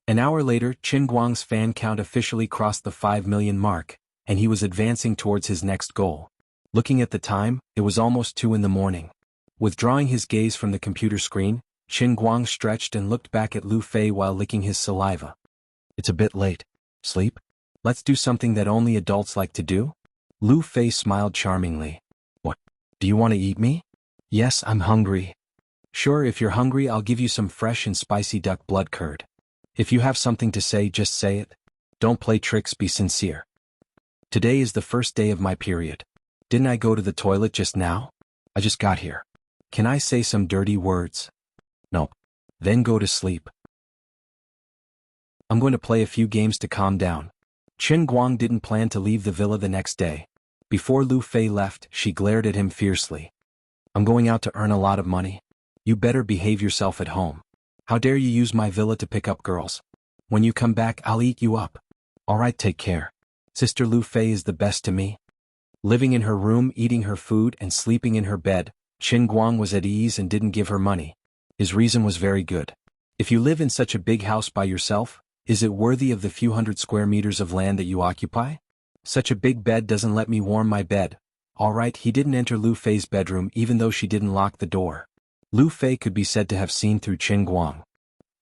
An hour later, Chen Guang's fan count officially crossed the 5 million mark, and he was advancing towards his next goal. Looking at the time, it was almost 2 in the morning. Withdrawing his gaze from the computer screen, Qin Guang stretched and looked back at Lu Fei while licking his saliva. It's a bit late. Sleep? Let's do something that only adults like to do? Lu Fei smiled charmingly. What? Do you want to eat me? Yes, I'm hungry. Sure, if you're hungry, I'll give you some fresh and spicy duck blood curd. If you have something to say, just say it. Don't play tricks, be sincere. Today is the first day of my period. Didn't I go to the toilet just now? I just got here. Can I say some dirty words? No. Then go to sleep. I'm going to play a few games to calm down. Qin Guang didn't plan to leave the villa the next day. Before Lu Fei left, she glared at him fiercely. I'm going out to earn a lot of money. You better behave yourself at home. How dare you use my villa to pick up girls? When you come back, I'll eat you up. Alright, take care. Sister Lu Fei is the best to me. Living in her room, eating her food, and sleeping in her bed, Qin Guang was at ease and didn't give her money. His reason was very good. If you live in such a big house by yourself, is it worthy of the few hundred square meters of land that you occupy? Such a big bed doesn't let me warm my bed. Alright, he didn't enter Lu Fei's bedroom even though she didn't lock the door. Lu Fei could be said to have seen through Qin Guang.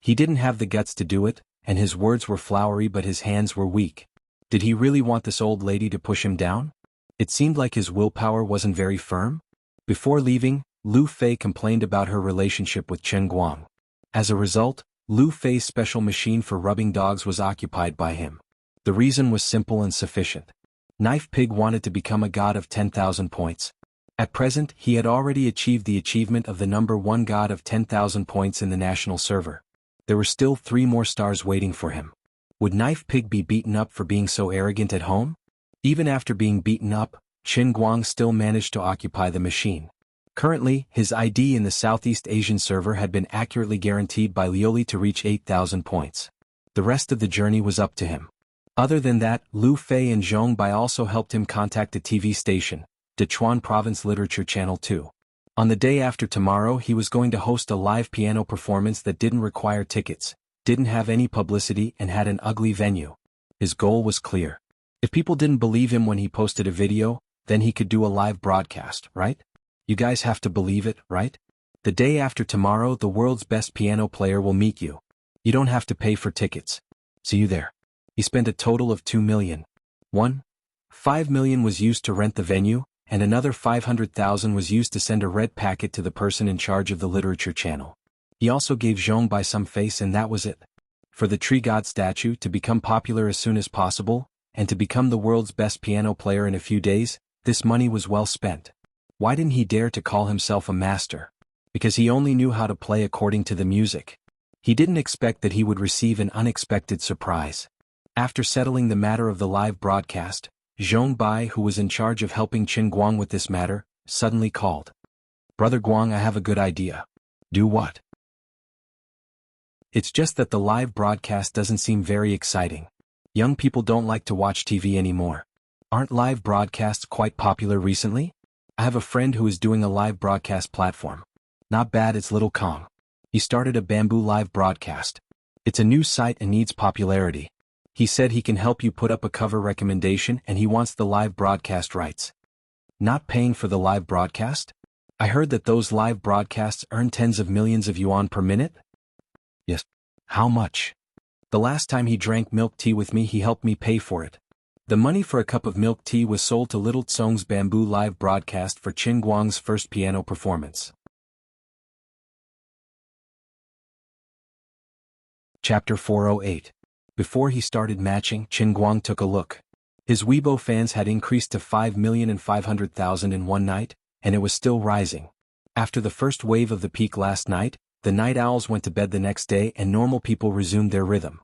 He didn't have the guts to do it, and his words were flowery but his hands were weak. Did he really want this old lady to push him down? It seemed like his willpower wasn't very firm. Before leaving, Lu Fei complained about her relationship with Qin Guang. As a result, Lu Fei's special machine for rubbing dogs was occupied by him. The reason was simple and sufficient. Knife Pig wanted to become a god of 10,000 points. At present, he had already achieved the achievement of the number 1 god of 10,000 points in the national server. There were still 3 more stars waiting for him. Would Knife Pig be beaten up for being so arrogant at home? Even after being beaten up, Qin Guang still managed to occupy the machine. Currently, his ID in the Southeast Asian server had been accurately guaranteed by Lioli to reach 8,000 points. The rest of the journey was up to him. Other than that, Lu Fei and Zhong Bai also helped him contact a TV station, Sichuan Province Literature Channel 2. On the day after tomorrow, he was going to host a live piano performance that didn't require tickets, didn't have any publicity, and had an ugly venue. His goal was clear. If people didn't believe him when he posted a video, then he could do a live broadcast, right? You guys have to believe it, right? The day after tomorrow, the world's best piano player will meet you. You don't have to pay for tickets. See you there. He spent a total of 2 million. 5 million was used to rent the venue, and another 500,000 was used to send a red packet to the person in charge of the literature channel. He also gave Zhong Bai some face, and that was it. For the tree god statue to become popular as soon as possible, and to become the world's best piano player in a few days, this money was well spent. Why didn't he dare to call himself a master? Because he only knew how to play according to the music. He didn't expect that he would receive an unexpected surprise. After settling the matter of the live broadcast, Zhong Bai, who was in charge of helping Qin Guang with this matter, suddenly called. Brother Guang, I have a good idea. Do what? It's just that the live broadcast doesn't seem very exciting. Young people don't like to watch TV anymore. Aren't live broadcasts quite popular recently? I have a friend who is doing a live broadcast platform. Not bad, it's Little Kong. He started a Bamboo live broadcast. It's a new site and needs popularity. He said he can help you put up a cover recommendation and he wants the live broadcast rights. Not paying for the live broadcast? I heard that those live broadcasts earn tens of millions of yuan per minute? Yes. How much? The last time he drank milk tea with me, he helped me pay for it. The money for a cup of milk tea was sold to Little Tsong's Bamboo live broadcast for Qin Guang's first piano performance. Chapter 408. Before he started matching, Qin Guang took a look. His Weibo fans had increased to 5,500,000 in one night, and it was still rising. After the first wave of the peak last night, the night owls went to bed the next day and normal people resumed their rhythm.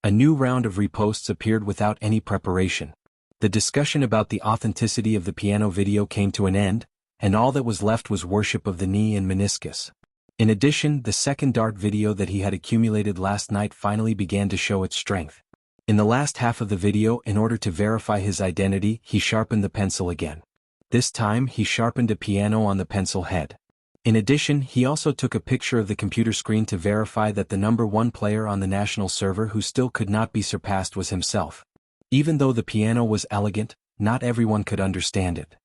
A new round of reposts appeared without any preparation. The discussion about the authenticity of the piano video came to an end, and all that was left was worship of the knee and meniscus. In addition, the second dart video that he had accumulated last night finally began to show its strength. In the last half of the video, in order to verify his identity, he sharpened the pencil again. This time, he sharpened a piano on the pencil head. In addition, he also took a picture of the computer screen to verify that the number 1 player on the national server who still could not be surpassed was himself. Even though the piano was elegant, not everyone could understand it.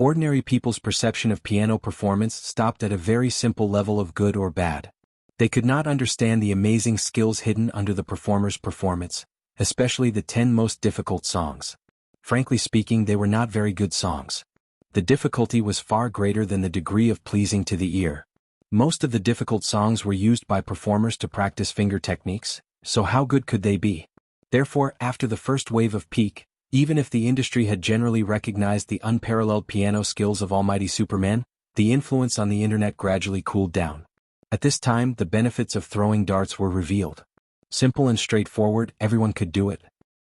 Ordinary people's perception of piano performance stopped at a very simple level of good or bad. They could not understand the amazing skills hidden under the performer's performance, especially the 10 most difficult songs. Frankly speaking, they were not very good songs. The difficulty was far greater than the degree of pleasing to the ear. Most of the difficult songs were used by performers to practice finger techniques, so how good could they be? Therefore, after the first wave of peak, even if the industry had generally recognized the unparalleled piano skills of Almighty Superman, the influence on the internet gradually cooled down. At this time, the benefits of throwing darts were revealed. Simple and straightforward, everyone could do it.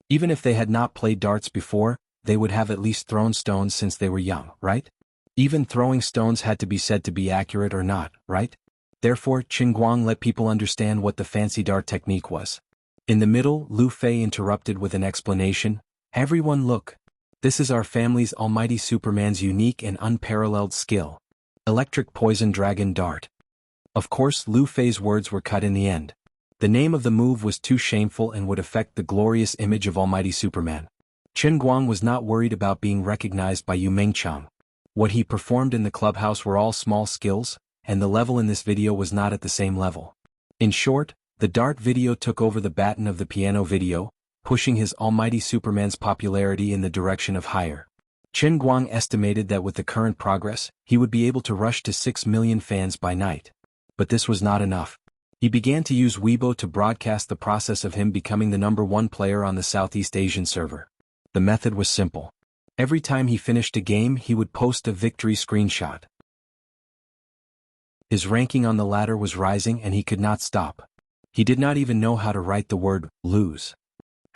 Even if they had not played darts before, they would have at least thrown stones since they were young, right? Even throwing stones had to be said to be accurate or not, right? Therefore, Qin Guang let people understand what the fancy dart technique was. In the middle, Lu Fei interrupted with an explanation. Everyone look. This is our family's Almighty Superman's unique and unparalleled skill. Electric Poison Dragon Dart. Of course, Lu Fei's words were cut in the end. The name of the move was too shameful and would affect the glorious image of Almighty Superman. Qin Guang was not worried about being recognized by Yu Mengchang. What he performed in the clubhouse were all small skills, and the level in this video was not at the same level. In short, the dart video took over the baton of the piano video, pushing his Almighty Superman's popularity in the direction of higher. Qin Guang estimated that with the current progress, he would be able to rush to 6 million fans by night. But this was not enough. He began to use Weibo to broadcast the process of him becoming the #1 player on the Southeast Asian server. The method was simple. Every time he finished a game, he would post a victory screenshot. His ranking on the ladder was rising and he could not stop. He did not even know how to write the word lose.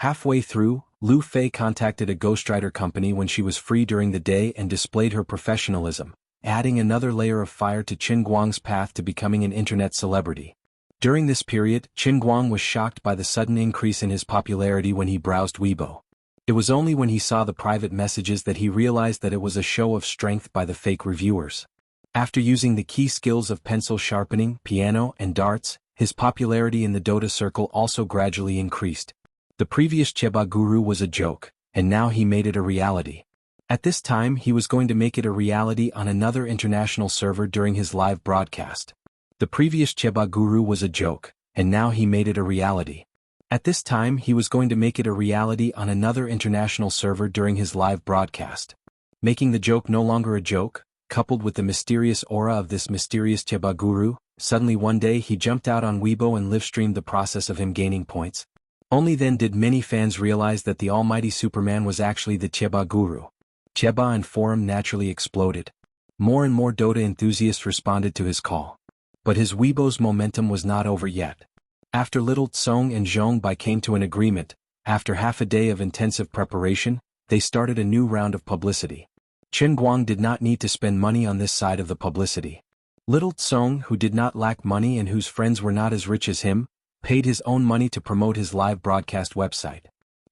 Halfway through, Lu Fei contacted a ghostwriter company when she was free during the day and displayed her professionalism, adding another layer of fire to Qin Guang's path to becoming an internet celebrity. During this period, Qin Guang was shocked by the sudden increase in his popularity when he browsed Weibo. It was only when he saw the private messages that he realized that it was a show of strength by the fake reviewers. After using the key skills of pencil sharpening, piano, and darts, his popularity in the Dota circle also gradually increased. The previous Cheba Guru was a joke, and now he made it a reality. At this time, he was going to make it a reality on another international server during his live broadcast. The previous Cheba Guru was a joke, and now he made it a reality. At this time, he was going to make it a reality on another international server during his live broadcast. Making the joke no longer a joke, coupled with the mysterious aura of this mysterious Cheba Guru, suddenly one day he jumped out on Weibo and live-streamed the process of him gaining points. Only then did many fans realize that the Almighty Superman was actually the Cheba Guru. Cheba and forum naturally exploded. More and more Dota enthusiasts responded to his call. But his Weibo's momentum was not over yet. After Little Tsong and Zhong Bai came to an agreement, after half a day of intensive preparation, they started a new round of publicity. Qin Guang did not need to spend money on this side of the publicity. Little Tsong, who did not lack money and whose friends were not as rich as him, paid his own money to promote his live broadcast website.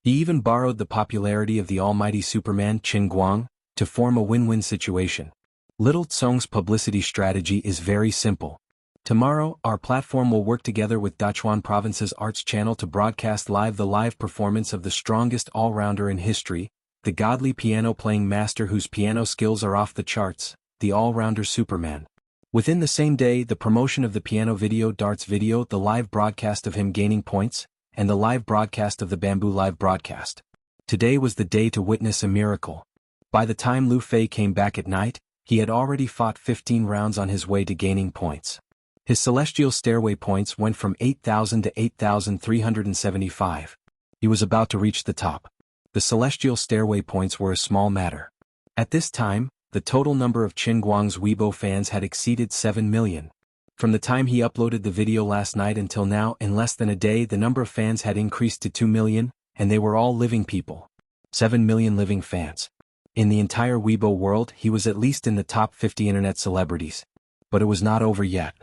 He even borrowed the popularity of the Almighty Superman Qin Guang to form a win-win situation. Little Tsong's publicity strategy is very simple. Tomorrow, our platform will work together with Dachuan Province's Arts Channel to broadcast live the live performance of the strongest all-rounder in history, the godly piano-playing master whose piano skills are off the charts, the all-rounder Superman. Within the same day, the promotion of the piano video, darts video, the live broadcast of him gaining points, and the live broadcast of the bamboo live broadcast. Today was the day to witness a miracle. By the time Lu Fei came back at night, he had already fought 15 rounds on his way to gaining points. His celestial stairway points went from 8,000 to 8,375. He was about to reach the top. The celestial stairway points were a small matter. At this time, the total number of Qin Guang's Weibo fans had exceeded 7 million. From the time he uploaded the video last night until now, in less than a day, the number of fans had increased to 2 million, and they were all living people. 7 million living fans. In the entire Weibo world, he was at least in the top 50 internet celebrities. But it was not over yet.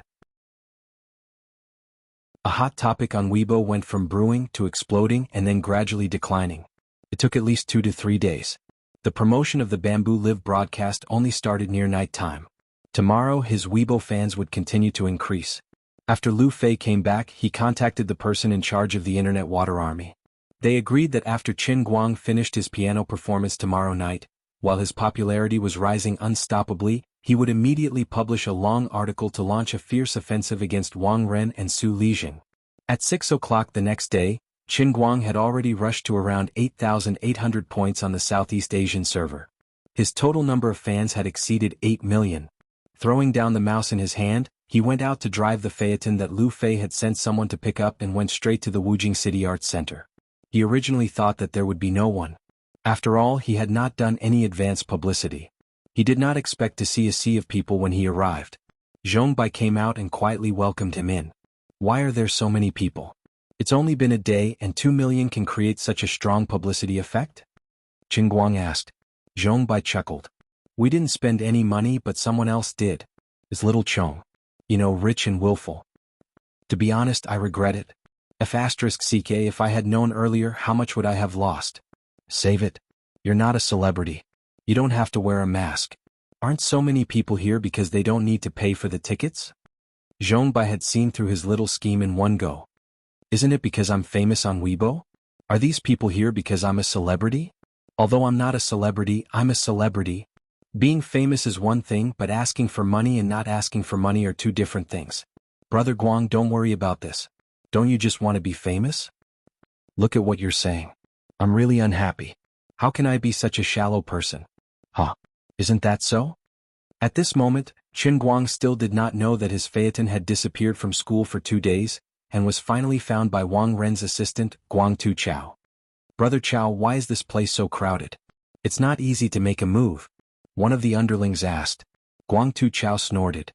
A hot topic on Weibo went from brewing to exploding and then gradually declining. It took at least 2 to 3 days. The promotion of the Bamboo Live broadcast only started near night time. Tomorrow, his Weibo fans would continue to increase. After Lu Fei came back, he contacted the person in charge of the Internet Water Army. They agreed that after Qin Guang finished his piano performance tomorrow night, While his popularity was rising unstoppably, he would immediately publish a long article to launch a fierce offensive against Wang Ren and Su Lijing. At 6 o'clock the next day, Qin Guang had already rushed to around 8,800 points on the Southeast Asian server. His total number of fans had exceeded 8 million. Throwing down the mouse in his hand, he went out to drive the phaeton that Lu Fei had sent someone to pick up and went straight to the Wujing City Arts Center. He originally thought that there would be no one. After all, he had not done any advance publicity. He did not expect to see a sea of people when he arrived. Zhong Bai came out and quietly welcomed him in. Why are there so many people? It's only been a day and 2 million can create such a strong publicity effect? Qin Guang asked. Zhong Bai chuckled. We didn't spend any money but someone else did. It's little Chong. You know, rich and willful. To be honest, I regret it. If I had known earlier, how much would I have lost? Save it. You're not a celebrity. You don't have to wear a mask. Aren't so many people here because they don't need to pay for the tickets? Zhong Bai had seen through his little scheme in one go. Isn't it because I'm famous on Weibo? Are these people here because I'm a celebrity? Although I'm not a celebrity, I'm a celebrity. Being famous is one thing, but asking for money and not asking for money are two different things. Brother Guang, don't worry about this. Don't you just want to be famous? Look at what you're saying. I'm really unhappy. How can I be such a shallow person? Huh? Isn't that so? At this moment, Qin Guang still did not know that his phaeton had disappeared from school for 2 days, and was finally found by Wang Ren's assistant, Guang Tu Chao. Brother Chao, why is this place so crowded? It's not easy to make a move. One of the underlings asked. Guang Tu Chao snorted.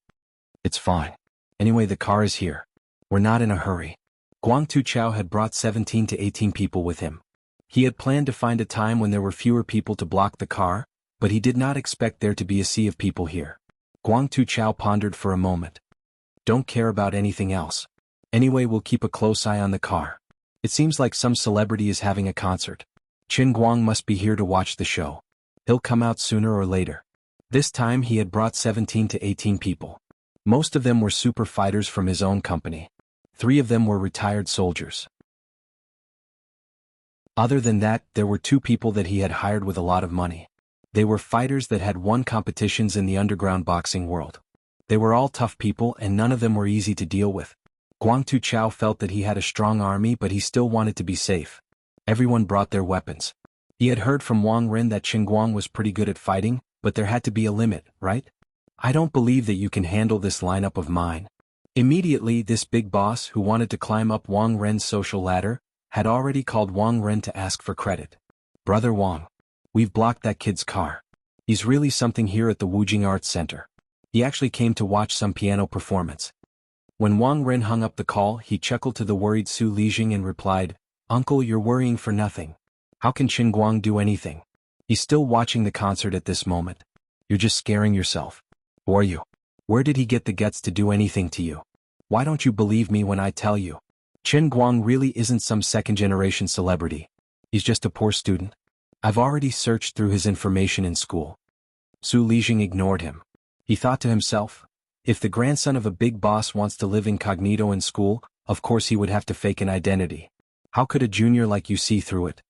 It's fine. Anyway, the car is here. We're not in a hurry. Guang Tu Chao had brought 17 to 18 people with him. He had planned to find a time when there were fewer people to block the car, but he did not expect there to be a sea of people here. Guang Tu Chao pondered for a moment. Don't care about anything else. Anyway, we'll keep a close eye on the car. It seems like some celebrity is having a concert. Qin Guang must be here to watch the show. He'll come out sooner or later. This time he had brought 17 to 18 people. Most of them were super fighters from his own company. 3 of them were retired soldiers. Other than that, there were 2 people that he had hired with a lot of money. They were fighters that had won competitions in the underground boxing world. They were all tough people and none of them were easy to deal with. Guang Tu Chao felt that he had a strong army, but he still wanted to be safe. Everyone brought their weapons. He had heard from Wang Ren that Qin Guang was pretty good at fighting, but there had to be a limit, right? I don't believe that you can handle this lineup of mine. Immediately, this big boss who wanted to climb up Wang Ren's social ladder had already called Wang Ren to ask for credit. Brother Wang, we've blocked that kid's car. He's really something here at the Wujing Arts Center. He actually came to watch some piano performance. When Wang Ren hung up the call, he chuckled to the worried Su Lijing and replied, Uncle, you're worrying for nothing. How can Qin Guang do anything? He's still watching the concert at this moment. You're just scaring yourself. Who are you? Where did he get the guts to do anything to you? Why don't you believe me when I tell you? Qin Guang really isn't some second-generation celebrity. He's just a poor student. I've already searched through his information in school. Su Lijing ignored him. He thought to himself, if the grandson of a big boss wants to live incognito in school, of course he would have to fake an identity. How could a junior like you see through it?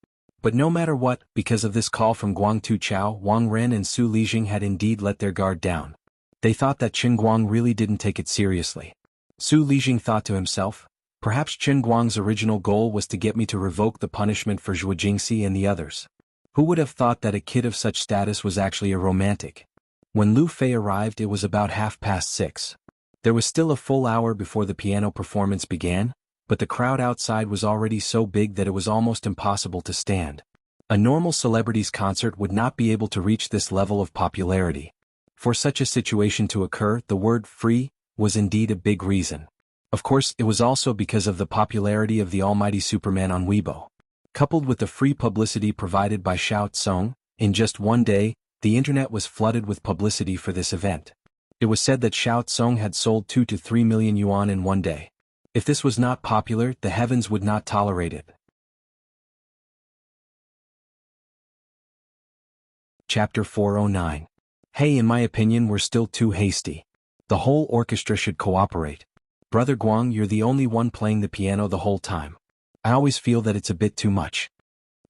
But no matter what, because of this call from Guang Tu Chao, Wang Ren and Su Lijing had indeed let their guard down. They thought that Qin Guang really didn't take it seriously. Su Lijing thought to himself, perhaps Qin Guang's original goal was to get me to revoke the punishment for Zhuo Jingxi and the others. Who would have thought that a kid of such status was actually a romantic? When Lu Fei arrived, it was about 6:30. There was still a full hour before the piano performance began, but the crowd outside was already so big that it was almost impossible to stand. A normal celebrity's concert would not be able to reach this level of popularity. For such a situation to occur, the word free was indeed a big reason. Of course, it was also because of the popularity of the almighty Superman on Weibo. Coupled with the free publicity provided by Xiao Tsong, in just one day, the internet was flooded with publicity for this event. It was said that Xiao Tsong had sold 2 to 3 million yuan in one day. If this was not popular, the heavens would not tolerate it. Chapter 409. Hey, in my opinion, we're still too hasty. The whole orchestra should cooperate. Brother Guang, you're the only one playing the piano the whole time. I always feel that it's a bit too much.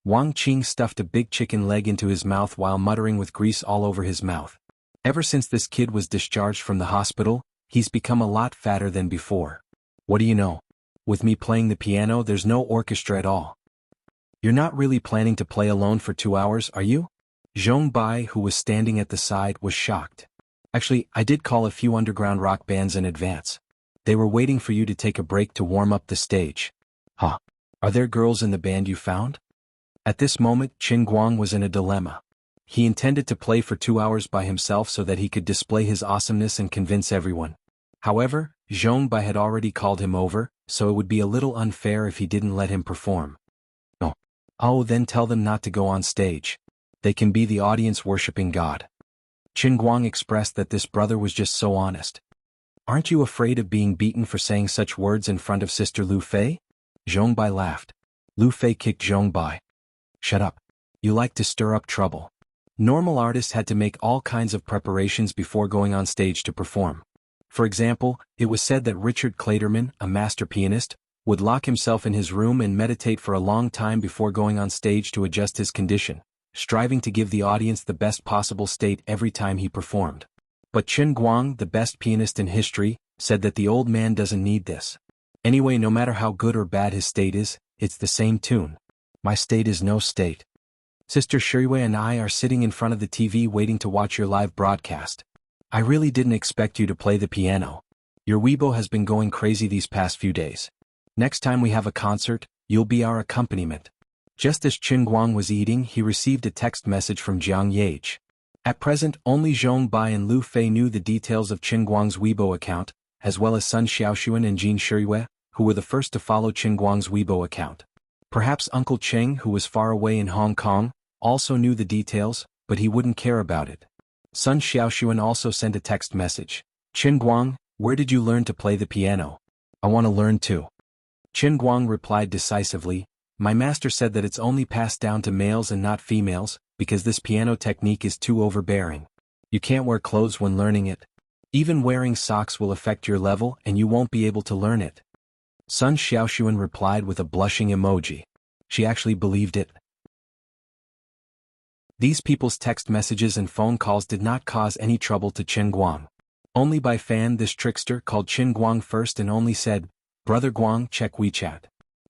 Wang Qing stuffed a big chicken leg into his mouth while muttering with grease all over his mouth. Ever since this kid was discharged from the hospital, he's become a lot fatter than before. What do you know? With me playing the piano, there's no orchestra at all. You're not really planning to play alone for 2 hours, are you? Zhong Bai, who was standing at the side, was shocked. Actually, I did call a few underground rock bands in advance. They were waiting for you to take a break to warm up the stage. Huh? Are there girls in the band you found? At this moment, Qin Guang was in a dilemma. He intended to play for 2 hours by himself so that he could display his awesomeness and convince everyone. However, Zhong Bai had already called him over, so it would be a little unfair if he didn't let him perform. Oh, then tell them not to go on stage. They can be the audience worshipping God. Qin Guang expressed that this brother was just so honest. Aren't you afraid of being beaten for saying such words in front of Sister Lu Fei? Zhong Bai laughed. Lu Fei kicked Zhong Bai. Shut up. You like to stir up trouble. Normal artists had to make all kinds of preparations before going on stage to perform. For example, it was said that Richard Clayderman, a master pianist, would lock himself in his room and meditate for a long time before going on stage to adjust his condition, striving to give the audience the best possible state every time he performed. But Qin Guang, the best pianist in history, said that the old man doesn't need this. Anyway, no matter how good or bad his state is, it's the same tune. My state is no state. Sister Shuiwei and I are sitting in front of the TV waiting to watch your live broadcast. I really didn't expect you to play the piano. Your Weibo has been going crazy these past few days. Next time we have a concert, you'll be our accompaniment. Just as Qin Guang was eating, he received a text message from Jiang Yage. At present, only Zhong Bai and Lu Fei knew the details of Qin Guang's Weibo account, as well as Sun Xiaoxuan and Jin Shuiwei, who were the first to follow Qin Guang's Weibo account. Perhaps Uncle Cheng, who was far away in Hong Kong, also knew the details, but he wouldn't care about it. Sun Xiaoxuan also sent a text message. Qin Guang, where did you learn to play the piano? I want to learn too. Qin Guang replied decisively, my master said that it's only passed down to males and not females, because this piano technique is too overbearing. You can't wear clothes when learning it. Even wearing socks will affect your level and you won't be able to learn it. Sun Xiaoxuan replied with a blushing emoji. She actually believed it. These people's text messages and phone calls did not cause any trouble to Qin Guang. Only Bai Fan, this trickster, called Qin Guang first and only said, Brother Guang, check WeChat.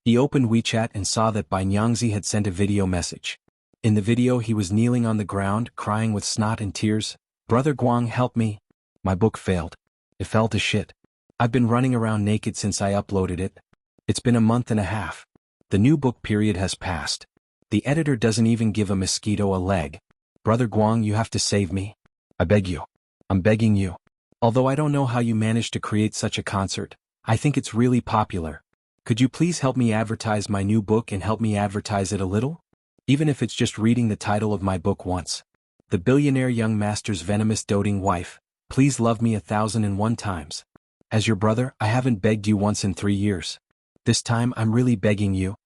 He opened WeChat and saw that Bai Nyangzi had sent a video message. In the video he was kneeling on the ground, crying with snot and tears, Brother Guang, help me. My book failed. It fell to shit. I've been running around naked since I uploaded it. It's been a month and a half. The new book period has passed. The editor doesn't even give a mosquito a leg. Brother Guang, you have to save me. I beg you. I'm begging you. Although I don't know how you managed to create such a concert, I think it's really popular. Could you please help me advertise my new book and help me advertise it a little? Even if it's just reading the title of my book once. The Billionaire Young Master's Venomous Doting Wife, Please Love Me 1001 Times. As your brother, I haven't begged you once in 3 years. This time I'm really begging you.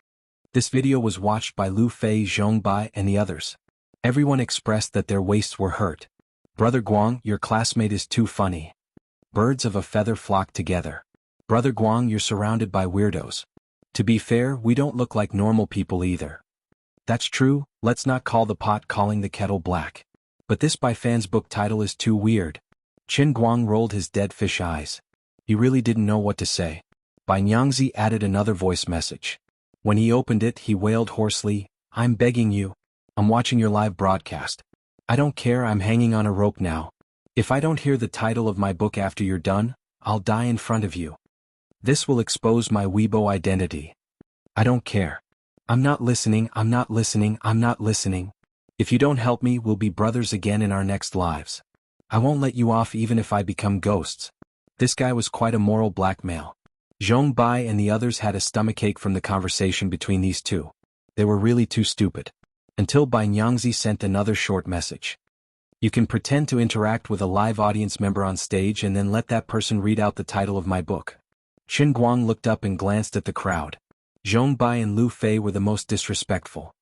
This video was watched by Lu Fei, Zhong Bai, and the others. Everyone expressed that their waists were hurt. Brother Guang, your classmate is too funny. Birds of a feather flock together. Brother Guang, you're surrounded by weirdos. To be fair, we don't look like normal people either. That's true, let's not call the pot calling the kettle black. But this Bai Fan's book title is too weird. Qin Guang rolled his dead fish eyes. He really didn't know what to say. Bai Nyangzi added another voice message. When he opened it, he wailed hoarsely, I'm begging you. I'm watching your live broadcast. I don't care, I'm hanging on a rope now. If I don't hear the title of my book after you're done, I'll die in front of you. This will expose my Weibo identity. I don't care. I'm not listening, I'm not listening, I'm not listening. If you don't help me, we'll be brothers again in our next lives. I won't let you off even if I become ghosts. This guy was quite a moral blackmail. Zhong Bai and the others had a stomachache from the conversation between these two. They were really too stupid. Until Bai Nyangzi sent another short message. You can pretend to interact with a live audience member on stage and then let that person read out the title of my book. Qin Guang looked up and glanced at the crowd. Zhong Bai and Lu Fei were the most disrespectful.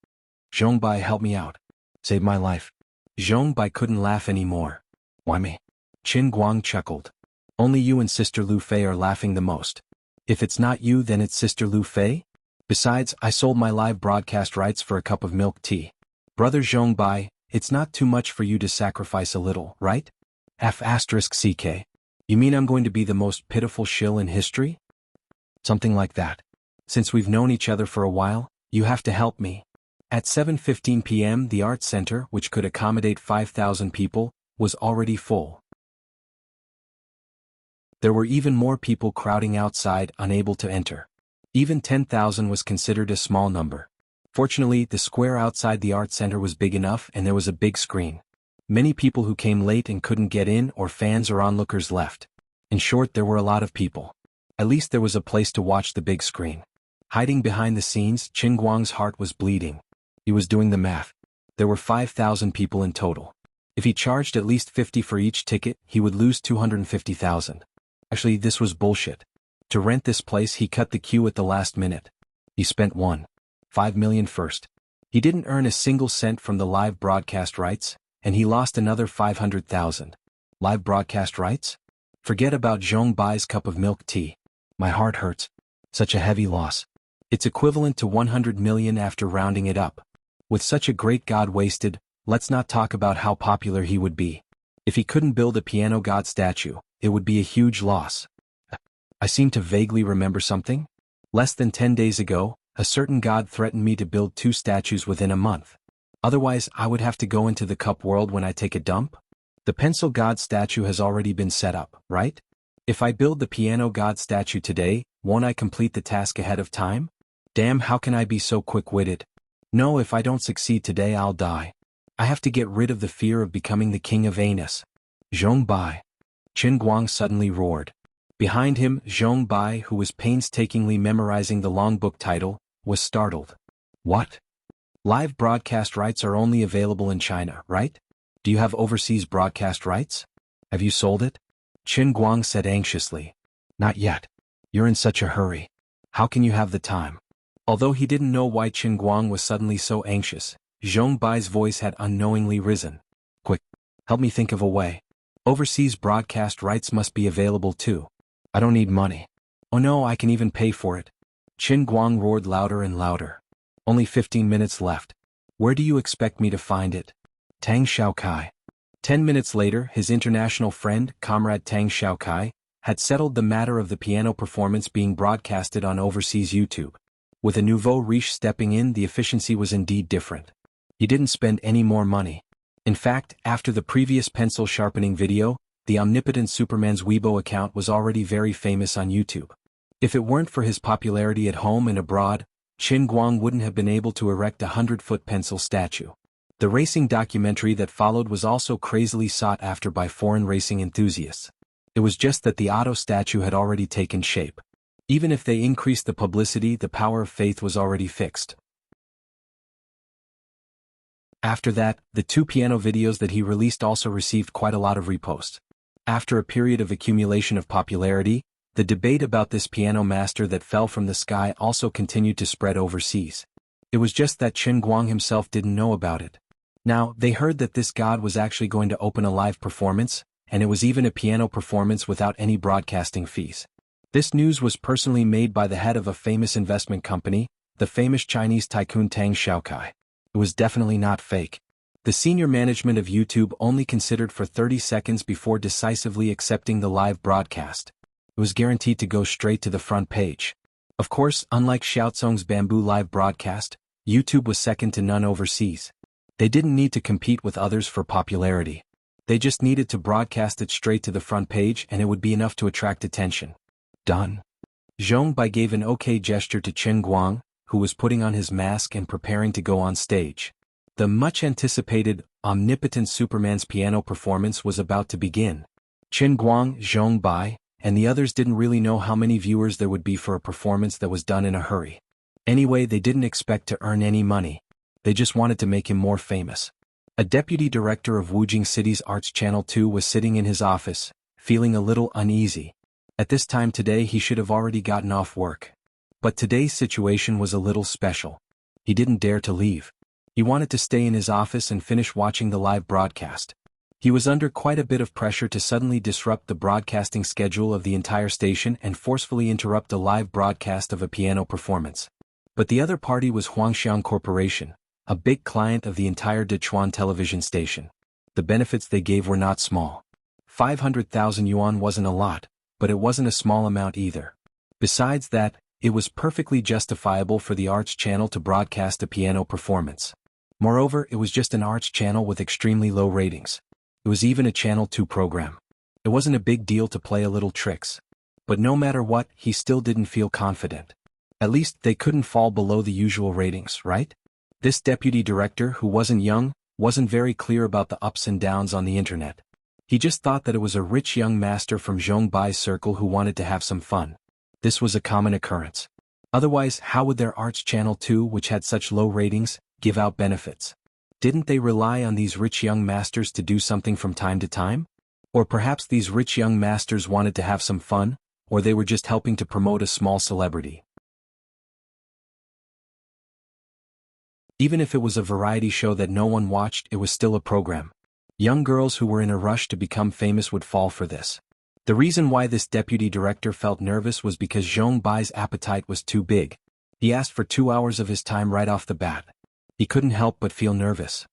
Zhong Bai, help me out. Save my life. Zhong Bai couldn't laugh anymore. Why me? Qin Guang chuckled. Only you and Sister Lu Fei are laughing the most. If it's not you, then it's Sister Lu Fei? Besides, I sold my live broadcast rights for a cup of milk tea. Brother Zhongbai, it's not too much for you to sacrifice a little, right? F***CK. You mean I'm going to be the most pitiful shill in history? Something like that. Since we've known each other for a while, you have to help me. At 7:15 p.m. the art center, which could accommodate 5,000 people, was already full. There were even more people crowding outside, unable to enter. Even 10,000 was considered a small number. Fortunately, the square outside the art center was big enough and there was a big screen. Many people who came late and couldn't get in, or fans or onlookers, left. In short, there were a lot of people. At least there was a place to watch the big screen. Hiding behind the scenes, Qin Guang's heart was bleeding. He was doing the math. There were 5,000 people in total. If he charged at least 50 for each ticket, he would lose 250,000. Actually, this was bullshit. To rent this place, he cut the queue at the last minute. He spent 1.5 million first. He didn't earn a single cent from the live broadcast rights, and he lost another 500,000. Live broadcast rights? Forget about Zhongbai's cup of milk tea. My heart hurts. Such a heavy loss. It's equivalent to 100 million after rounding it up. With such a great god wasted, let's not talk about how popular he would be. If he couldn't build a piano god statue, it would be a huge loss. I seem to vaguely remember something. Less than 10 days ago, a certain god threatened me to build 2 statues within a month. Otherwise, I would have to go into the cup world when I take a dump. The pencil god statue has already been set up, right? If I build the piano god statue today, won't I complete the task ahead of time? Damn, how can I be so quick-witted? No, if I don't succeed today, I'll die. I have to get rid of the fear of becoming the king of anus. Zhongbai. Qin Guang suddenly roared. Behind him, Zhongbai, who was painstakingly memorizing the long book title, was startled. What? Live broadcast rights are only available in China, right? Do you have overseas broadcast rights? Have you sold it? Qin Guang said anxiously. Not yet. You're in such a hurry. How can you have the time? Although he didn't know why Qin Guang was suddenly so anxious, Zhongbai's voice had unknowingly risen. Quick, help me think of a way. Overseas broadcast rights must be available too. I don't need money. Oh no, I can even pay for it. Qin Guang roared louder and louder. Only 15 minutes left. Where do you expect me to find it? Tang Xiaokai. 10 minutes later, his international friend, comrade Tang Xiaokai, had settled the matter of the piano performance being broadcasted on overseas YouTube. With a nouveau riche stepping in, the efficiency was indeed different. He didn't spend any more money. In fact, after the previous pencil sharpening video, the omnipotent Superman's Weibo account was already very famous on YouTube. If it weren't for his popularity at home and abroad, Qin Guang wouldn't have been able to erect a 100-foot pencil statue. The racing documentary that followed was also crazily sought after by foreign racing enthusiasts. It was just that the auto statue had already taken shape. Even if they increased the publicity, the power of faith was already fixed. After that, the 2 piano videos that he released also received quite a lot of reposts. After a period of accumulation of popularity, the debate about this piano master that fell from the sky also continued to spread overseas. It was just that Qin Guang himself didn't know about it. Now, they heard that this god was actually going to open a live performance, and it was even a piano performance without any broadcasting fees. This news was personally made by the head of a famous investment company, the famous Chinese tycoon Tang Xiaokai. It was definitely not fake. The senior management of YouTube only considered for 30 seconds before decisively accepting the live broadcast. It was guaranteed to go straight to the front page. Of course, unlike Xiaozong's Bamboo live broadcast, YouTube was second to none overseas. They didn't need to compete with others for popularity. They just needed to broadcast it straight to the front page and it would be enough to attract attention. Done. Zhongbai gave an okay gesture to Qin Guang, who was putting on his mask and preparing to go on stage. The much-anticipated, omnipotent Superman's piano performance was about to begin. Qin Guang, Zhongbai, and the others didn't really know how many viewers there would be for a performance that was done in a hurry. Anyway, they didn't expect to earn any money. They just wanted to make him more famous. A deputy director of Wujing City's Arts Channel 2 was sitting in his office, feeling a little uneasy. At this time today he should have already gotten off work. But today's situation was a little special. He didn't dare to leave. He wanted to stay in his office and finish watching the live broadcast. He was under quite a bit of pressure to suddenly disrupt the broadcasting schedule of the entire station and forcefully interrupt a live broadcast of a piano performance. But the other party was Huangxiang Corporation, a big client of the entire Dechuan television station. The benefits they gave were not small. 500,000 yuan wasn't a lot, but it wasn't a small amount either. Besides that, it was perfectly justifiable for the arts channel to broadcast a piano performance. Moreover, it was just an arts channel with extremely low ratings. It was even a Channel 2 program. It wasn't a big deal to play a little tricks. But no matter what, he still didn't feel confident. At least they couldn't fall below the usual ratings, right? This deputy director, who wasn't young, wasn't very clear about the ups and downs on the internet. He just thought that it was a rich young master from Zhongbai's circle who wanted to have some fun. This was a common occurrence. Otherwise, how would their arts channel 2, which had such low ratings, give out benefits? Didn't they rely on these rich young masters to do something from time to time? Or perhaps these rich young masters wanted to have some fun, or they were just helping to promote a small celebrity. Even if it was a variety show that no one watched, it was still a program. Young girls who were in a rush to become famous would fall for this. The reason why this deputy director felt nervous was because Zhongbai's appetite was too big. He asked for 2 hours of his time right off the bat. He couldn't help but feel nervous.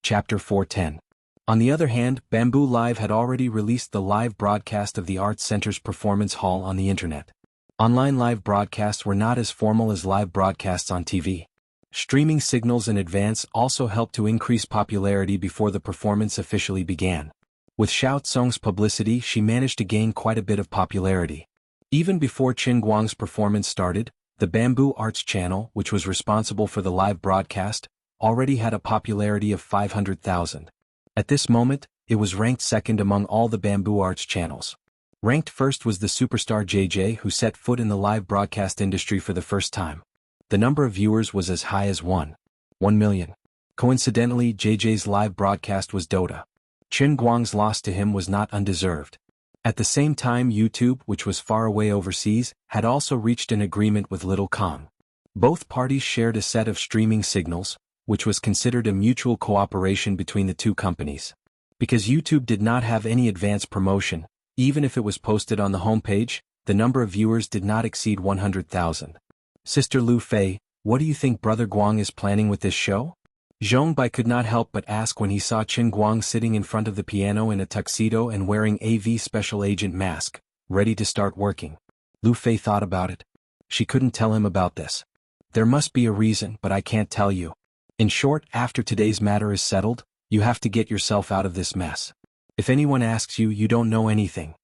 Chapter 410. On the other hand, Bamboo Live had already released the live broadcast of the Arts Center's performance hall on the internet. Online live broadcasts were not as formal as live broadcasts on TV. Streaming signals in advance also helped to increase popularity before the performance officially began. With Xiao Tsong's publicity, she managed to gain quite a bit of popularity. Even before Qin Guang's performance started, the Bamboo Arts channel, which was responsible for the live broadcast, already had a popularity of 500,000. At this moment, it was ranked second among all the Bamboo Arts channels. Ranked first was the superstar JJ, who set foot in the live broadcast industry for the first time. The number of viewers was as high as 1 million. Coincidentally, JJ's live broadcast was Dota. Qin Guang's loss to him was not undeserved. At the same time, YouTube, which was far away overseas, had also reached an agreement with Little Kong. Both parties shared a set of streaming signals, which was considered a mutual cooperation between the two companies. Because YouTube did not have any advance promotion, even if it was posted on the homepage, the number of viewers did not exceed 100,000. Sister Lu Fei, what do you think Brother Guang is planning with this show? Zhongbai could not help but ask when he saw Qin Guang sitting in front of the piano in a tuxedo and wearing AV special agent mask, ready to start working. Lu Fei thought about it. She couldn't tell him about this. There must be a reason, but I can't tell you. In short, after today's matter is settled, you have to get yourself out of this mess. If anyone asks you, you don't know anything.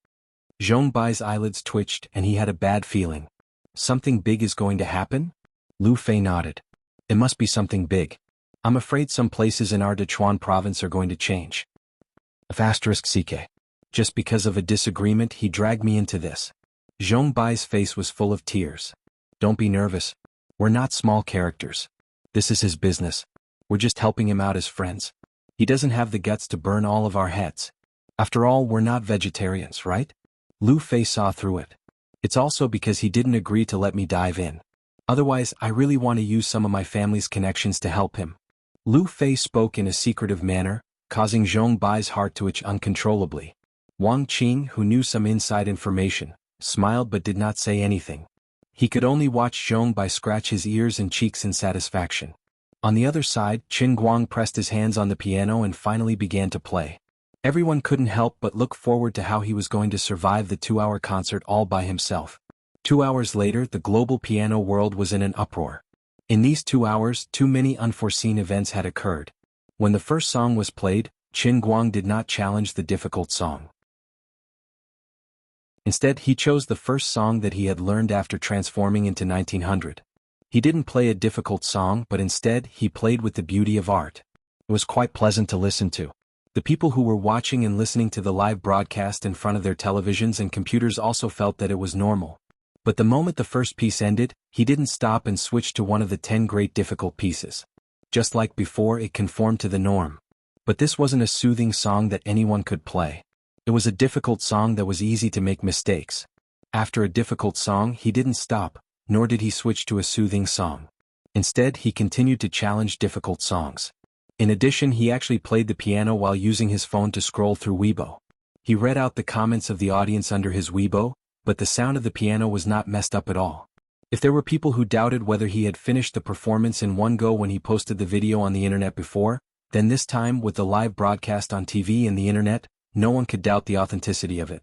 Zhongbai's eyelids twitched and he had a bad feeling. Something big is going to happen? Lu Fei nodded. It must be something big. I'm afraid some places in our Dechuan province are going to change. *CK. Just because of a disagreement, he dragged me into this. Zhongbai's face was full of tears. Don't be nervous. We're not small characters. This is his business. We're just helping him out as friends. He doesn't have the guts to burn all of our heads. After all, we're not vegetarians, right? Lu Fei saw through it. It's also because he didn't agree to let me dive in. Otherwise, I really want to use some of my family's connections to help him. Lu Fei spoke in a secretive manner, causing Zhongbai's heart to itch uncontrollably. Wang Qing, who knew some inside information, smiled but did not say anything. He could only watch Zhongbai scratch his ears and cheeks in satisfaction. On the other side, Qin Guang pressed his hands on the piano and finally began to play. Everyone couldn't help but look forward to how he was going to survive the 2-hour concert all by himself. 2 hours later, the global piano world was in an uproar. In these 2 hours, too many unforeseen events had occurred. When the first song was played, Qin Guang did not challenge the difficult song. Instead, he chose the first song that he had learned after transforming into 1900. He didn't play a difficult song, but instead, he played with the beauty of art. It was quite pleasant to listen to. The people who were watching and listening to the live broadcast in front of their televisions and computers also felt that it was normal. But the moment the first piece ended, he didn't stop and switched to one of the 10 great difficult pieces. Just like before, it conformed to the norm. But this wasn't a soothing song that anyone could play. It was a difficult song that was easy to make mistakes. After a difficult song, he didn't stop, nor did he switch to a soothing song. Instead, he continued to challenge difficult songs. In addition, he actually played the piano while using his phone to scroll through Weibo. He read out the comments of the audience under his Weibo, but the sound of the piano was not messed up at all. If there were people who doubted whether he had finished the performance in one go when he posted the video on the internet before, then this time with the live broadcast on TV and the internet, no one could doubt the authenticity of it.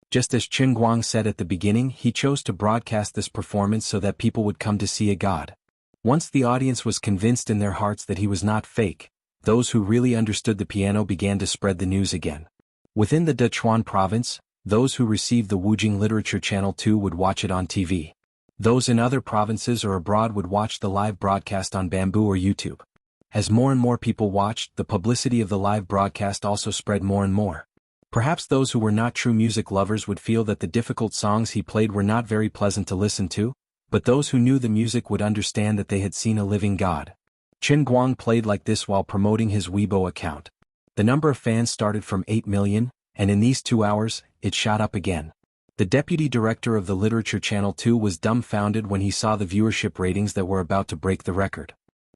Just as Chen Guang said at the beginning, he chose to broadcast this performance so that people would come to see a god. Once the audience was convinced in their hearts that he was not fake, those who really understood the piano began to spread the news again. Within the Sichuan province, those who received the Wujing Literature Channel 2 would watch it on TV. Those in other provinces or abroad would watch the live broadcast on Bamboo or YouTube. As more and more people watched, the publicity of the live broadcast also spread more and more. Perhaps those who were not true music lovers would feel that the difficult songs he played were not very pleasant to listen to, but those who knew the music would understand that they had seen a living god. Chen Guang played like this while promoting his Weibo account. The number of fans started from 8 million, and in these 2 hours, it shot up again. The deputy director of the Literature Channel 2 was dumbfounded when he saw the viewership ratings that were about to break the record.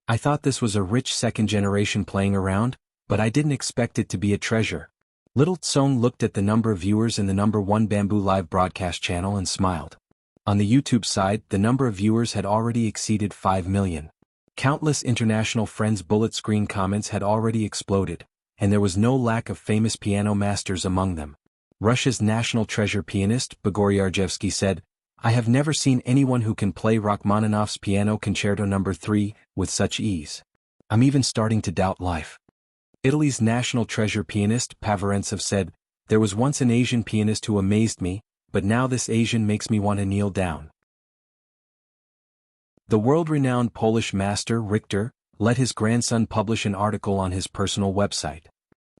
I thought this was a rich second generation playing around, but I didn't expect it to be a treasure. Little Tsong looked at the number of viewers in the number 1 Bamboo live broadcast channel and smiled. On the YouTube side, the number of viewers had already exceeded 5 million. Countless international friends' bullet screen comments had already exploded, and there was no lack of famous piano masters among them. Russia's national treasure pianist, Bogoryarjevsky said, "I have never seen anyone who can play Rachmaninoff's Piano Concerto No. 3 with such ease. I'm even starting to doubt life." Italy's national treasure pianist, Pavarentsev said, "There was once an Asian pianist who amazed me, but now this Asian makes me want to kneel down." The world-renowned Polish master, Richter, let his grandson publish an article on his personal website.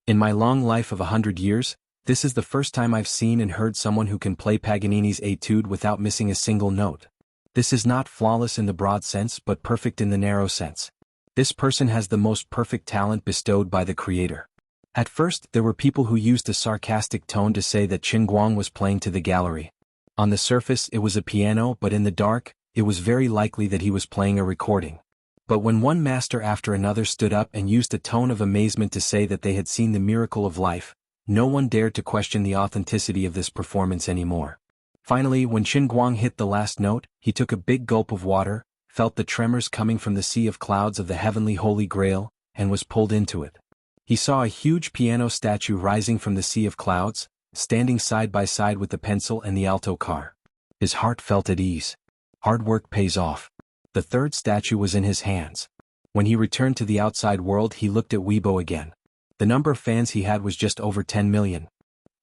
"In my long life of 100 years, this is the first time I've seen and heard someone who can play Paganini's Etude without missing a single note. This is not flawless in the broad sense but perfect in the narrow sense. This person has the most perfect talent bestowed by the Creator." At first, there were people who used a sarcastic tone to say that Chen Guang was playing to the gallery. On the surface, it was a piano, but in the dark, it was very likely that he was playing a recording. But when one master after another stood up and used a tone of amazement to say that they had seen the miracle of life, no one dared to question the authenticity of this performance anymore. Finally, when Chen Guang hit the last note, he took a big gulp of water, felt the tremors coming from the sea of clouds of the heavenly Holy Grail, and was pulled into it. He saw a huge piano statue rising from the sea of clouds, standing side by side with the pencil and the alto car. His heart felt at ease. Hard work pays off. The third statue was in his hands. When he returned to the outside world, he looked at Weibo again. The number of fans he had was just over 10 million.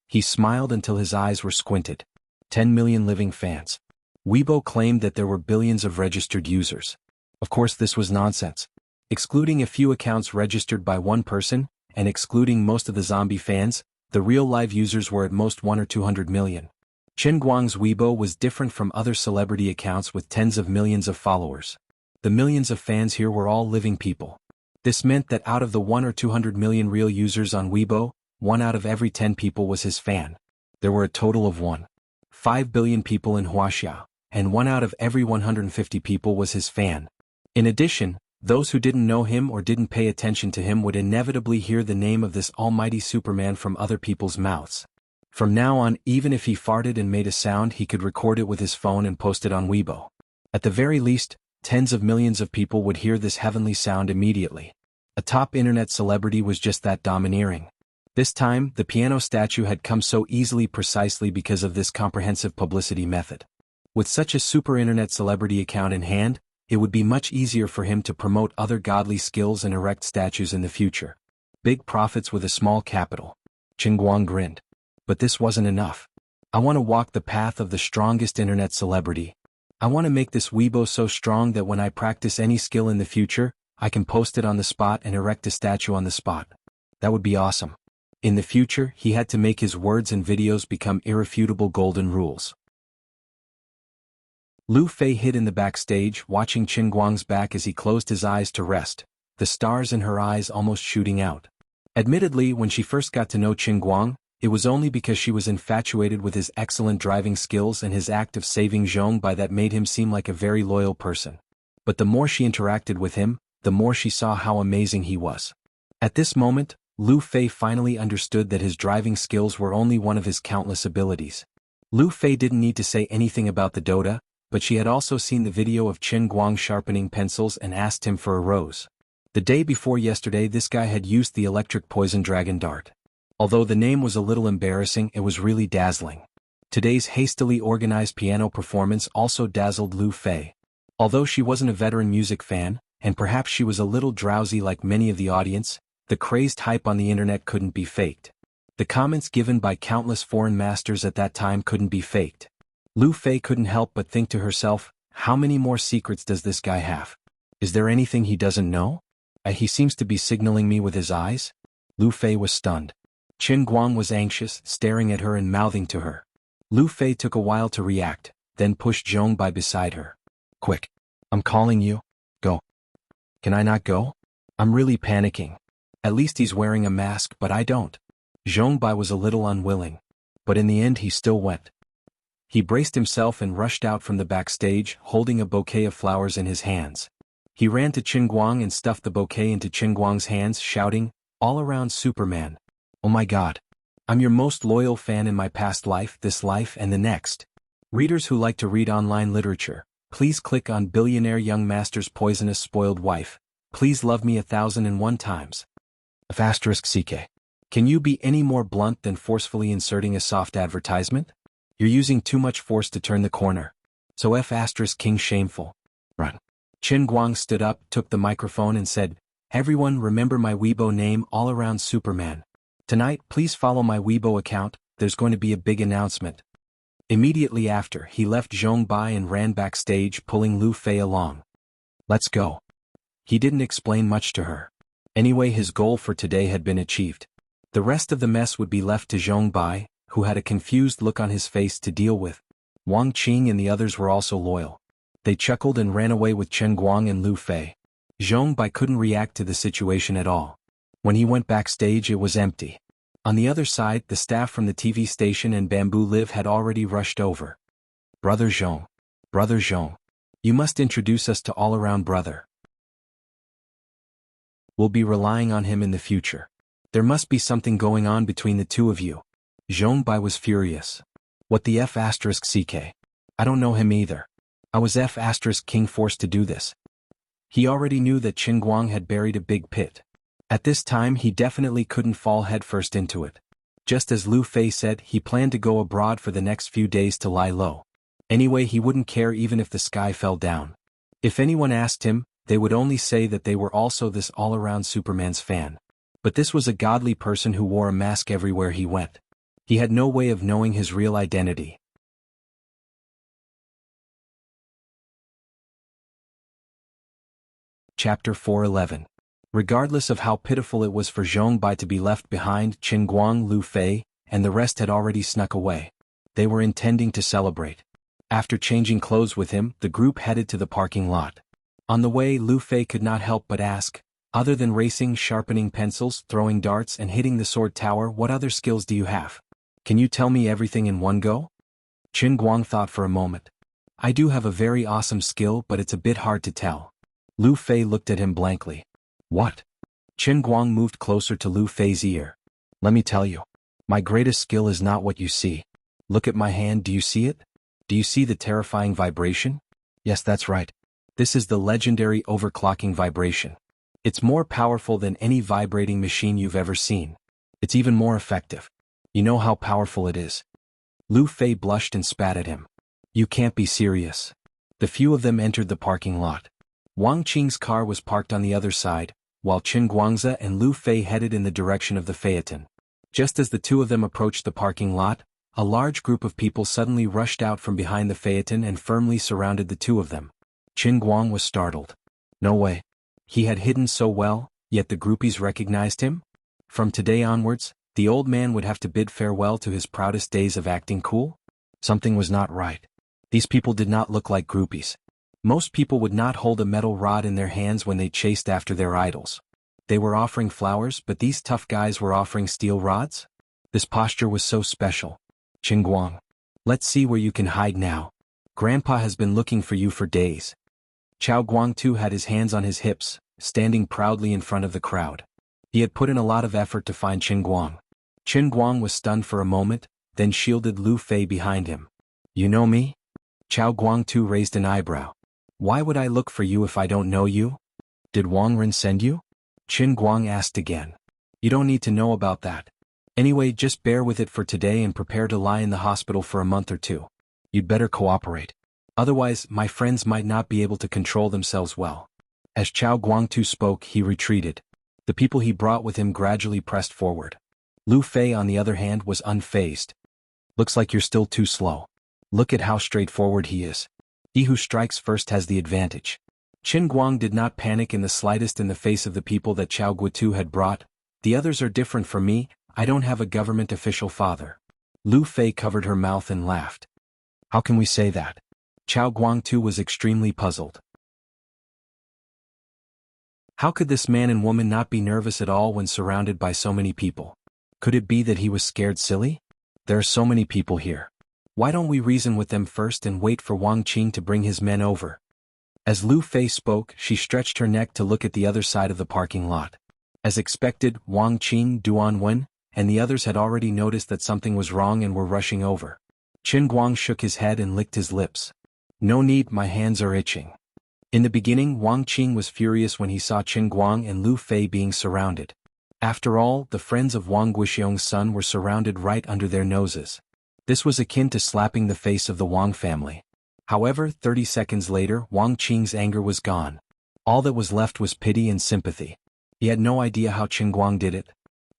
He smiled until his eyes were squinted. 10 million living fans. Weibo claimed that there were billions of registered users. Of course, this was nonsense. Excluding a few accounts registered by one person, and excluding most of the zombie fans, the real live users were at most 1 or 200 million. Chen Guang's Weibo was different from other celebrity accounts with tens of millions of followers. The millions of fans here were all living people. This meant that out of the 1 or 200 million real users on Weibo, 1 out of every 10 people was his fan. There were a total of 1.5 billion people in Huaxia, and 1 out of every 150 people was his fan. In addition, those who didn't know him or didn't pay attention to him would inevitably hear the name of this almighty Superman from other people's mouths. From now on, even if he farted and made a sound, he could record it with his phone and post it on Weibo. At the very least, tens of millions of people would hear this heavenly sound immediately. A top internet celebrity was just that domineering. This time, the piano statue had come so easily precisely because of this comprehensive publicity method. With such a super internet celebrity account in hand, it would be much easier for him to promote other godly skills and erect statues in the future. Big profits with a small capital. Chen Guang grinned. But this wasn't enough. "I want to walk the path of the strongest internet celebrity. I want to make this Weibo so strong that when I practice any skill in the future, I can post it on the spot and erect a statue on the spot. That would be awesome." In the future, he had to make his words and videos become irrefutable golden rules. Lu Fei hid in the backstage, watching Chen Guang's back as he closed his eyes to rest, the stars in her eyes almost shooting out. Admittedly, when she first got to know Chen Guang, it was only because she was infatuated with his excellent driving skills and his act of saving Zhong Bai that made him seem like a very loyal person. But the more she interacted with him, the more she saw how amazing he was. At this moment, Lu Fei finally understood that his driving skills were only one of his countless abilities. Lu Fei didn't need to say anything about the Dota, but she had also seen the video of Qin Guang sharpening pencils and asked him for a rose. The day before yesterday this guy had used the electric poison dragon dart. Although the name was a little embarrassing, it was really dazzling. Today's hastily organized piano performance also dazzled Lu Fei. Although she wasn't a veteran music fan, and perhaps she was a little drowsy like many of the audience, the crazed hype on the internet couldn't be faked. The comments given by countless foreign masters at that time couldn't be faked. Lu Fei couldn't help but think to herself, how many more secrets does this guy have? Is there anything he doesn't know? He seems to be signaling me with his eyes? Lu Fei was stunned. Qin Guang was anxious, staring at her and mouthing to her. Lu Fei took a while to react, then pushed Zhong Bai beside her. Quick. I'm calling you. Go. Can I not go? I'm really panicking. At least he's wearing a mask but I don't. Zhong Bai was a little unwilling. But in the end he still went. He braced himself and rushed out from the backstage, holding a bouquet of flowers in his hands. He ran to Qin Guang and stuffed the bouquet into Qin Guang's hands, shouting, "All around Superman. Oh my God. I'm your most loyal fan in my past life, this life and the next." Readers who like to read online literature, please click on Billionaire Young Master's Poisonous Spoiled Wife. Please love me 1001 times. *CK. Can you be any more blunt than forcefully inserting a soft advertisement? You're using too much force to turn the corner. So King shameful. Run. Qin Guang stood up, took the microphone and said, "Everyone remember my Weibo name, All Around Superman. Tonight please follow my Weibo account, there's going to be a big announcement." Immediately after, he left Zhong Bai and ran backstage, pulling Lu Fei along. "Let's go." He didn't explain much to her. Anyway, his goal for today had been achieved. The rest of the mess would be left to Zhong Bai, who had a confused look on his face to deal with. Wang Qing and the others were also loyal. They chuckled and ran away with Qin Guang and Lu Fei. Zhong Bai couldn't react to the situation at all. When he went backstage it was empty. On the other side, the staff from the TV station and Bamboo Live had already rushed over. Brother Zhong, you must introduce us to all-around brother. We'll be relying on him in the future. There must be something going on between the two of you." Zhong Bai was furious. "What the *CK? I don't know him either. I was King forced to do this." He already knew that Qin Guang had buried a big pit. At this time he definitely couldn't fall headfirst into it. Just as Lu Fei said, he planned to go abroad for the next few days to lie low. Anyway, he wouldn't care even if the sky fell down. If anyone asked him, they would only say that they were also this all-around Superman's fan. But this was a godly person who wore a mask everywhere he went. He had no way of knowing his real identity. Chapter 411. Regardless of how pitiful it was for Zhong Bai to be left behind, Qin Guang, Lu Fei, and the rest had already snuck away. They were intending to celebrate. After changing clothes with him, the group headed to the parking lot. On the way, Lu Fei could not help but ask, "Other than racing, sharpening pencils, throwing darts and hitting the sword tower, what other skills do you have? Can you tell me everything in one go?" Qin Guang thought for a moment. "I do have a very awesome skill, but it's a bit hard to tell." Lu Fei looked at him blankly. "What?" Qin Guang moved closer to Lu Fei's ear. "Let me tell you. My greatest skill is not what you see. Look at my hand, do you see it? Do you see the terrifying vibration? Yes, that's right. This is the legendary overclocking vibration. It's more powerful than any vibrating machine you've ever seen. It's even more effective. You know how powerful it is." Lu Fei blushed and spat at him. "You can't be serious." The few of them entered the parking lot. Wang Qing's car was parked on the other side, while Qin Guangza and Lu Fei headed in the direction of the phaeton. Just as the two of them approached the parking lot, a large group of people suddenly rushed out from behind the phaeton and firmly surrounded the two of them. Qin Guang was startled. No way. He had hidden so well, yet the groupies recognized him? From today onwards, the old man would have to bid farewell to his proudest days of acting cool? Something was not right. These people did not look like groupies. Most people would not hold a metal rod in their hands when they chased after their idols. They were offering flowers, but these tough guys were offering steel rods? This posture was so special. "Qin Guang. Let's see where you can hide now. Grandpa has been looking for you for days." Chao Guang too had his hands on his hips, standing proudly in front of the crowd. He had put in a lot of effort to find Qin Guang. Qin Guang was stunned for a moment, then shielded Lu Fei behind him. You know me? Chao Guangtu raised an eyebrow. Why would I look for you if I don't know you? Did Wang Ren send you? Qin Guang asked again. You don't need to know about that. Anyway, just bear with it for today and prepare to lie in the hospital for a month or two. You'd better cooperate. Otherwise, my friends might not be able to control themselves well. As Chao Guangtu spoke, he retreated. The people he brought with him gradually pressed forward. Lu Fei, on the other hand, was unfazed. Looks like you're still too slow. Look at how straightforward he is. He who strikes first has the advantage. Qin Guang did not panic in the slightest in the face of the people that Chao Guotu had brought. The others are different from me, I don't have a government official father. Lu Fei covered her mouth and laughed. How can we say that? Chao Guangtu was extremely puzzled. How could this man and woman not be nervous at all when surrounded by so many people? Could it be that he was scared silly? There are so many people here. Why don't we reason with them first and wait for Wang Qing to bring his men over? As Lu Fei spoke, she stretched her neck to look at the other side of the parking lot. As expected, Wang Qing, Duan Wen, and the others had already noticed that something was wrong and were rushing over. Qin Guang shook his head and licked his lips. No need, my hands are itching. In the beginning, Wang Qing was furious when he saw Qin Guang and Lu Fei being surrounded. After all, the friends of Wang Guixiong's son were surrounded right under their noses. This was akin to slapping the face of the Wang family. However, 30 seconds later, Wang Qing's anger was gone. All that was left was pity and sympathy. He had no idea how Qin Guang did it.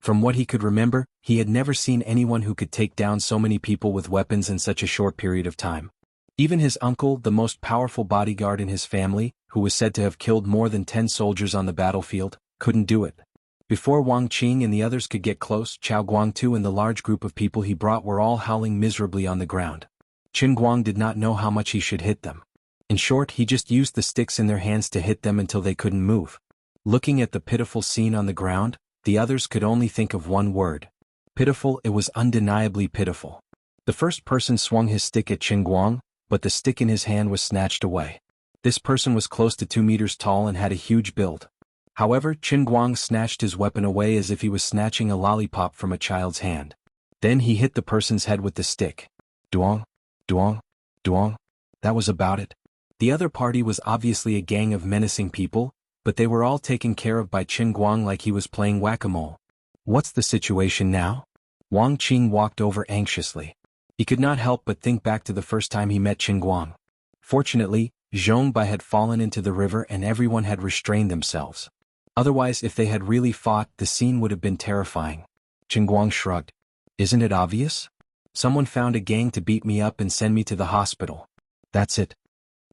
From what he could remember, he had never seen anyone who could take down so many people with weapons in such a short period of time. Even his uncle, the most powerful bodyguard in his family, who was said to have killed more than 10 soldiers on the battlefield, couldn't do it. Before Wang Qing and the others could get close, Chao Guangtu and the large group of people he brought were all howling miserably on the ground. Qin Guang did not know how much he should hit them. In short, he just used the sticks in their hands to hit them until they couldn't move. Looking at the pitiful scene on the ground, the others could only think of one word. Pitiful. It was undeniably pitiful. The first person swung his stick at Qin Guang, but the stick in his hand was snatched away. This person was close to 2 meters tall and had a huge build. However, Qin Guang snatched his weapon away as if he was snatching a lollipop from a child's hand. Then he hit the person's head with the stick. Duong, duong, duong. That was about it. The other party was obviously a gang of menacing people, but they were all taken care of by Qin Guang like he was playing whack-a-mole. What's the situation now? Wang Qing walked over anxiously. He could not help but think back to the first time he met Qin Guang. Fortunately, Zhong Bai had fallen into the river and everyone had restrained themselves. Otherwise, if they had really fought, the scene would have been terrifying. Qin Guang shrugged. Isn't it obvious? Someone found a gang to beat me up and send me to the hospital. That's it.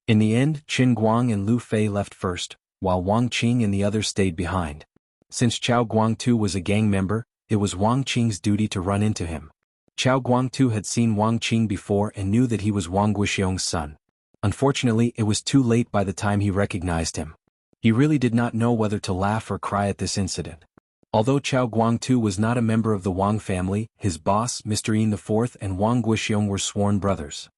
In the end, Qin Guang and Lu Fei left first, while Wang Qing and the others stayed behind. Since Chao Guangtu was a gang member, it was Wang Qing's duty to run into him. Chao Guangtu had seen Wang Qing before and knew that he was Wang Guixiong's son. Unfortunately, it was too late by the time he recognized him. He really did not know whether to laugh or cry at this incident. Although Chao Guangtu was not a member of the Wang family, his boss, Mr. Yin IV, and Wang Guixiong were sworn brothers.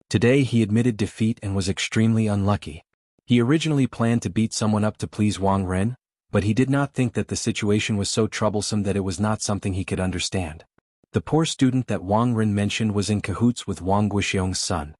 Today he admitted defeat and was extremely unlucky. He originally planned to beat someone up to please Wang Ren, but he did not think that the situation was so troublesome that it was not something he could understand. The poor student that Wang Ren mentioned was in cahoots with Wang Guixiong's son.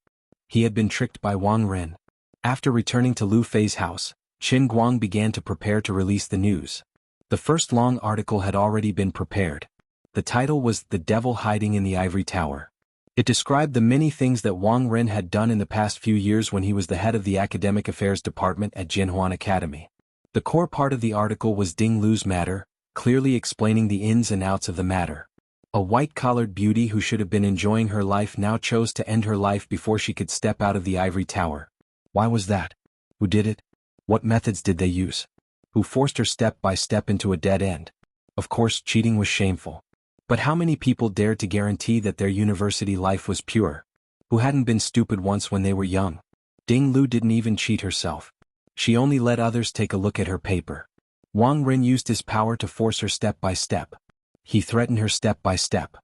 He had been tricked by Wang Ren. After returning to Lu Fei's house, Qin Guang began to prepare to release the news. The first long article had already been prepared. The title was The Devil Hiding in the Ivory Tower. It described the many things that Wang Ren had done in the past few years when he was the head of the Academic Affairs Department at Jinhuan Academy. The core part of the article was Ding Lu's matter, clearly explaining the ins and outs of the matter. A white-collared beauty who should have been enjoying her life now chose to end her life before she could step out of the ivory tower. Why was that? Who did it? What methods did they use? Who forced her step by step into a dead end? Of course, cheating was shameful. But how many people dared to guarantee that their university life was pure? Who hadn't been stupid once when they were young? Ding Lu didn't even cheat herself. She only let others take a look at her paper. Wang Ren used his power to force her step by step. He threatened her step by step.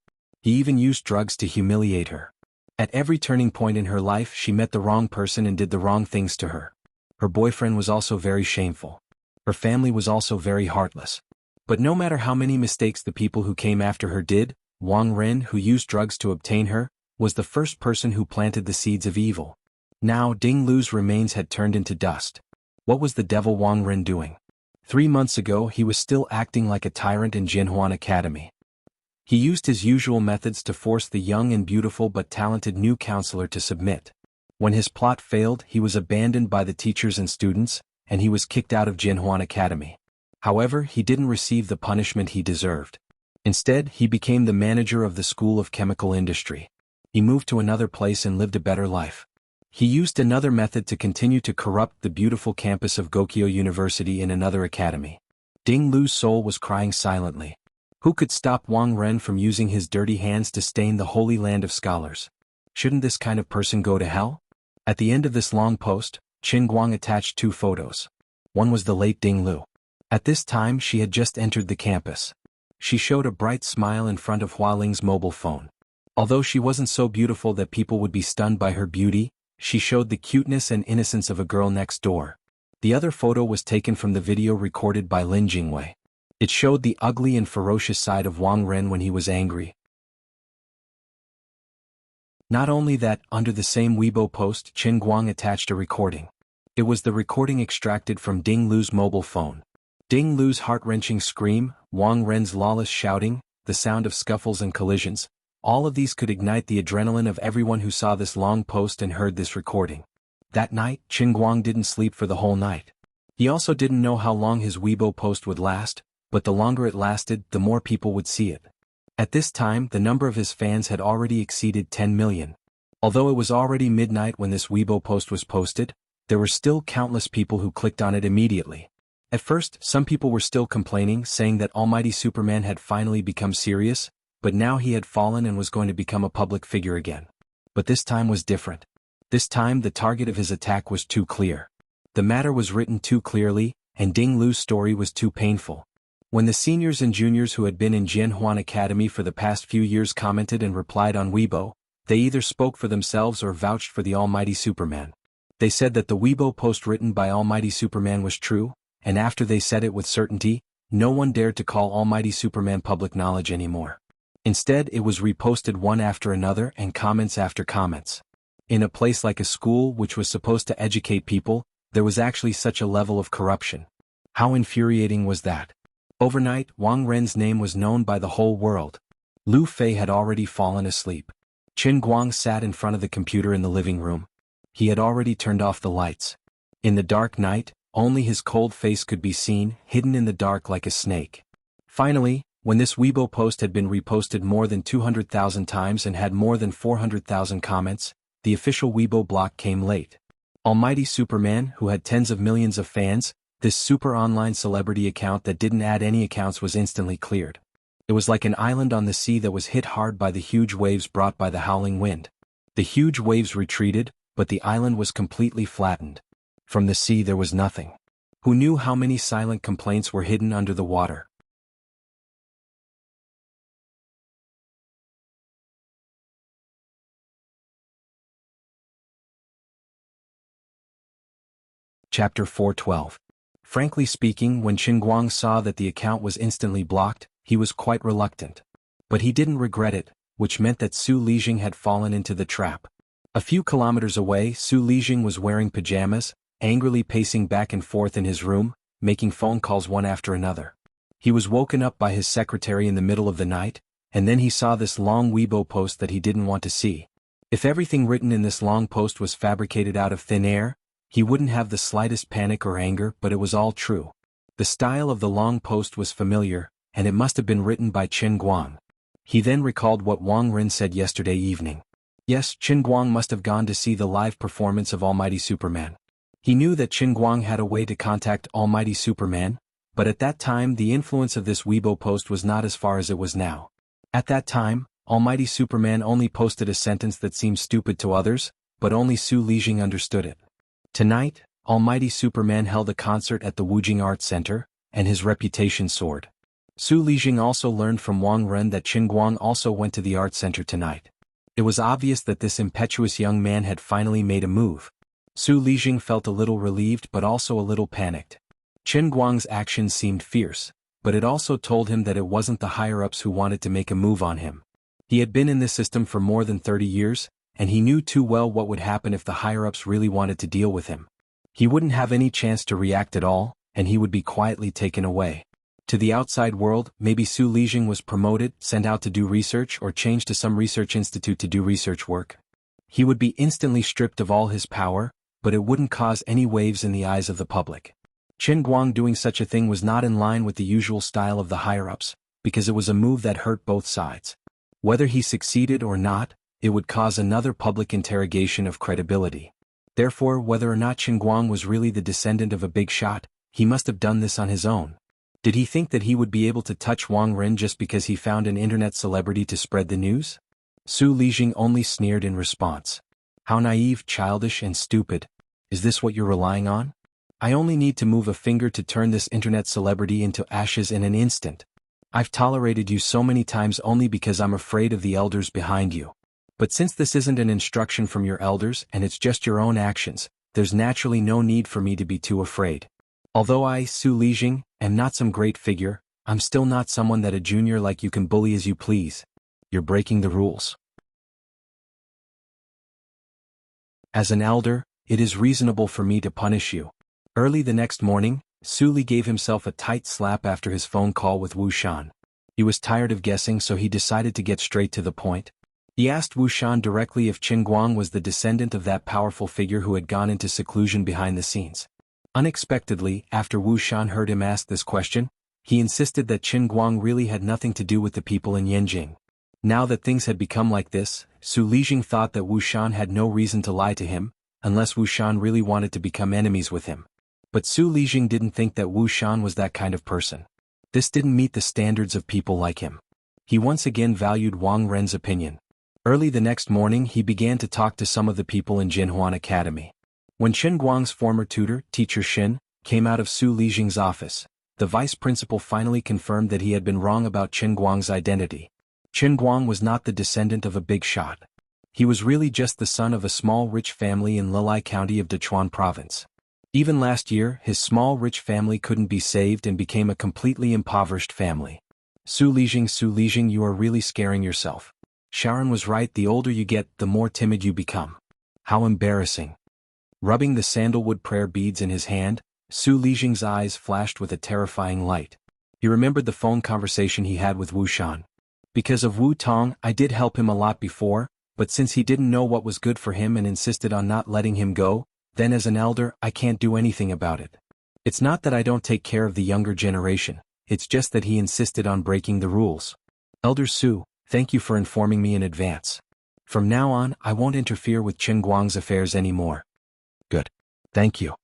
He even used drugs to humiliate her. At every turning point in her life she met the wrong person and did the wrong things to her. Her boyfriend was also very shameful. Her family was also very heartless. But no matter how many mistakes the people who came after her did, Wang Ren, who used drugs to obtain her, was the first person who planted the seeds of evil. Now Ding Lu's remains had turned into dust. What was the devil Wang Ren doing? 3 months ago he was still acting like a tyrant in Jinhuan Academy. He used his usual methods to force the young and beautiful but talented new counselor to submit. When his plot failed, he was abandoned by the teachers and students, and he was kicked out of Jinhuan Academy. However, he didn't receive the punishment he deserved. Instead, he became the manager of the School of Chemical Industry. He moved to another place and lived a better life. He used another method to continue to corrupt the beautiful campus of Gokyo University in another academy. Ding Lu's soul was crying silently. Who could stop Wang Ren from using his dirty hands to stain the holy land of scholars? Shouldn't this kind of person go to hell? At the end of this long post, Qin Guang attached 2 photos. One was the late Ding Lu. At this time she had just entered the campus. She showed a bright smile in front of Hua Ling's mobile phone. Although she wasn't so beautiful that people would be stunned by her beauty, she showed the cuteness and innocence of a girl next door. The other photo was taken from the video recorded by Lin Jingwei. It showed the ugly and ferocious side of Wang Ren when he was angry. Not only that, under the same Weibo post Qin Guang attached a recording. It was the recording extracted from Ding Lu's mobile phone. Ding Lu's heart-wrenching scream, Wang Ren's lawless shouting, the sound of scuffles and collisions, all of these could ignite the adrenaline of everyone who saw this long post and heard this recording. That night, Qin Guang didn't sleep for the whole night. He also didn't know how long his Weibo post would last, but the longer it lasted, the more people would see it. At this time, the number of his fans had already exceeded 10 million. Although it was already midnight when this Weibo post was posted, there were still countless people who clicked on it immediately. At first, some people were still complaining, saying that Almighty Superman had finally become serious, but now he had fallen and was going to become a public figure again. But this time was different. This time the target of his attack was too clear. The matter was written too clearly, and Ding Lu's story was too painful. When the seniors and juniors who had been in Jinhuan Academy for the past few years commented and replied on Weibo, they either spoke for themselves or vouched for the Almighty Superman. They said that the Weibo post written by Almighty Superman was true, and after they said it with certainty, no one dared to call Almighty Superman public knowledge anymore. Instead, it was reposted one after another and comments after comments. In a place like a school which was supposed to educate people, there was actually such a level of corruption. How infuriating was that? Overnight, Wang Ren's name was known by the whole world. Lu Fei had already fallen asleep. Qin Guang sat in front of the computer in the living room. He had already turned off the lights. In the dark night, only his cold face could be seen, hidden in the dark like a snake. Finally, when this Weibo post had been reposted more than 200,000 times and had more than 400,000 comments, the official Weibo block came late. Almighty Superman, who had tens of millions of fans, this super online celebrity account that didn't add any accounts was instantly cleared. It was like an island on the sea that was hit hard by the huge waves brought by the howling wind. The huge waves retreated, but the island was completely flattened. From the sea there was nothing. Who knew how many silent complaints were hidden under the water? Chapter 412. Frankly speaking, when Qin Guang saw that the account was instantly blocked, he was quite reluctant. But he didn't regret it, which meant that Su Lijing had fallen into the trap. A few kilometers away, Su Lijing was wearing pajamas, angrily pacing back and forth in his room, making phone calls one after another. He was woken up by his secretary in the middle of the night, and then he saw this long Weibo post that he didn't want to see. If everything written in this long post was fabricated out of thin air, he wouldn't have the slightest panic or anger, but it was all true. The style of the long post was familiar, and it must have been written by Qin Guang. He then recalled what Wang Ren said yesterday evening. Yes, Qin Guang must have gone to see the live performance of Almighty Superman. He knew that Qin Guang had a way to contact Almighty Superman, but at that time the influence of this Weibo post was not as far as it was now. At that time, Almighty Superman only posted a sentence that seemed stupid to others, but only Su Lijing understood it. Tonight, Almighty Superman held a concert at the Wujing Art Center, and his reputation soared. Su Lijing also learned from Wang Ren that Qin Guang also went to the art center tonight. It was obvious that this impetuous young man had finally made a move. Su Lijing felt a little relieved but also a little panicked. Qin Guang's actions seemed fierce, but it also told him that it wasn't the higher-ups who wanted to make a move on him. He had been in this system for more than 30 years, and he knew too well what would happen if the higher-ups really wanted to deal with him. He wouldn't have any chance to react at all, and he would be quietly taken away. To the outside world, maybe Su Lijing was promoted, sent out to do research, or changed to some research institute to do research work. He would be instantly stripped of all his power, but it wouldn't cause any waves in the eyes of the public. Qin Guang doing such a thing was not in line with the usual style of the higher-ups, because it was a move that hurt both sides. Whether he succeeded or not, it would cause another public interrogation of credibility. Therefore, whether or not Qin Guang was really the descendant of a big shot, he must have done this on his own. Did he think that he would be able to touch Wang Ren just because he found an internet celebrity to spread the news? Su Lijing only sneered in response. How naive, childish, and stupid. Is this what you're relying on? I only need to move a finger to turn this internet celebrity into ashes in an instant. I've tolerated you so many times only because I'm afraid of the elders behind you. But since this isn't an instruction from your elders and it's just your own actions, there's naturally no need for me to be too afraid. Although I, Su Lijing, am not some great figure, I'm still not someone that a junior like you can bully as you please. You're breaking the rules. As an elder, it is reasonable for me to punish you. Early the next morning, Su Li gave himself a tight slap after his phone call with Wu Shan. He was tired of guessing, so he decided to get straight to the point. He asked Wu Shan directly if Qin Guang was the descendant of that powerful figure who had gone into seclusion behind the scenes. Unexpectedly, after Wu Shan heard him ask this question, he insisted that Qin Guang really had nothing to do with the people in Yanjing. Now that things had become like this, Su Lijing thought that Wu Shan had no reason to lie to him, unless Wu Shan really wanted to become enemies with him. But Su Lijing didn't think that Wu Shan was that kind of person. This didn't meet the standards of people like him. He once again valued Wang Ren's opinion. Early the next morning he began to talk to some of the people in Jinhuan Academy. When Qin Guang's former tutor, Teacher Xin, came out of Su Lijing's office, the vice principal finally confirmed that he had been wrong about Qin Guang's identity. Qin Guang was not the descendant of a big shot. He was really just the son of a small rich family in Lilai County of Dechuan Province. Even last year, his small rich family couldn't be saved and became a completely impoverished family. Su Lijing, you are really scaring yourself. Sharon was right, the older you get, the more timid you become. How embarrassing. Rubbing the sandalwood prayer beads in his hand, Su Lijing's eyes flashed with a terrifying light. He remembered the phone conversation he had with Wu Shan. Because of Wu Tong, I did help him a lot before, but since he didn't know what was good for him and insisted on not letting him go, then as an elder, I can't do anything about it. It's not that I don't take care of the younger generation, it's just that he insisted on breaking the rules. Elder Su, thank you for informing me in advance. From now on, I won't interfere with Qin Guang's affairs anymore. Good. Thank you.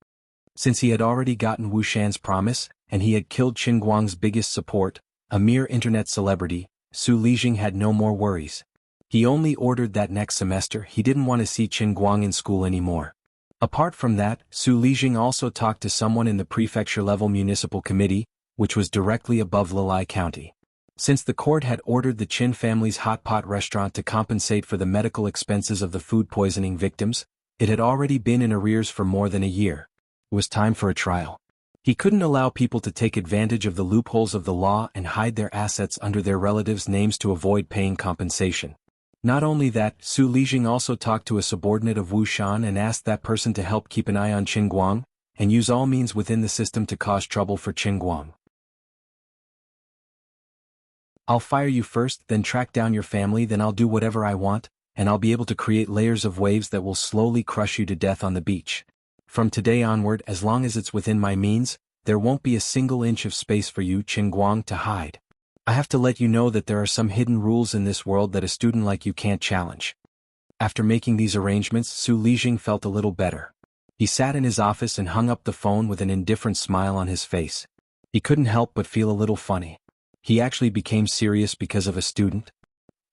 Since he had already gotten Wu Shan's promise, and he had killed Qin Guang's biggest support, a mere internet celebrity, Su Lijing had no more worries. He only ordered that next semester he didn't want to see Qin Guang in school anymore. Apart from that, Su Lijing also talked to someone in the prefecture-level municipal committee, which was directly above Lilai County. Since the court had ordered the Qin family's hot pot restaurant to compensate for the medical expenses of the food poisoning victims, it had already been in arrears for more than a year. It was time for a trial. He couldn't allow people to take advantage of the loopholes of the law and hide their assets under their relatives' names to avoid paying compensation. Not only that, Su Lijing also talked to a subordinate of Wu Shan and asked that person to help keep an eye on Qin Guang, and use all means within the system to cause trouble for Qin Guang. I'll fire you first, then track down your family, then I'll do whatever I want, and I'll be able to create layers of waves that will slowly crush you to death on the beach. From today onward, as long as it's within my means, there won't be a single inch of space for you, Qin Guang, to hide. I have to let you know that there are some hidden rules in this world that a student like you can't challenge. After making these arrangements, Su Lijing felt a little better. He sat in his office and hung up the phone with an indifferent smile on his face. He couldn't help but feel a little funny. He actually became serious because of a student.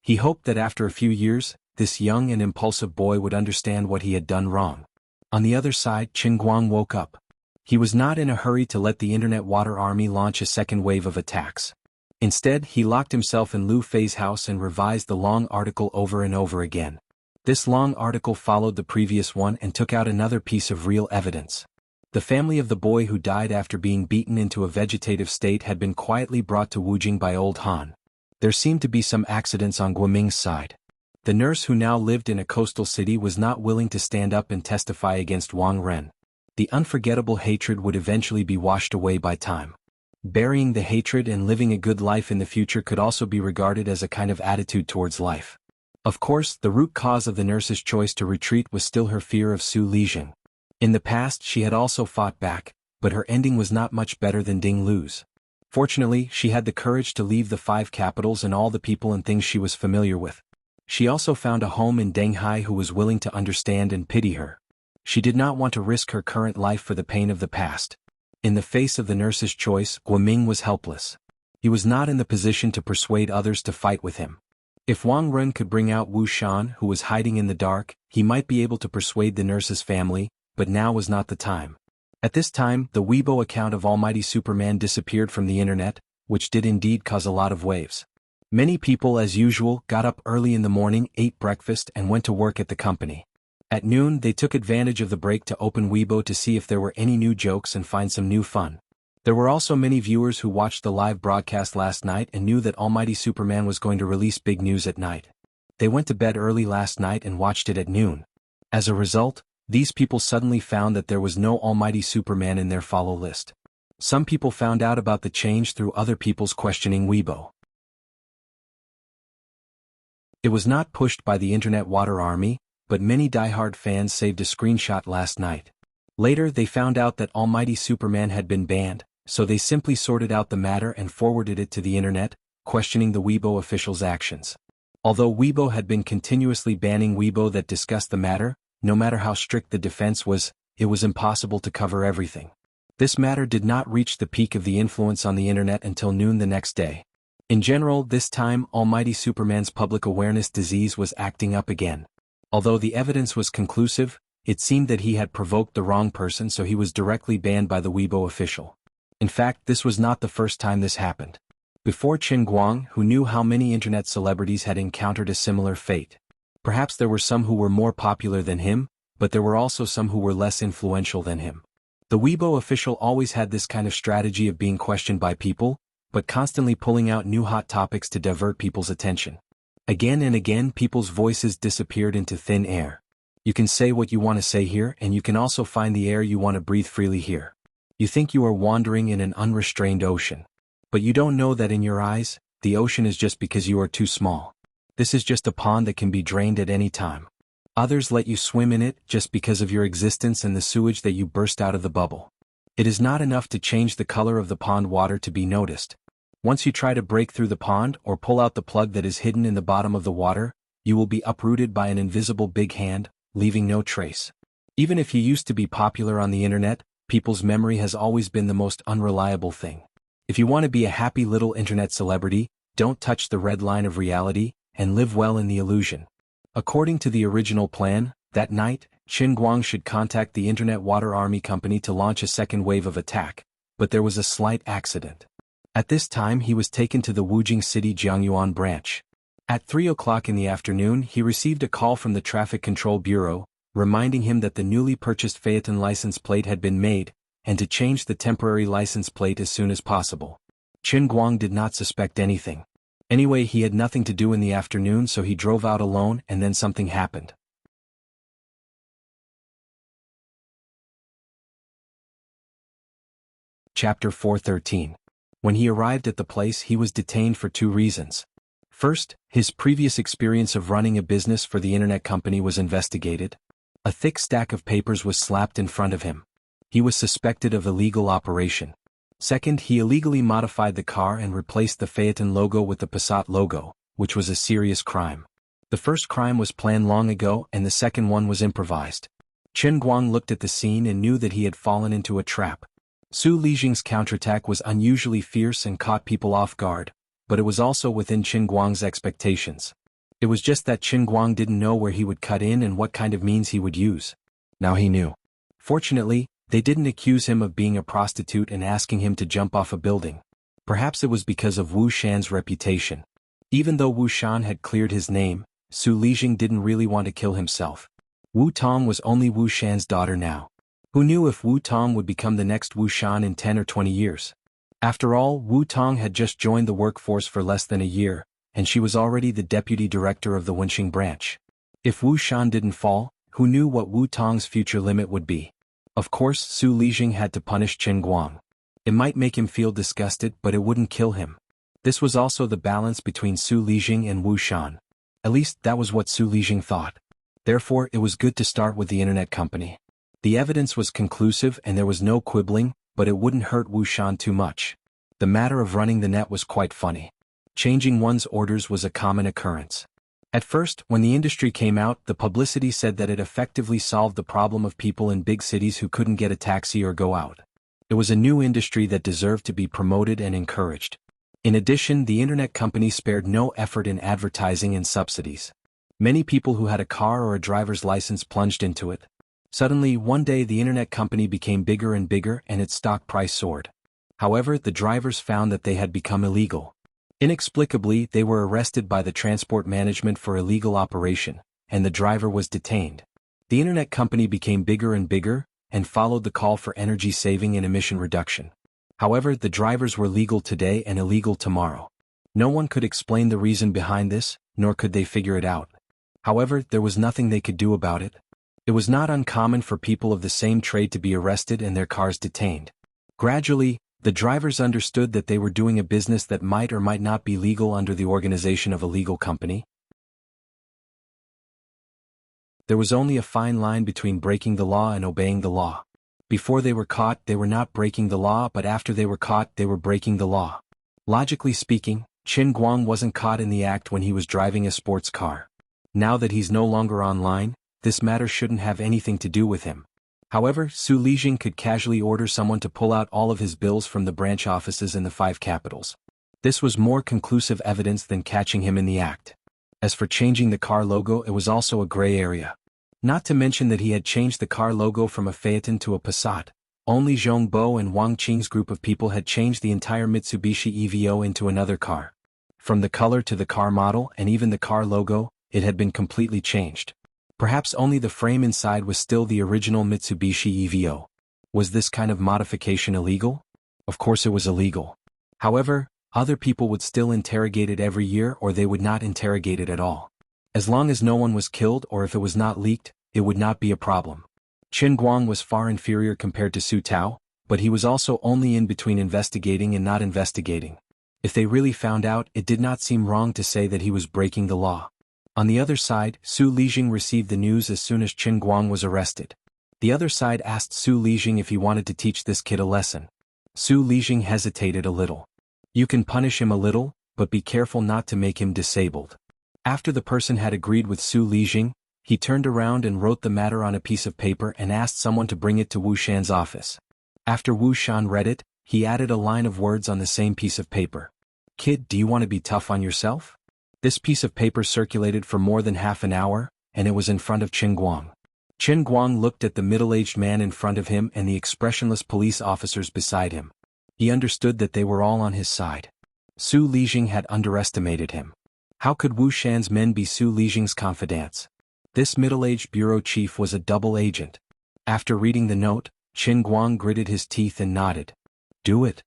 He hoped that after a few years, this young and impulsive boy would understand what he had done wrong. On the other side, Qin Guang woke up. He was not in a hurry to let the Internet Water Army launch a second wave of attacks. Instead, he locked himself in Lu Fei's house and revised the long article over and over again. This long article followed the previous one and took out another piece of real evidence. The family of the boy who died after being beaten into a vegetative state had been quietly brought to Wujing by old Han. There seemed to be some accidents on Guoming's side. The nurse who now lived in a coastal city was not willing to stand up and testify against Wang Ren. The unforgettable hatred would eventually be washed away by time. Burying the hatred and living a good life in the future could also be regarded as a kind of attitude towards life. Of course, the root cause of the nurse's choice to retreat was still her fear of Su Lijing. In the past she had also fought back, but her ending was not much better than Ding Lu's. Fortunately, she had the courage to leave the 5 capitals and all the people and things she was familiar with. She also found a home in Denghai who was willing to understand and pity her. She did not want to risk her current life for the pain of the past. In the face of the nurse's choice, Guoming was helpless. He was not in the position to persuade others to fight with him. If Wang Ren could bring out Wu Shan, who was hiding in the dark, he might be able to persuade the nurse's family, but now was not the time. At this time, the Weibo account of Almighty Superman disappeared from the internet, which did indeed cause a lot of waves. Many people, as usual, got up early in the morning, ate breakfast and went to work at the company. At noon, they took advantage of the break to open Weibo to see if there were any new jokes and find some new fun. There were also many viewers who watched the live broadcast last night and knew that Almighty Superman was going to release big news at night. They went to bed early last night and watched it at noon. As a result, these people suddenly found that there was no Almighty Superman in their follow list. Some people found out about the change through other people's questioning Weibo. It was not pushed by the Internet Water Army, but many diehard fans saved a screenshot last night. Later they found out that Almighty Superman had been banned, so they simply sorted out the matter and forwarded it to the internet, questioning the Weibo officials' actions. Although Weibo had been continuously banning Weibo that discussed the matter, no matter how strict the defense was, it was impossible to cover everything. This matter did not reach the peak of the influence on the internet until noon the next day. In general, this time Almighty Superman's public awareness disease was acting up again. Although the evidence was conclusive, it seemed that he had provoked the wrong person, so he was directly banned by the Weibo official. In fact, this was not the first time this happened. Before Qin Guang, who knew how many internet celebrities had encountered a similar fate. Perhaps there were some who were more popular than him, but there were also some who were less influential than him. The Weibo official always had this kind of strategy of being questioned by people, but constantly pulling out new hot topics to divert people's attention. Again and again people's voices disappeared into thin air. You can say what you want to say here, and you can also find the air you want to breathe freely here. You think you are wandering in an unrestrained ocean. But you don't know that in your eyes, the ocean is just because you are too small. This is just a pond that can be drained at any time. Others let you swim in it just because of your existence and the sewage that you burst out of the bubble. It is not enough to change the color of the pond water to be noticed. Once you try to break through the pond or pull out the plug that is hidden in the bottom of the water, you will be uprooted by an invisible big hand, leaving no trace. Even if you used to be popular on the internet, people's memory has always been the most unreliable thing. If you want to be a happy little internet celebrity, don't touch the red line of reality, and live well in the illusion. According to the original plan, that night, Qin Guang should contact the Internet Water Army Company to launch a second wave of attack, but there was a slight accident. At this time he was taken to the Wujing City Jiangyuan branch. At 3 o'clock in the afternoon he received a call from the Traffic Control Bureau, reminding him that the newly purchased Phaeton license plate had been made, and to change the temporary license plate as soon as possible. Qin Guang did not suspect anything. Anyway, he had nothing to do in the afternoon, so he drove out alone, and then something happened. Chapter 413. When he arrived at the place he was detained for 2 reasons. First, his previous experience of running a business for the internet company was investigated. A thick stack of papers was slapped in front of him. He was suspected of illegal operation. Second, he illegally modified the car and replaced the Phaeton logo with the Passat logo, which was a serious crime. The first crime was planned long ago and the second one was improvised. Qin Guang looked at the scene and knew that he had fallen into a trap. Su Lijing's counterattack was unusually fierce and caught people off guard, but it was also within Qin Guang's expectations. It was just that Qin Guang didn't know where he would cut in and what kind of means he would use. Now he knew. Fortunately, they didn't accuse him of being a prostitute and asking him to jump off a building. Perhaps it was because of Wu Shan's reputation. Even though Wu Shan had cleared his name, Su Lijing didn't really want to kill himself. Wu Tong was only Wu Shan's daughter now. Who knew if Wu Tong would become the next Wu Shan in 10 or 20 years? After all, Wu Tong had just joined the workforce for less than a year, and she was already the deputy director of the Wenxing branch. If Wu Shan didn't fall, who knew what Wu Tong's future limit would be? Of course, Su Lijing had to punish Qin Guang. It might make him feel disgusted, but it wouldn't kill him. This was also the balance between Su Lijing and Wu Shan. At least that was what Su Lijing thought. Therefore, it was good to start with the internet company. The evidence was conclusive and there was no quibbling, but it wouldn't hurt Wu Shan too much. The matter of running the net was quite funny. Changing one's orders was a common occurrence. At first, when the industry came out, the publicity said that it effectively solved the problem of people in big cities who couldn't get a taxi or go out. It was a new industry that deserved to be promoted and encouraged. In addition, the internet company spared no effort in advertising and subsidies. Many people who had a car or a driver's license plunged into it. Suddenly, one day the internet company became bigger and bigger and its stock price soared. However, the drivers found that they had become illegal. Inexplicably, they were arrested by the transport management for illegal operation, and the driver was detained. The internet company became bigger and bigger, and followed the call for energy saving and emission reduction. However, the drivers were legal today and illegal tomorrow. No one could explain the reason behind this, nor could they figure it out. However, there was nothing they could do about it. It was not uncommon for people of the same trade to be arrested and their cars detained. Gradually, the drivers understood that they were doing a business that might or might not be legal under the organization of a legal company. There was only a fine line between breaking the law and obeying the law. Before they were caught, they were not breaking the law, but after they were caught, they were breaking the law. Logically speaking, Qin Guang wasn't caught in the act when he was driving a sports car. Now that he's no longer online, this matter shouldn't have anything to do with him. However, Su Lijing could casually order someone to pull out all of his bills from the branch offices in the 5 capitals. This was more conclusive evidence than catching him in the act. As for changing the car logo, it was also a gray area. Not to mention that he had changed the car logo from a Phaeton to a Passat. Only Zhong Bo and Wang Qing's group of people had changed the entire Mitsubishi EVO into another car. From the color to the car model and even the car logo, it had been completely changed. Perhaps only the frame inside was still the original Mitsubishi EVO. Was this kind of modification illegal? Of course it was illegal. However, other people would still interrogate it every year or they would not interrogate it at all. As long as no one was killed or if it was not leaked, it would not be a problem. Qin Guang was far inferior compared to Su Tao, but he was also only in between investigating and not investigating. If they really found out, it did not seem wrong to say that he was breaking the law. On the other side, Su Lijing received the news as soon as Qin Guang was arrested. The other side asked Su Lijing if he wanted to teach this kid a lesson. Su Lijing hesitated a little. You can punish him a little, but be careful not to make him disabled. After the person had agreed with Su Lijing, he turned around and wrote the matter on a piece of paper and asked someone to bring it to Wu Shan's office. After Wu Shan read it, he added a line of words on the same piece of paper. Kid, do you want to be tough on yourself? This piece of paper circulated for more than half an hour, and it was in front of Qin Guang. Qin Guang looked at the middle-aged man in front of him and the expressionless police officers beside him. He understood that they were all on his side. Su Lijing had underestimated him. How could Wu Shan's men be Su Lijing's confidants? This middle-aged bureau chief was a double agent. After reading the note, Qin Guang gritted his teeth and nodded. Do it.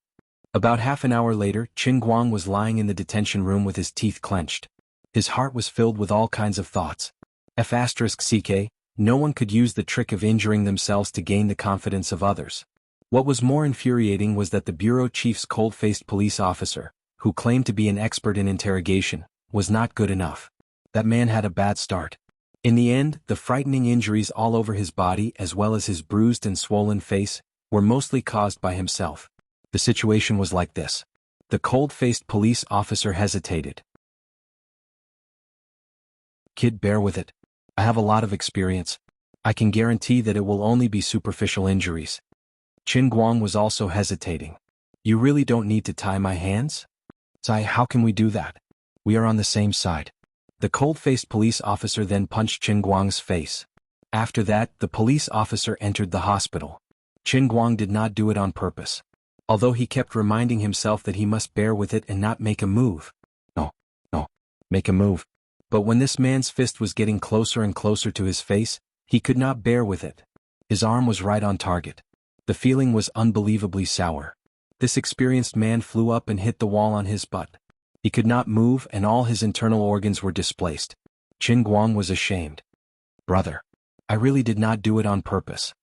About half an hour later, Qin Guang was lying in the detention room with his teeth clenched. His heart was filled with all kinds of thoughts. F***ck, no one could use the trick of injuring themselves to gain the confidence of others. What was more infuriating was that the bureau chief's cold-faced police officer, who claimed to be an expert in interrogation, was not good enough. That man had a bad start. In the end, the frightening injuries all over his body as well as his bruised and swollen face were mostly caused by himself. The situation was like this. The cold-faced police officer hesitated. Kid, bear with it. I have a lot of experience. I can guarantee that it will only be superficial injuries. Qin Guang was also hesitating. You really don't need to tie my hands? Sai, how can we do that? We are on the same side. The cold-faced police officer then punched Qin Guang's face. After that, the police officer entered the hospital. Qin Guang did not do it on purpose. Although he kept reminding himself that he must bear with it and not make a move. No, make a move. But when this man's fist was getting closer and closer to his face, he could not bear with it. His arm was right on target. The feeling was unbelievably sour. This experienced man flew up and hit the wall on his butt. He could not move and all his internal organs were displaced. Qin Guang was ashamed. Brother. I really did not do it on purpose.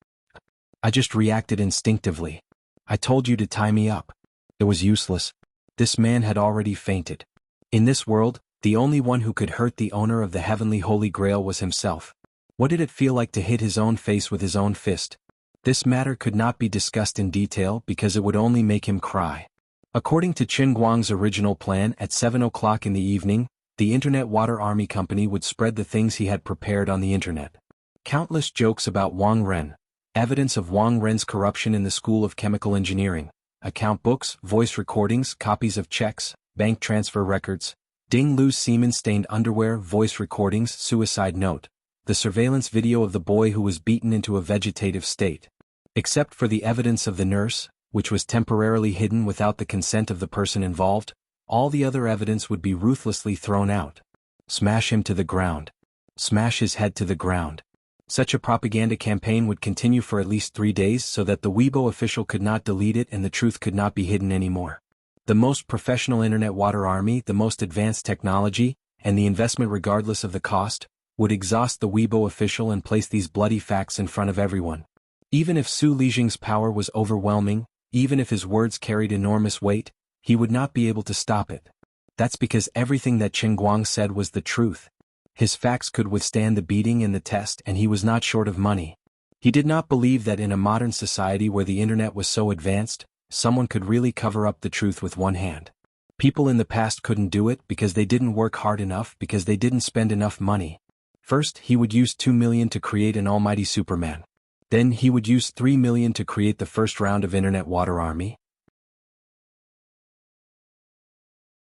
I just reacted instinctively. I told you to tie me up. It was useless. This man had already fainted. In this world, the only one who could hurt the owner of the heavenly Holy Grail was himself. What did it feel like to hit his own face with his own fist? This matter could not be discussed in detail because it would only make him cry. According to Qin Guang's original plan, at 7 o'clock in the evening, the Internet Water Army Company would spread the things he had prepared on the Internet. Countless jokes about Wang Ren, evidence of Wang Ren's corruption in the School of Chemical Engineering, account books, voice recordings, copies of checks, bank transfer records, Ding Lu's semen-stained underwear, voice recordings, suicide note, the surveillance video of the boy who was beaten into a vegetative state. Except for the evidence of the nurse, which was temporarily hidden without the consent of the person involved, all the other evidence would be ruthlessly thrown out. Smash him to the ground. Smash his head to the ground. Such a propaganda campaign would continue for at least 3 days so that the Weibo official could not delete it and the truth could not be hidden anymore. The most professional Internet Water Army, the most advanced technology, and the investment regardless of the cost, would exhaust the Weibo official and place these bloody facts in front of everyone. Even if Su Lijing's power was overwhelming, even if his words carried enormous weight, he would not be able to stop it. That's because everything that Qin Guang said was the truth. His facts could withstand the beating and the test, and he was not short of money. He did not believe that in a modern society where the internet was so advanced, someone could really cover up the truth with one hand. People in the past couldn't do it because they didn't work hard enough, because they didn't spend enough money. First, he would use 2 million to create an almighty Superman. Then he would use 3 million to create the first round of Internet Water Army.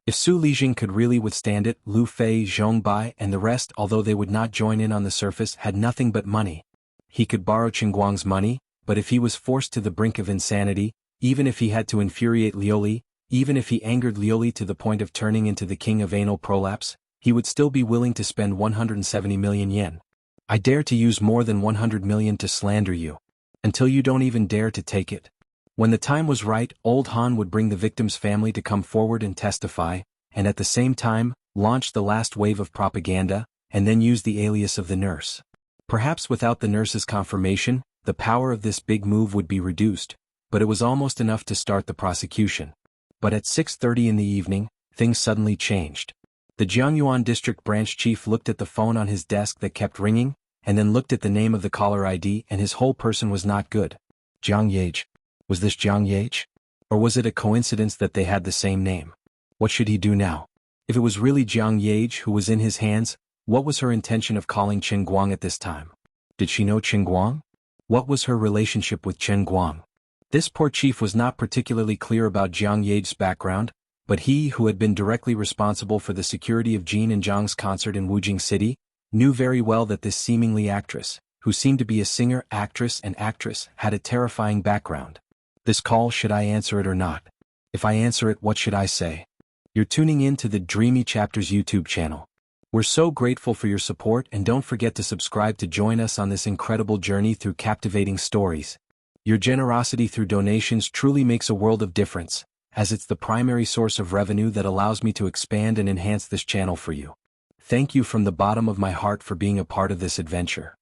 If Su Lijing could really withstand it, Lu Fei, Zhong Bai, and the rest, although they would not join in on the surface, had nothing but money. He could borrow Qin Guang's money, but if he was forced to the brink of insanity, even if he had to infuriate Liuli, even if he angered Liuli to the point of turning into the king of anal prolapse, he would still be willing to spend 170 million yen. I dare to use more than 100 million to slander you. Until you don't even dare to take it. When the time was right, Old Han would bring the victim's family to come forward and testify, and at the same time, launch the last wave of propaganda, and then use the alias of the nurse. Perhaps without the nurse's confirmation, the power of this big move would be reduced, but it was almost enough to start the prosecution. But at 6:30 in the evening, things suddenly changed. The Jiangyuan district branch chief looked at the phone on his desk that kept ringing, and then looked at the name of the caller ID, and his whole person was not good. Jiang Yage. Was this Jiang Yage? Or was it a coincidence that they had the same name? What should he do now? If it was really Jiang Yage who was in his hands, what was her intention of calling Qin Guang at this time? Did she know Qin Guang? What was her relationship with Qin Guang? This poor chief was not particularly clear about Jiang Yage's background, but he who had been directly responsible for the security of Jin and Zhang's concert in Wujing City, knew very well that this seemingly actress, who seemed to be a singer, actress, had a terrifying background. This call, should I answer it or not? If I answer it, what should I say? You're tuning in to the Dreamy Chapters YouTube channel. We're so grateful for your support, and don't forget to subscribe to join us on this incredible journey through captivating stories. Your generosity through donations truly makes a world of difference, as it's the primary source of revenue that allows me to expand and enhance this channel for you. Thank you from the bottom of my heart for being a part of this adventure.